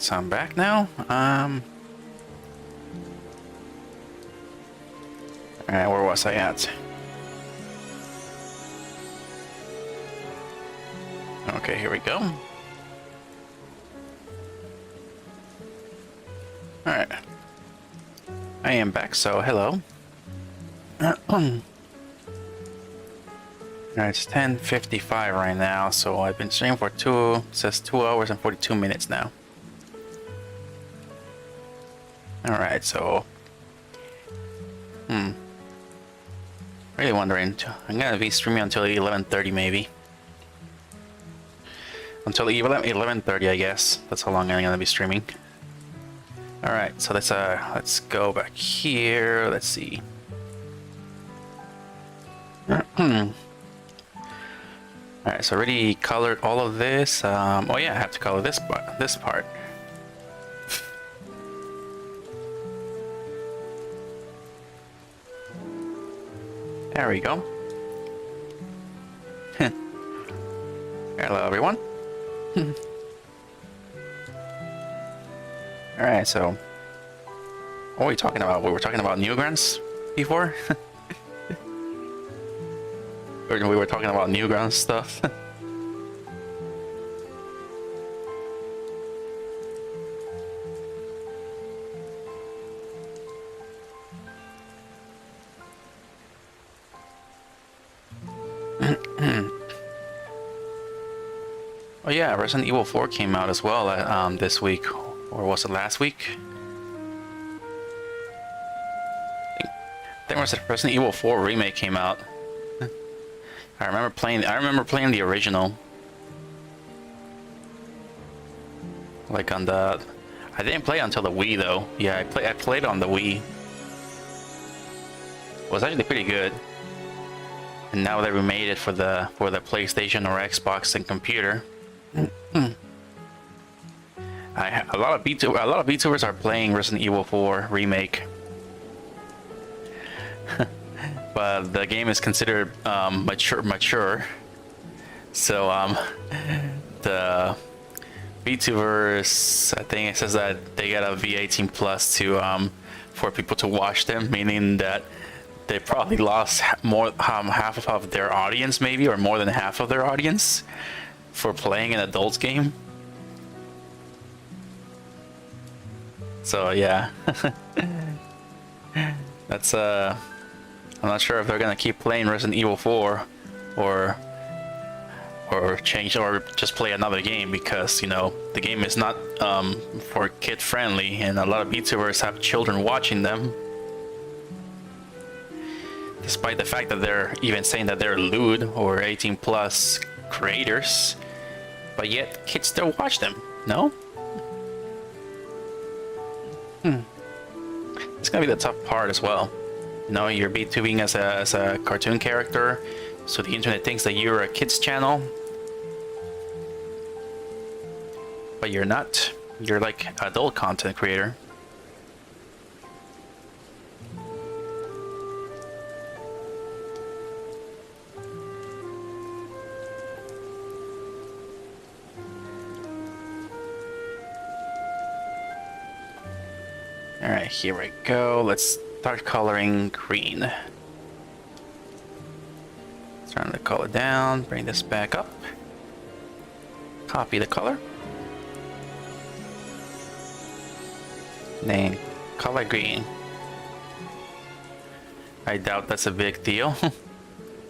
Speaker 1: so I'm back now. Alright, where was I at? Okay, here we go. Alright. I am back, so hello. Alright, it's 10:55 right now, so I've been streaming for it says 2 hours and 42 minutes now. Alright, so... Really wondering, I'm gonna be streaming until 11:30 maybe. Until 11:30, I guess. That's how long I'm gonna be streaming. Alright, so let's go back here. Let's see. Alright, so I already colored all of this. Oh yeah, I have to color this part. There we go. Hello, everyone. Alright, so... What are we talking about? We were talking about Newgrounds before? Or we were talking about Newgrounds stuff? Oh yeah, Resident Evil 4 came out as well this week, or was it last week? I think it was Resident Evil 4 remake came out. I remember playing the original. Like on the... I didn't play it until the Wii though. Yeah, I played on the Wii. It was actually pretty good. And now they remade it for the PlayStation or Xbox and computer. A lot of VTubers are playing Resident Evil 4 remake. But the game is considered mature. So the VTubers, I think it says that they got a V18 plus to for people to watch them, meaning that they probably lost half of their audience, maybe, or more than half of their audience for playing an adult game. So yeah. That's I'm not sure if they're gonna keep playing Resident Evil 4 or change or just play another game, because you know the game is not for kid friendly, and a lot of VTubers have children watching them, despite the fact that they're even saying that they're lewd or 18 plus creators, but yet kids still watch them. No? It's gonna be the tough part as well. You know, you're VTubing as a cartoon character, so the internet thinks that you're a kids channel, but you're not. You're like adult content creator. Alright, here we go. Let's start coloring green. Turn the color down, bring this back up. Copy the color. Then color green. I doubt that's a big deal.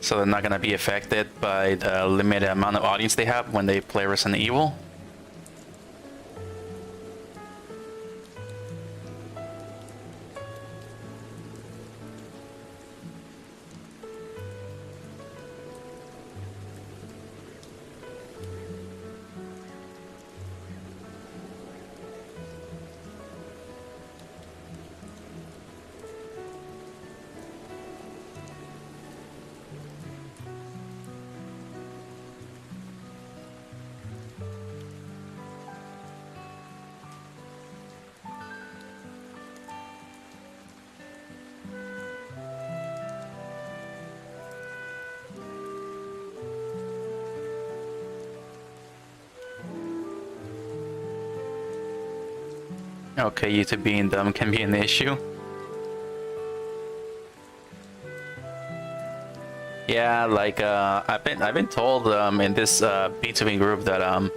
Speaker 1: So they're not gonna be affected by the limited amount of audience they have when they play Resident Evil. Okay, YouTube being dumb can be an issue. Yeah, like I've been told in this VTubing group that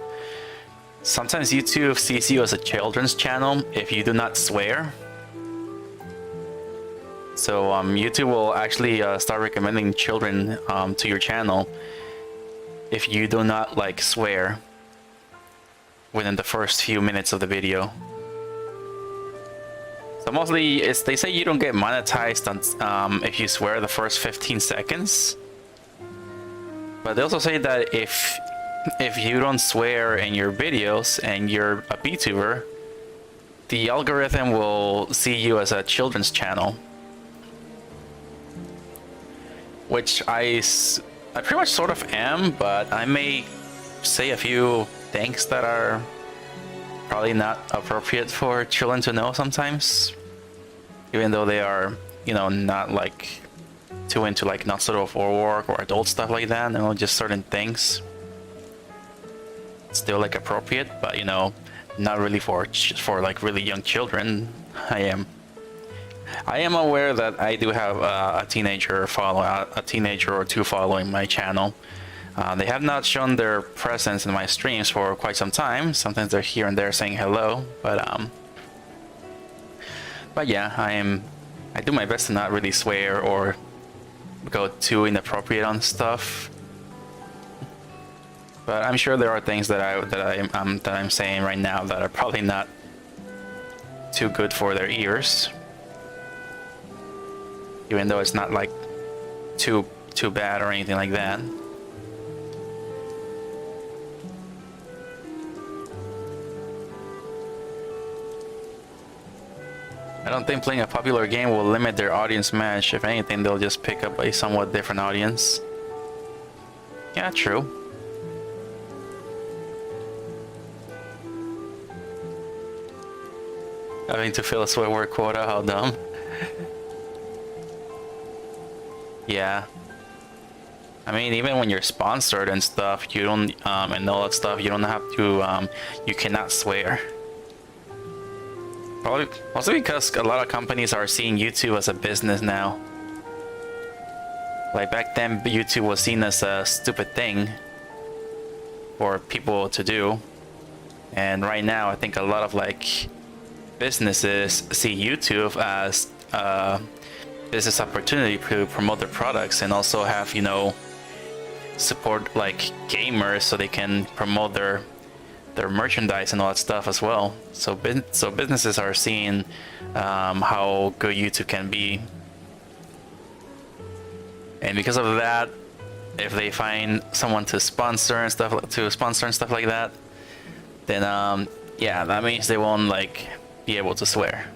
Speaker 1: sometimes YouTube sees you as a children's channel if you do not swear. So YouTube will actually start recommending children to your channel if you do not like swear within the first few minutes of the video. So mostly they say you don't get monetized on, if you swear the first 15 seconds. But they also say that if you don't swear in your videos and you're a VTuber, the algorithm will see you as a children's channel. Which I pretty much sort of am, but I may say a few things that are probably not appropriate for children to know sometimes. Even though they are, you know, not like too into like not sort of for work or adult stuff like that, you know, just certain things. Still like appropriate, but you know, not really for like really young children. I am aware that I do have a teenager or two following my channel. They have not shown their presence in my streams for quite some time. Sometimes they're here and there saying hello, but yeah, I do my best to not really swear or go too inappropriate on stuff. But I'm sure there are things that I'm saying right now that are probably not too good for their ears. Even though it's not like too bad or anything like that. I don't think playing a popular game will limit their audience match. If anything, they'll just pick up a somewhat different audience. Yeah, true. Having to fill a swear word quota, how dumb. Yeah. I mean, even when you're sponsored and stuff, you don't, and all that stuff, you don't have to, you cannot swear. Probably also because a lot of companies are seeing YouTube as a business now. Like back then, YouTube was seen as a stupid thing for people to do. And right now, I think a lot of like businesses see YouTube as a business opportunity to promote their products and also have, you know, support like gamers so they can promote their merchandise and all that stuff as well. So businesses are seeing how good YouTube can be, and because of that, if they find someone to sponsor and stuff like that, then yeah, that means they won't like be able to swear.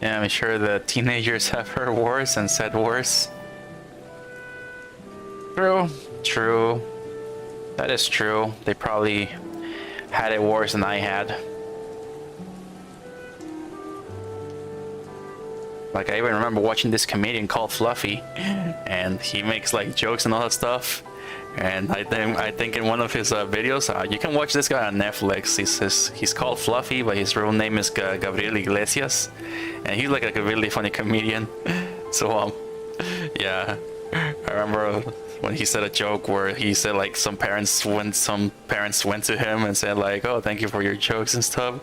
Speaker 1: Yeah, I'm sure the teenagers have heard worse and said worse. True. That is true. They probably had it worse than I had. Like, I even remember watching this comedian called Fluffy, and he makes like jokes and all that stuff. And I think in one of his videos, you can watch this guy on Netflix. He's called Fluffy, but his real name is Gabriel Iglesias, and he's like a really funny comedian. So yeah, I remember when he said a joke where he said like some parents went to him and said like, "Oh, thank you for your jokes and stuff,"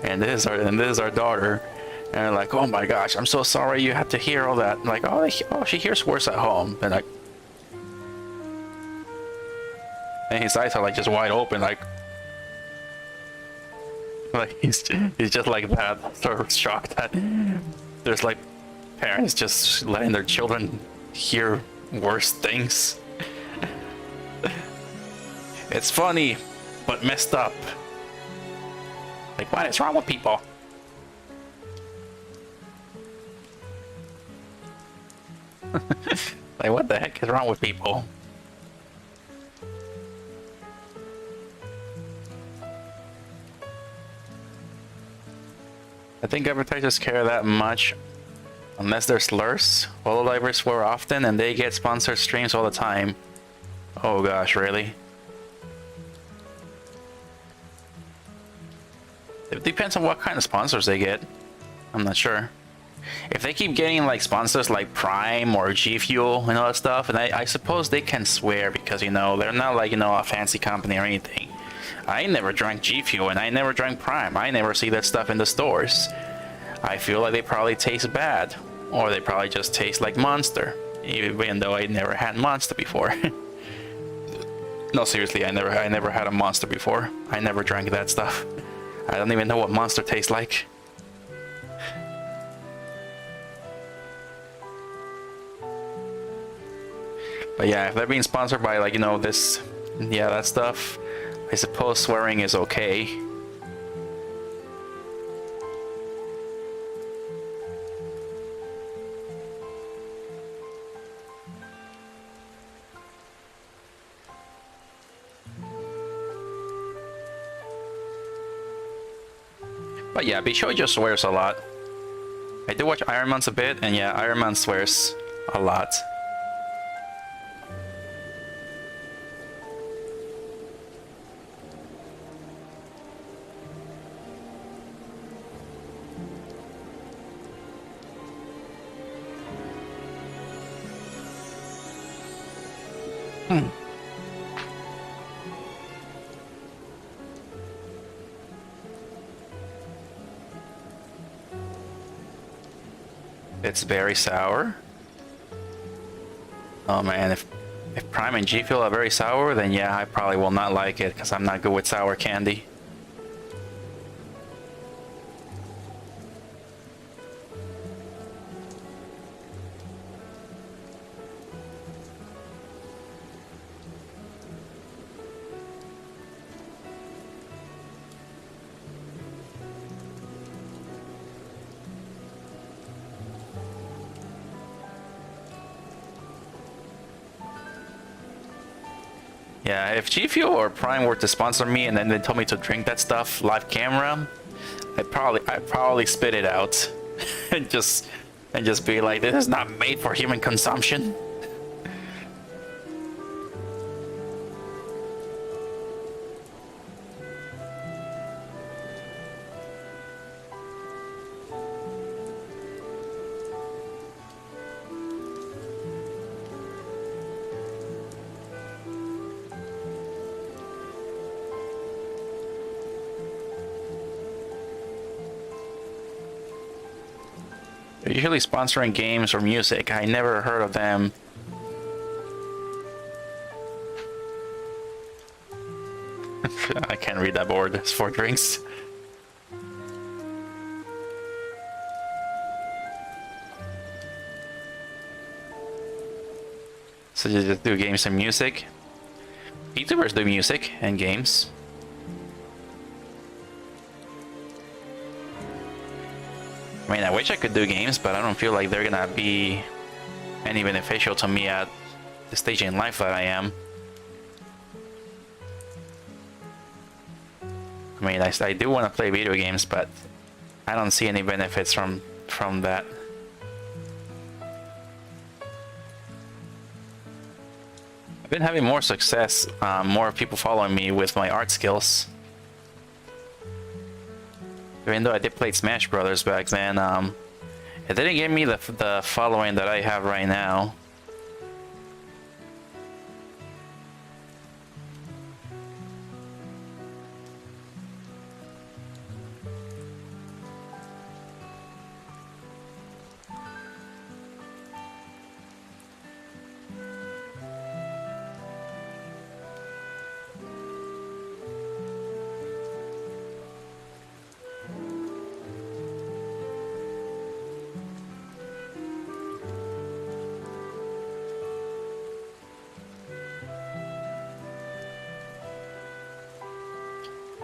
Speaker 1: and this is our daughter. And they're like, "Oh my gosh, I'm so sorry you had to hear all that." Like, oh, she hears worse at home. And like, and his eyes are like just wide open, like he's just like that, sort of shocked that there's like parents just letting their children hear worse things. It's funny, but messed up. Like, what is wrong with people? Like, what the heck is wrong with people? I think advertisers care that much unless they're slurs. Hololivers swear often and they get sponsored streams all the time. Oh gosh, really? It depends on what kind of sponsors they get. I'm not sure. If they keep getting like sponsors like Prime or G Fuel and all that stuff, and I suppose they can swear because, you know, they're not like, you know, a fancy company or anything. I never drank G Fuel and I never drank Prime. I never see that stuff in the stores. I feel like they probably taste bad, or they probably just taste like Monster, even though I never had Monster before. No, seriously, I never had a Monster before. I never drank that stuff. I don't even know what Monster tastes like. But yeah, if they're being sponsored by, like, you know, this, yeah, that stuff, I suppose swearing is okay. But yeah, Bishojo swears a lot. I do watch Iron Man's a bit, and yeah, Iron Man swears a lot. It's very sour. Oh man, if Prime and G Fuel are very sour, then yeah, I probably will not like it because I'm not good with sour candy. Yeah, if G Fuel or Prime were to sponsor me and then they told me to drink that stuff live camera, I'd probably spit it out and just be like, this is not made for human consumption. They're usually sponsoring games or music. I never heard of them. I can't read that board. It's 4 drinks. So you just do games and music. VTubers do music and games. I mean, I wish I could do games, but I don't feel like they're gonna be any beneficial to me at the stage in life that I am. I mean, I do want to play video games, but I don't see any benefits from that. I've been having more success, more people following me with my art skills. Even though I did play Smash Brothers back then, it didn't give me the following that I have right now.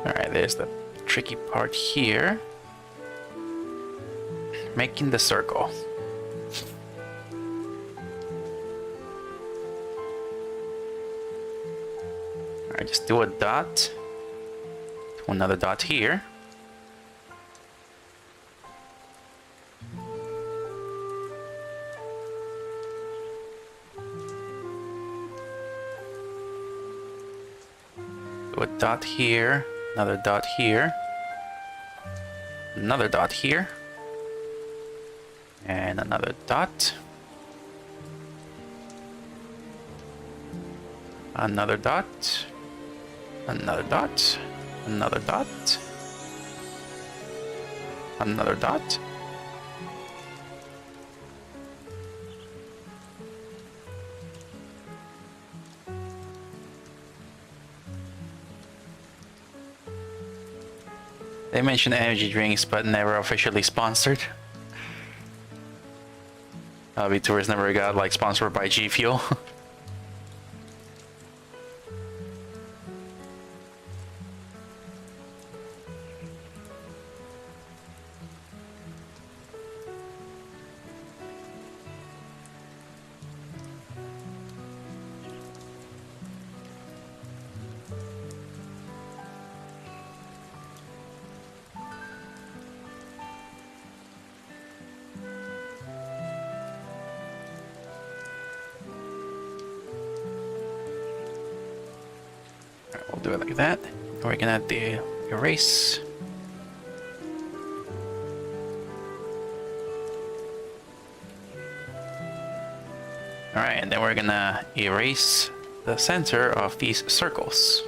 Speaker 1: Alright, there's the tricky part here. Making the circle. Alright, just do a dot. Do another dot here. Do a dot here, another dot here, another dot here, and another dot. Another dot, another dot, another dot, another dot. They mention energy drinks, but never officially sponsored. VTubers never got like sponsored by G Fuel. We'll do it like that. We're gonna add the erase. Alright, and then we're gonna erase the center of these circles.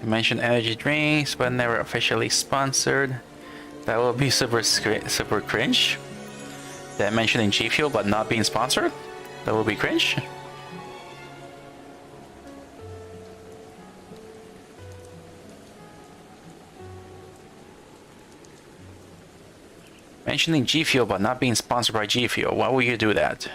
Speaker 1: I mentioned energy drinks, but never officially sponsored. That will be super cringe. That mentioning G Fuel, but not being sponsored. That will be cringe. Mentioning G Fuel, but not being sponsored by G Fuel. Why would you do that?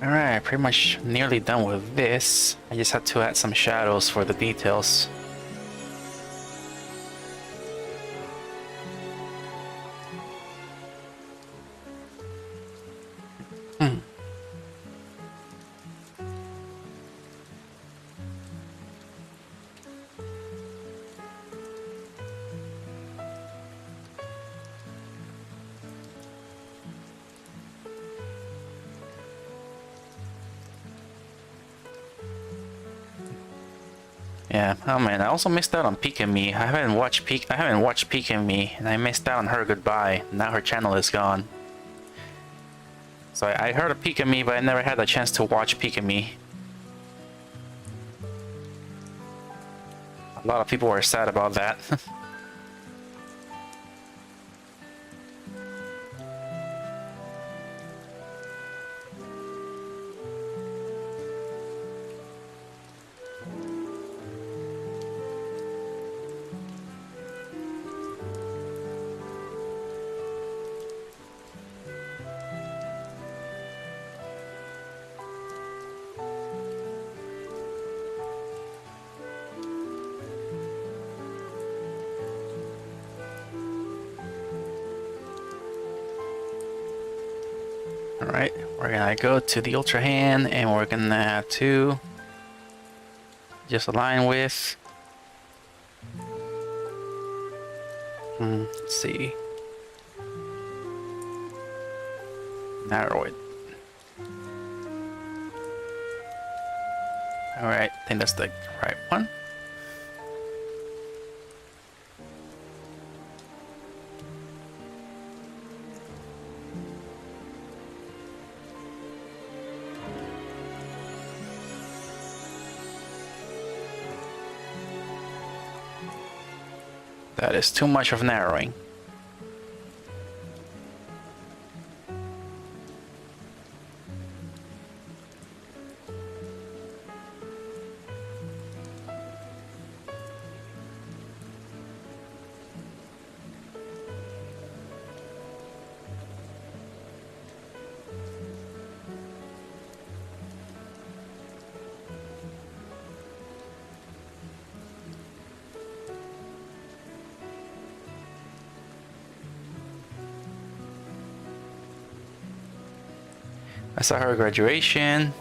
Speaker 1: Alright, pretty much nearly done with this. I just had to add some shadows for the details. Yeah, oh man, I also missed out on Peek and Me. I haven't watched Peek and Me, and I missed out on her goodbye. Now her channel is gone. So I heard of Peek and Me, but I never had a chance to watch Peek and Me. A lot of people were sad about that. Alright, we're gonna go to the Ultrahand and we're gonna have to just align with. Let's see. Narrow it. Alright, I think that's the right one. That is too much of narrowing. I saw her graduation.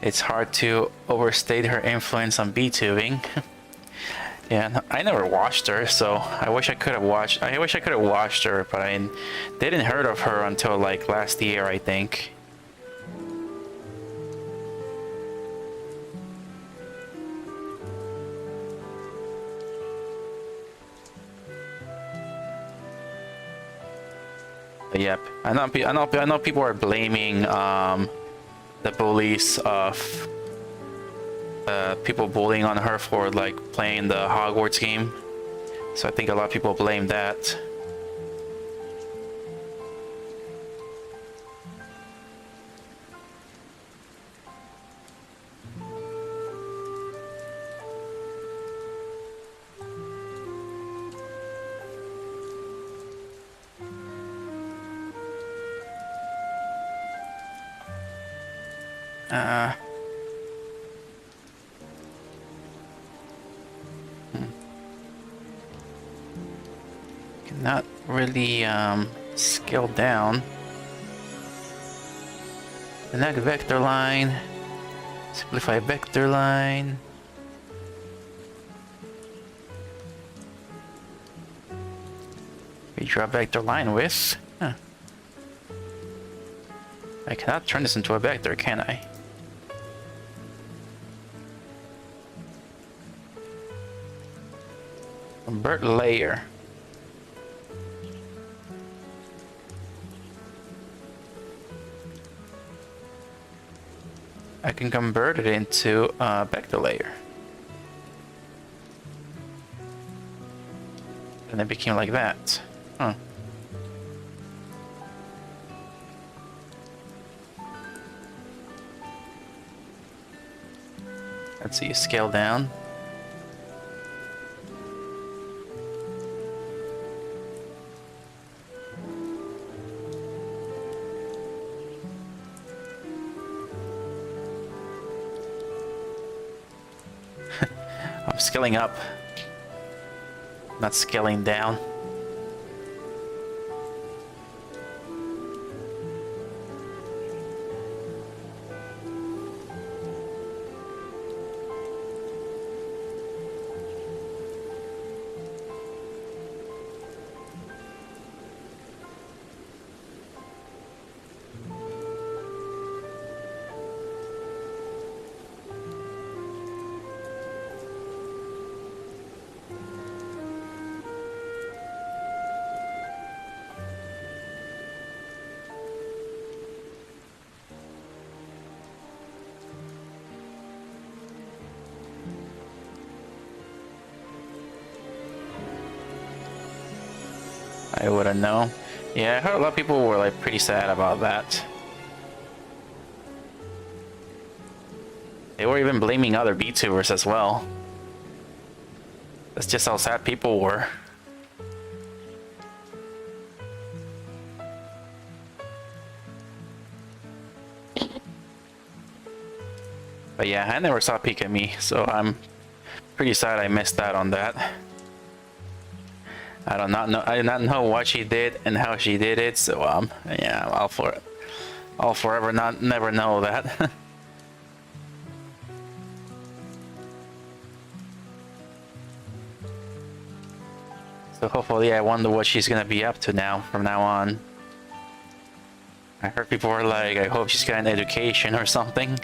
Speaker 1: It's hard to overstate her influence on VTubing. Yeah, I never watched her, so I wish I could have watched. I wish I could have watched her, but I didn't heard of her until like last year, I think. But yep, I know people are blaming the bullies of people bullying on her for like playing the Hogwarts game. So I think a lot of people blame that. Not really scale down. Connect vector line. Simplify vector line. We draw vector line with. Huh. I cannot turn this into a vector, can I? Convert layer. I can convert it into a vector layer. And it became like that. Huh. Let's see, scale down. I'm scaling up, not scaling down. I wouldn't know. Yeah, I heard a lot of people were like pretty sad about that. They were even blaming other VTubers as well. That's just how sad people were. But yeah, I never saw Peek at Me, so I'm pretty sad I missed out on that. I do not know what she did and how she did it, so yeah, I'll forever never know that. So hopefully, I wonder what she's gonna be up to now from now on. I heard people were like, I hope she's got an education or something.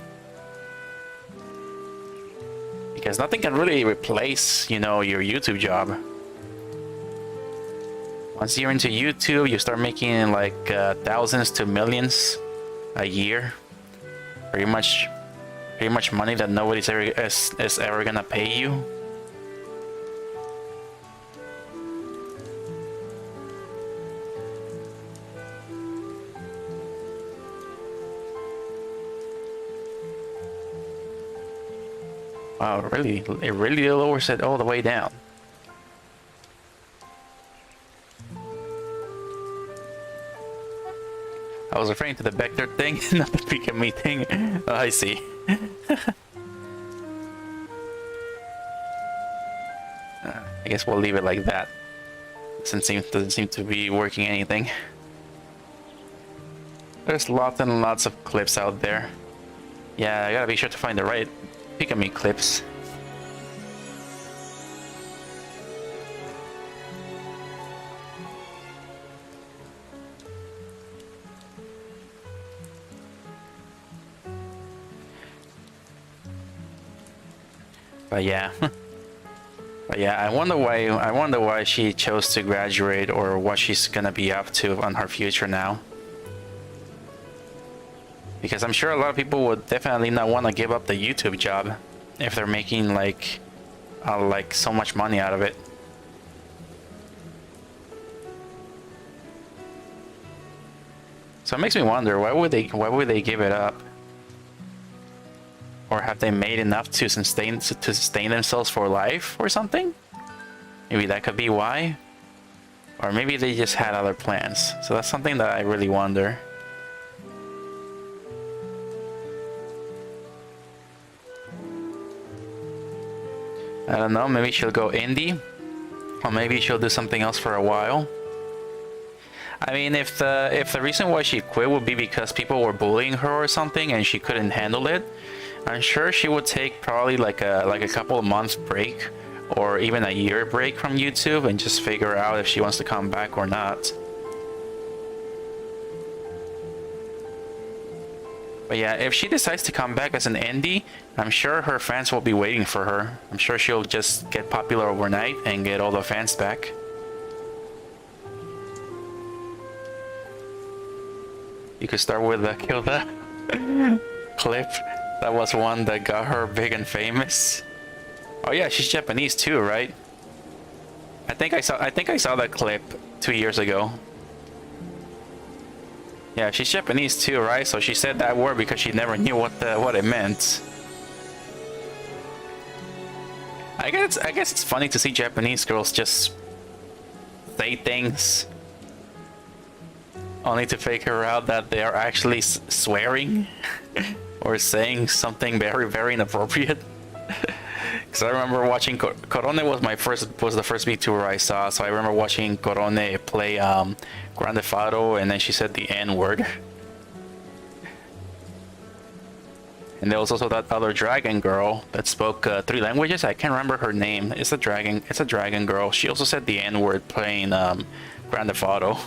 Speaker 1: Because nothing can really replace, you know, your YouTube job. Once you're into YouTube, you start making like thousands to millions a year. Pretty much money that nobody's ever is ever gonna pay you. Wow, really? It really lowers it all the way down. I was referring to the vector thing, not the peek at me thing. Oh, I see. I guess we'll leave it like that. Doesn't seem to be working anything. There's lots and lots of clips out there. Yeah, I gotta be sure to find the right peek at me clips. But yeah. But yeah, I wonder why she chose to graduate, or what she's gonna be up to on her future now. Because I'm sure a lot of people would definitely not want to give up the YouTube job if they're making like so much money out of it. So it makes me wonder, why would they give it up? Or have they made enough to sustain themselves for life or something? Maybe that could be why. Or maybe they just had other plans. So that's something that I really wonder. I don't know, maybe she'll go indie. Or maybe she'll do something else for a while. I mean, if the reason why she quit would be because people were bullying her or something and she couldn't handle it, I'm sure she would take probably like a couple of months break, or even a year break from YouTube, and just figure out if she wants to come back or not. But yeah, if she decides to come back as an indie, I'm sure her fans will be waiting for her. I'm sure she'll just get popular overnight and get all the fans back. You could start with the kill the clip. That was one that got her big and famous. Oh yeah, she's Japanese too, right? I think I saw that clip 2 years ago. Yeah, she's Japanese too, right? So she said that word because she never knew what it meant. I guess it's funny to see Japanese girls just say things only to figure out that they are actually swearing or saying something very, very inappropriate. Because I remember watching Korone was the first VTuber I saw, so I remember watching Korone play Grande Theft Auto, and then she said the N-word. And there was also that other dragon girl that spoke 3 languages. I can't remember her name. It's a dragon girl. She also said the N-word playing Grande Theft Auto.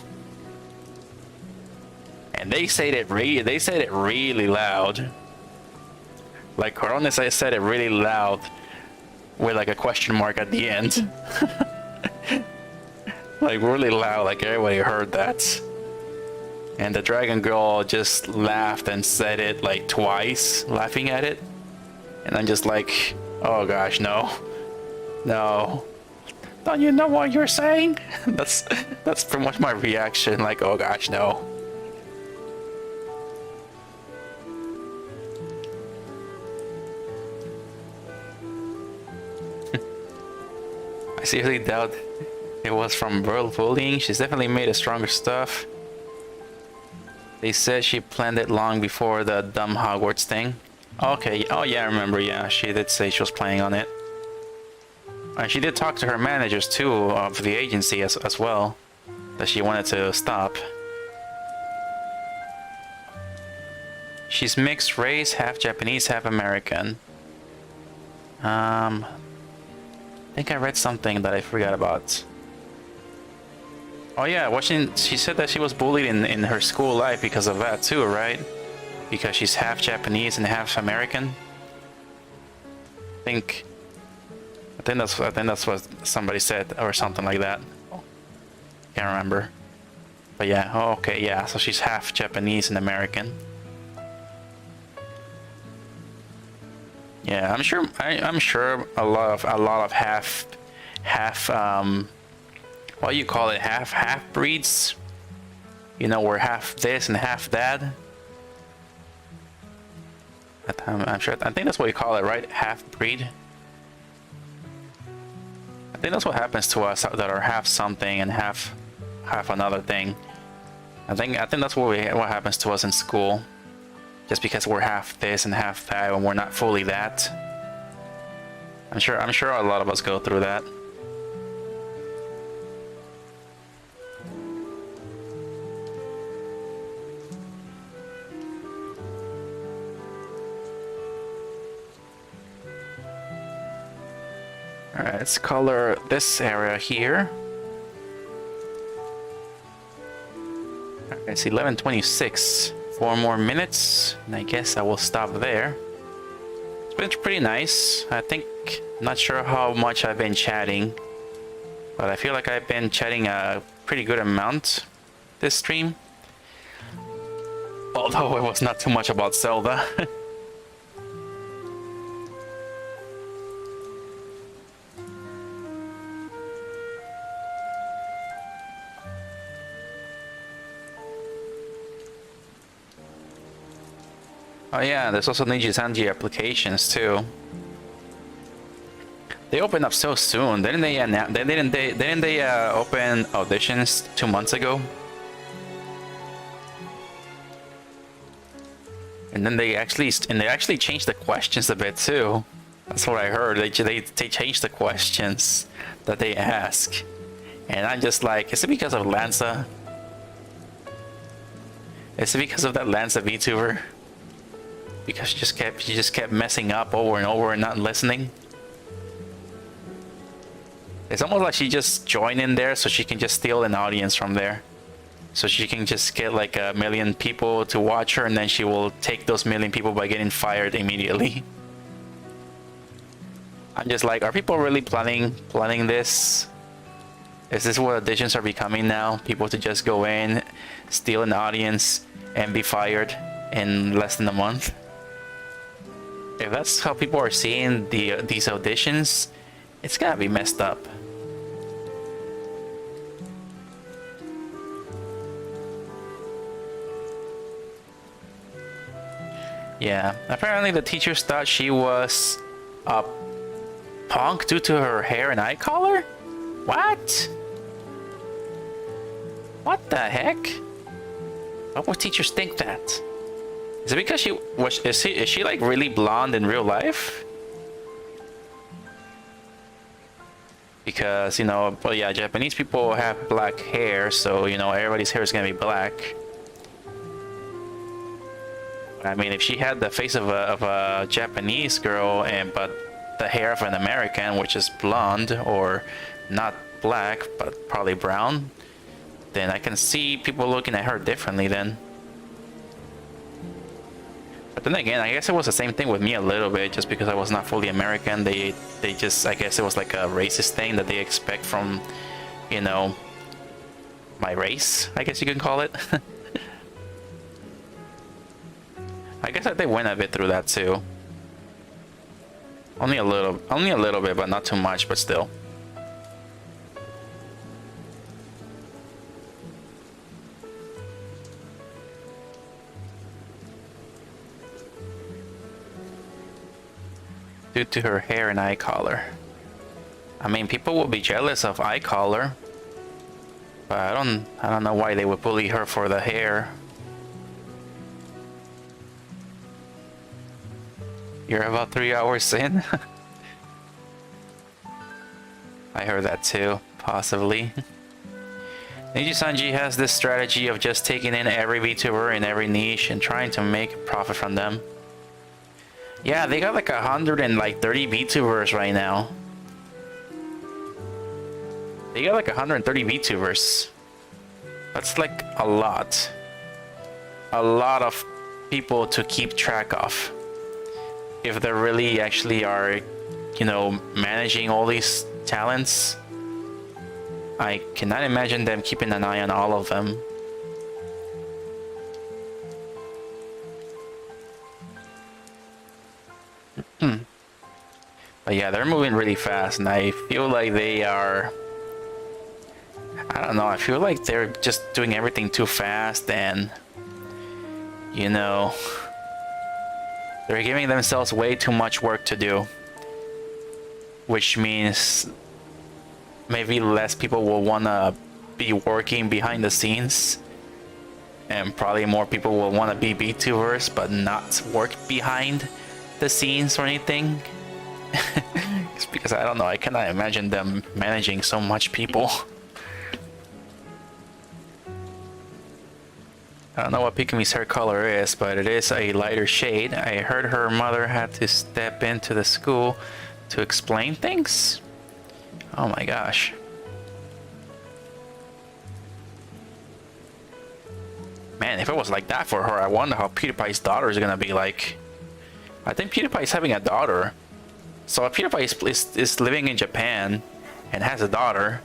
Speaker 1: And they said it really loud. Like Korone said it really loud with like a question mark at the end. Like really loud, like everybody heard that. And the dragon girl just laughed and said it like twice, laughing at it. And I'm just like, oh gosh, no. No. Don't you know what you're saying? That's pretty much my reaction, like, oh gosh, no. I seriously doubt it was from bullying. She's definitely made a stronger stuff. They said she planned it long before the dumb Hogwarts thing. Okay, oh yeah, I remember, yeah, she did say she was planning on it. And she did talk to her managers too, of the agency as well, that she wanted to stop. She's mixed race, half Japanese, half American. I think I read something that I forgot about. Oh yeah, she said that she was bullied in her school life because of that too, right? Because she's half Japanese and half American. I think that's what somebody said, or something like that. Can't remember. But yeah, oh, okay, yeah. So she's half Japanese and American. Yeah, I'm sure a lot of half what do you call it, half breeds, you know, we're half this and half that. I'm sure, I think that's what you call it, right? Half breed. think that's what happens to us that are half something and half another thing. I think that's what happens to us in school. Just because we're half this and half that, and we're not fully that. I'm sure a lot of us go through that. Alright, let's color this area here. Alright, it's 11:26. 4 more minutes, and I guess I will stop there. It's been pretty nice. I think, not sure how much I've been chatting, but I feel like I've been chatting a pretty good amount this stream. Although it was not too much about Zelda. Oh yeah, there's also Niji-sanji applications too. They opened up so soon, didn't they? Didn't they open auditions 2 months ago? And then they actually changed the questions a bit too. That's what I heard. They changed the questions that they ask, and I'm just like, is it because of Lanza? Is it because of that Lanza VTuber? Because she just kept messing up over and over and not listening. It's almost like she just joined in there so she can just steal an audience from there. So she can just get like 1 million people to watch her, and then she will take those 1 million people by getting fired immediately. I'm just like, are people really planning this? Is this what auditions are becoming now? People to just go in, steal an audience, and be fired in less than a month? If that's how people are seeing these auditions, it's gotta be messed up. Yeah, apparently the teachers thought she was a punk due to her hair and eye color? What? What the heck? Why would teachers think that? Is it because is she like really blonde in real life? Because, you know, well, yeah, Japanese people have black hair, so, you know, everybody's hair is gonna be black. I mean, if she had the face of a Japanese girl but the hair of an American, which is blonde or not black but probably brown, then I can see people looking at her differently then. But then again, I guess it was the same thing with me a little bit, just because I was not fully American. They just, I guess it was like a racist thing that they expect from, you know, my race, I guess you can call it. I guess that they went a bit through that too. Only a little bit, but not too much, but still. Due to her hair and eye color. I mean, people will be jealous of eye color, but I don't know why they would bully her for the hair. You're about 3 hours in? I heard that too, possibly. Niji-sanji has this strategy of just taking in every VTuber in every niche and trying to make a profit from them. Yeah, they got like 130 VTubers right now. They got like 130 VTubers. That's like a lot. A lot of people to keep track of. If they really actually are, you know, managing all these talents, I cannot imagine them keeping an eye on all of them. But yeah, they're moving really fast, and I feel like they are... I don't know, I feel like they're just doing everything too fast, and... you know... they're giving themselves way too much work to do. Which means maybe less people will wanna be working behind the scenes, and probably more people will want to be VTubers but not work behind the scenes or anything. It's because I don't know, I cannot imagine them managing so much people. I don't know what Pikami's hair color is, but it is a lighter shade. I heard her mother had to step into the school to explain things. Oh my gosh. Man, if it was like that for her, I wonder how PewDiePie's daughter is gonna be like. I think PewDiePie is having a daughter. So if PewDiePie is living in Japan and has a daughter.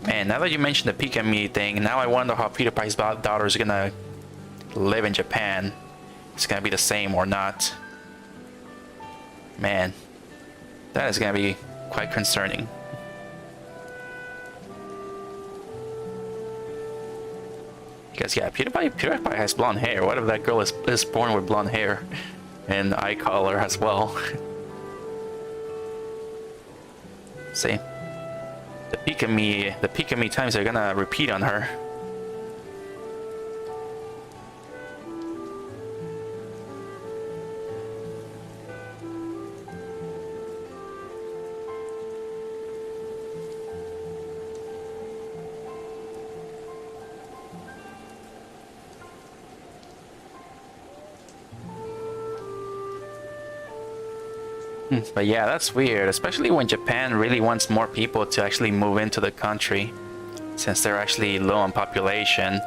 Speaker 1: Man, now that you mentioned the Pikami thing, now I wonder how PewDiePie's daughter is gonna live in Japan. It's gonna be the same or not. Man, that is gonna be quite concerning. Because yeah, PewDiePie has blonde hair. What if that girl is born with blonde hair and eye color as well? See, the Pikami times are gonna repeat on her. But yeah, that's weird, especially when Japan really wants more people to actually move into the country, since they're actually low on population.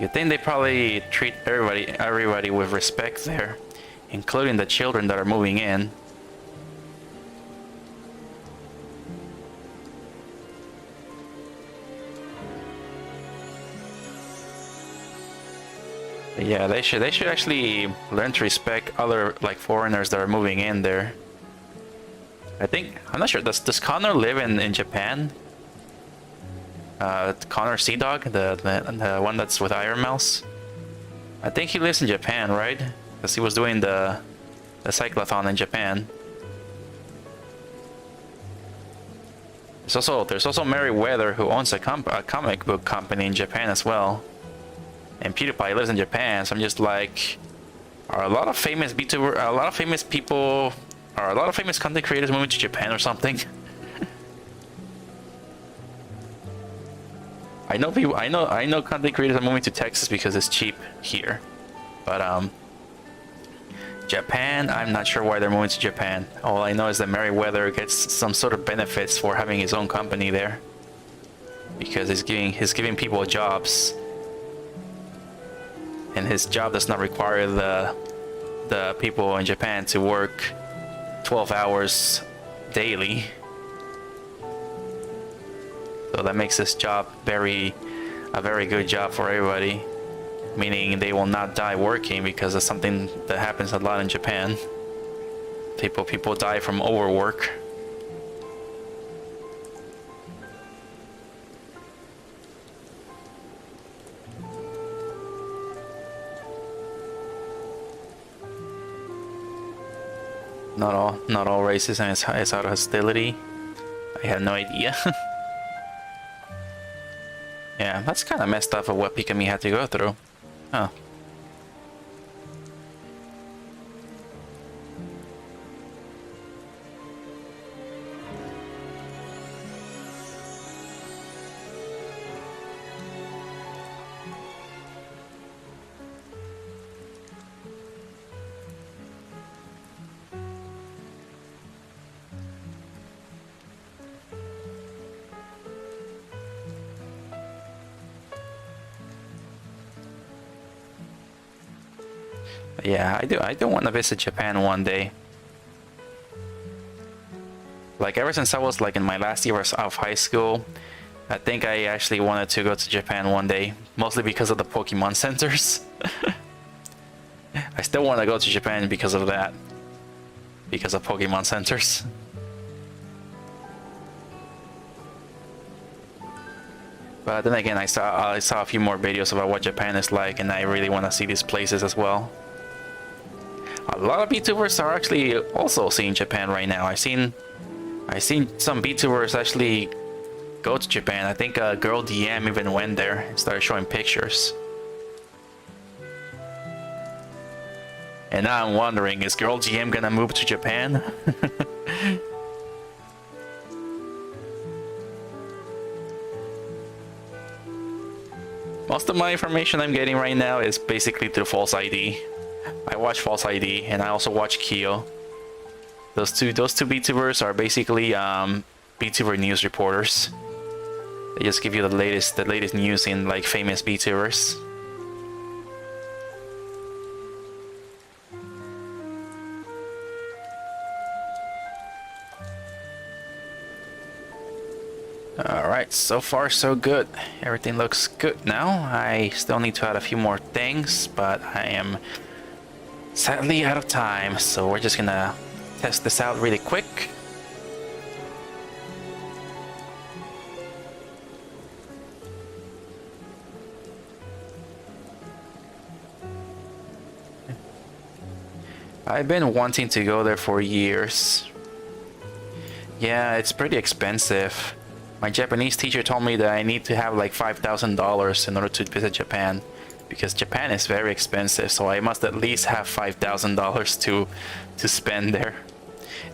Speaker 1: You'd think they probably treat everybody with respect there, including the children that are moving in. But yeah, they should actually learn to respect other like foreigners that are moving in there. I'm not sure, does Connor live in Japan? Connor Sea Dog, the one that's with Iron Mouse? I think he lives in Japan, right? Because he was doing the cyclothon in Japan. There's also Merryweather, who owns a comic book company in Japan as well. And PewDiePie lives in Japan, so I'm just like, are a lot of famous VTuber, a lot of famous people, are a lot of famous content creators moving to Japan or something? I know content creators are moving to Texas because it's cheap here. But Japan, I'm not sure why they're moving to Japan. All I know is that Merryweather gets some sort of benefits for having his own company there, because he's giving people jobs, and his job does not require the people in Japan to work 12 hours daily. So that makes this job a very good job for everybody, meaning they will not die working, because it's something that happens a lot in Japan. People die from overwork. Not all racism is out of hostility. I had no idea. Yeah, that's kind of messed up of what Pikami had to go through. Oh. Yeah, I do want to visit Japan one day. Like, ever since I was like in my last year of high school, I think I actually wanted to go to Japan one day, mostly because of the Pokemon centers. I still want to go to Japan because of that, because of Pokemon centers. But then again, I saw a few more videos about what Japan is like, and I really want to see these places as well. A lot of VTubers are actually also seeing Japan right now. I've seen some VTubers actually go to Japan. I think Girl DM even went there and started showing pictures. And now I'm wondering, is Girl GM gonna move to Japan? Most of my information I'm getting right now is basically through False ID. I watch False ID and I also watch Kyo. Those two VTubers are basically VTuber news reporters. They just give you the latest news in like famous VTubers. Alright, so far so good. Everything looks good now. I still need to add a few more things, but I am sadly out of time, so we're just gonna test this out really quick. I've been wanting to go there for years. Yeah, it's pretty expensive. My Japanese teacher told me that I need to have like $5,000 in order to visit Japan, because Japan is very expensive, so I must at least have $5,000 to spend there.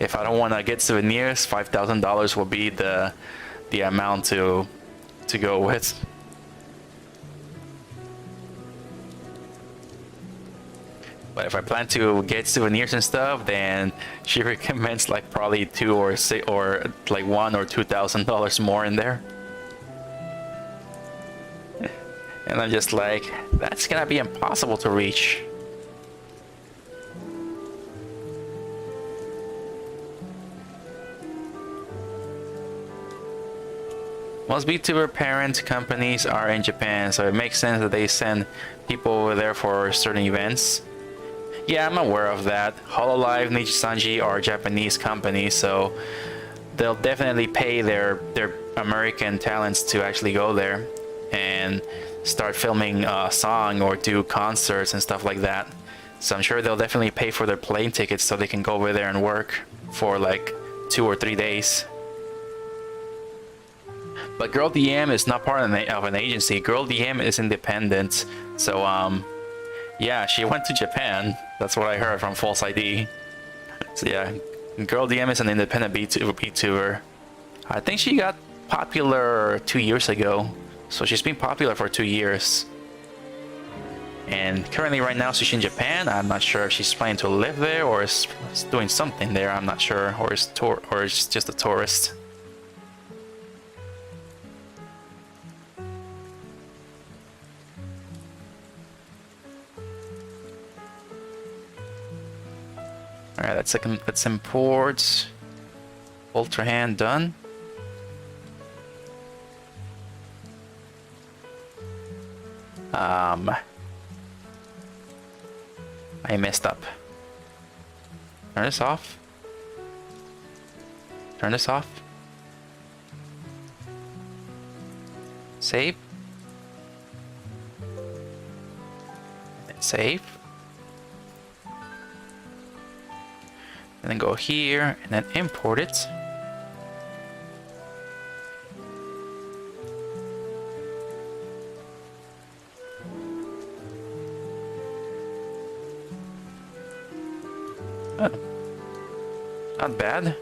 Speaker 1: If I don't want to get souvenirs, $5,000 will be the amount to go with. But if I plan to get souvenirs and stuff, then she recommends like probably $2,000 or $6,000 or like $1,000 or $2,000 more in there. And I'm just like, that's gonna be impossible to reach. Most VTuber parent companies are in Japan, so it makes sense that they send people over there for certain events. Yeah, I'm aware of that. Hololive, Nichisanji are Japanese companies, so they'll definitely pay their American talents to actually go there and start filming a song or do concerts and stuff like that. So I'm sure they'll definitely pay for their plane tickets so they can go over there and work for like 2 or 3 days. But Girl DM is not part of an agency. Girl DM is independent, so yeah, she went to Japan. That's what I heard from False ID. So yeah, Girl DM is an independent VTuber. I think she got popular 2 years ago. So she's been popular for 2 years. And currently right now she's in Japan. I'm not sure if she's planning to live there or is doing something there. I'm not sure. Or is just a tourist. Alright, let's import Ultrahand done. I messed up. Turn this off. Turn this off. Save. And save. And then go here and then import it. Oh, not bad.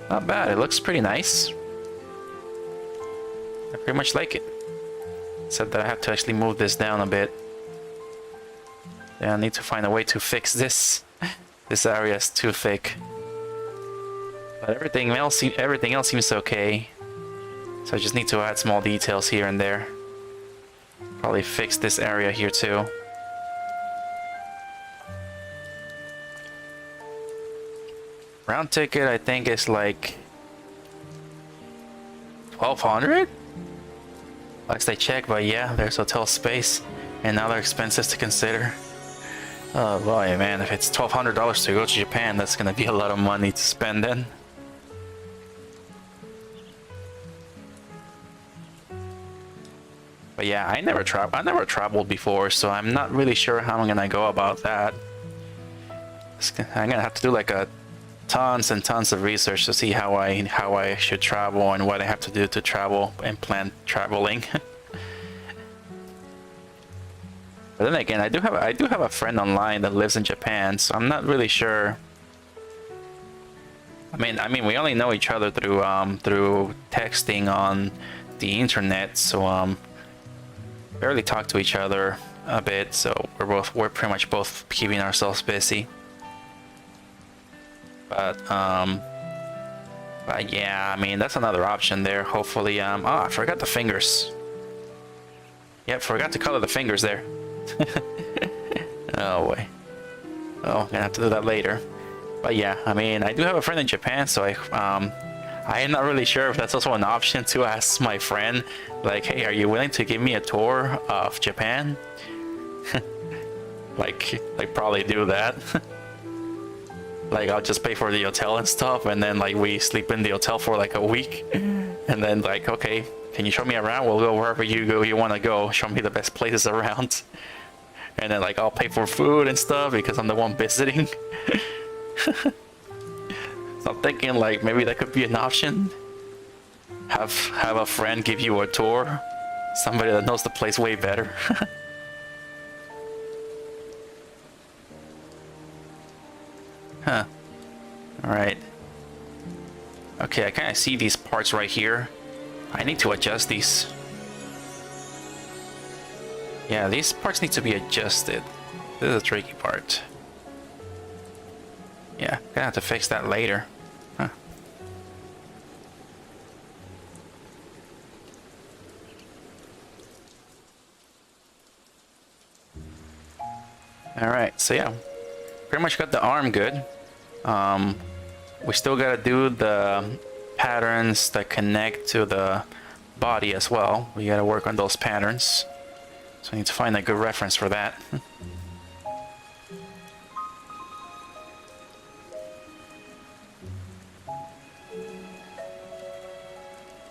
Speaker 1: Not bad, it looks pretty nice. I pretty much like it. Except that I have to actually move this down a bit. Yeah, I need to find a way to fix this. This area is too thick. But everything else seems okay. So I just need to add small details here and there. Probably fix this area here too. Round ticket I think is like 1,200? Last I checked, but yeah, there's hotel space and other expenses to consider. Oh boy, man, if it's $1,200 to go to Japan, that's gonna be a lot of money to spend then. But But yeah, I never traveled before, so I'm not really sure how I'm gonna go about that. I'm gonna have to do like a tons and tons of research to see how I should travel and what I have to do to travel and plan traveling. But then again, I do have a friend online that lives in Japan, so I'm not really sure. I mean, we only know each other through through texting on the internet, so barely talk to each other a bit. So we're pretty much both keeping ourselves busy. But yeah, I mean, that's another option there. Hopefully, oh, I forgot the fingers. Yep, forgot to color the fingers there. Oh boy. Oh, I'm gonna have to do that later. But yeah, I mean, I do have a friend in Japan, so I am not really sure if that's also an option to ask my friend, like, hey, are you willing to give me a tour of Japan? like probably do that. Like, I'll just pay for the hotel and stuff, and then like we sleep in the hotel for like a week, and then like, okay, can you show me around? We'll go wherever you want to go. Show me the best places around. And then like I'll pay for food and stuff because I'm the one visiting. So I'm thinking like maybe that could be an option. Have a friend give you a tour. Somebody that knows the place way better. Huh. Alright. Okay, I kind of see these parts right here. I need to adjust these. Yeah, these parts need to be adjusted. This is a tricky part. Yeah, gonna have to fix that later. Huh. Alright, so yeah. Pretty much got the arm good. We still gotta do the patterns that connect to the body as well. We gotta work on those patterns. So I need to find a good reference for that.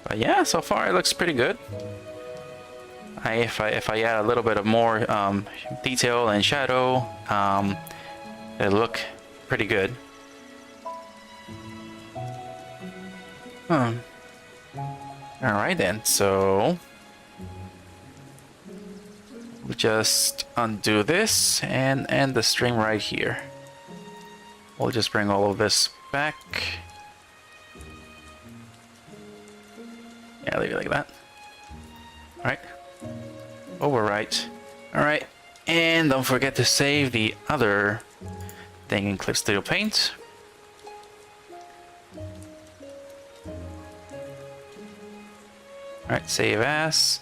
Speaker 1: But yeah, so far it looks pretty good. If I add a little bit of more detail and shadow, it'll look pretty good. Alright then, so we'll just undo this and end the stream right here. We'll just bring all of this back. Yeah, leave it like that. Alright. Overwrite. Alright. And don't forget to save the other thing in Clip Studio Paint. Alright, save as.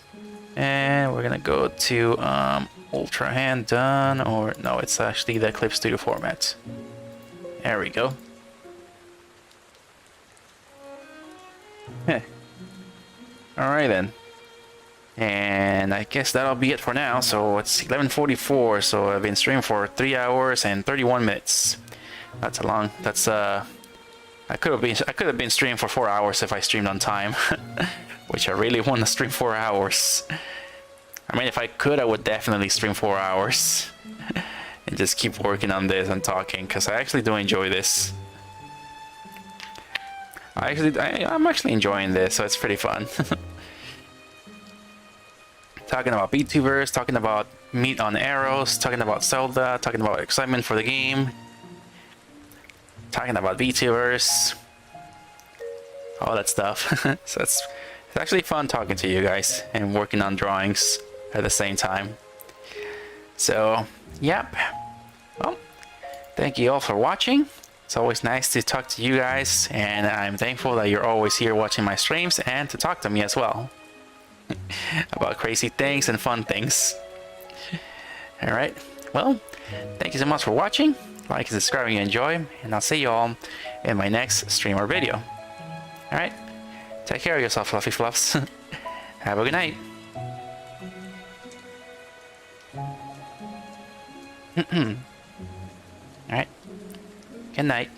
Speaker 1: And we're gonna go to Ultrahand done, or no, it's actually the Clip Studio format. There we go. Alright then. And I guess that'll be it for now. So it's 11:44, so I've been streaming for 3 hours and 31 minutes. That's a long, that's I could have been streaming for 4 hours if I streamed on time. Which I really want to stream 4 hours. I mean, if I could, I would definitely stream 4 hours. And just keep working on this and talking, because I actually do enjoy this. I'm actually enjoying this, so it's pretty fun. Talking about VTubers, talking about meat on arrows, talking about Zelda, talking about excitement for the game. Talking about VTubers. All that stuff. So it's actually fun talking to you guys and working on drawings at the same time. So, yep. Well, thank you all for watching. It's always nice to talk to you guys, and I'm thankful that you're always here watching my streams and to talk to me as well. About crazy things and fun things. Alright, well, thank you so much for watching. Like and subscribe if you enjoy, and I'll see you all in my next stream or video. Alright, take care of yourself, Fluffy Fluffs. Have a good night. Alright, good night.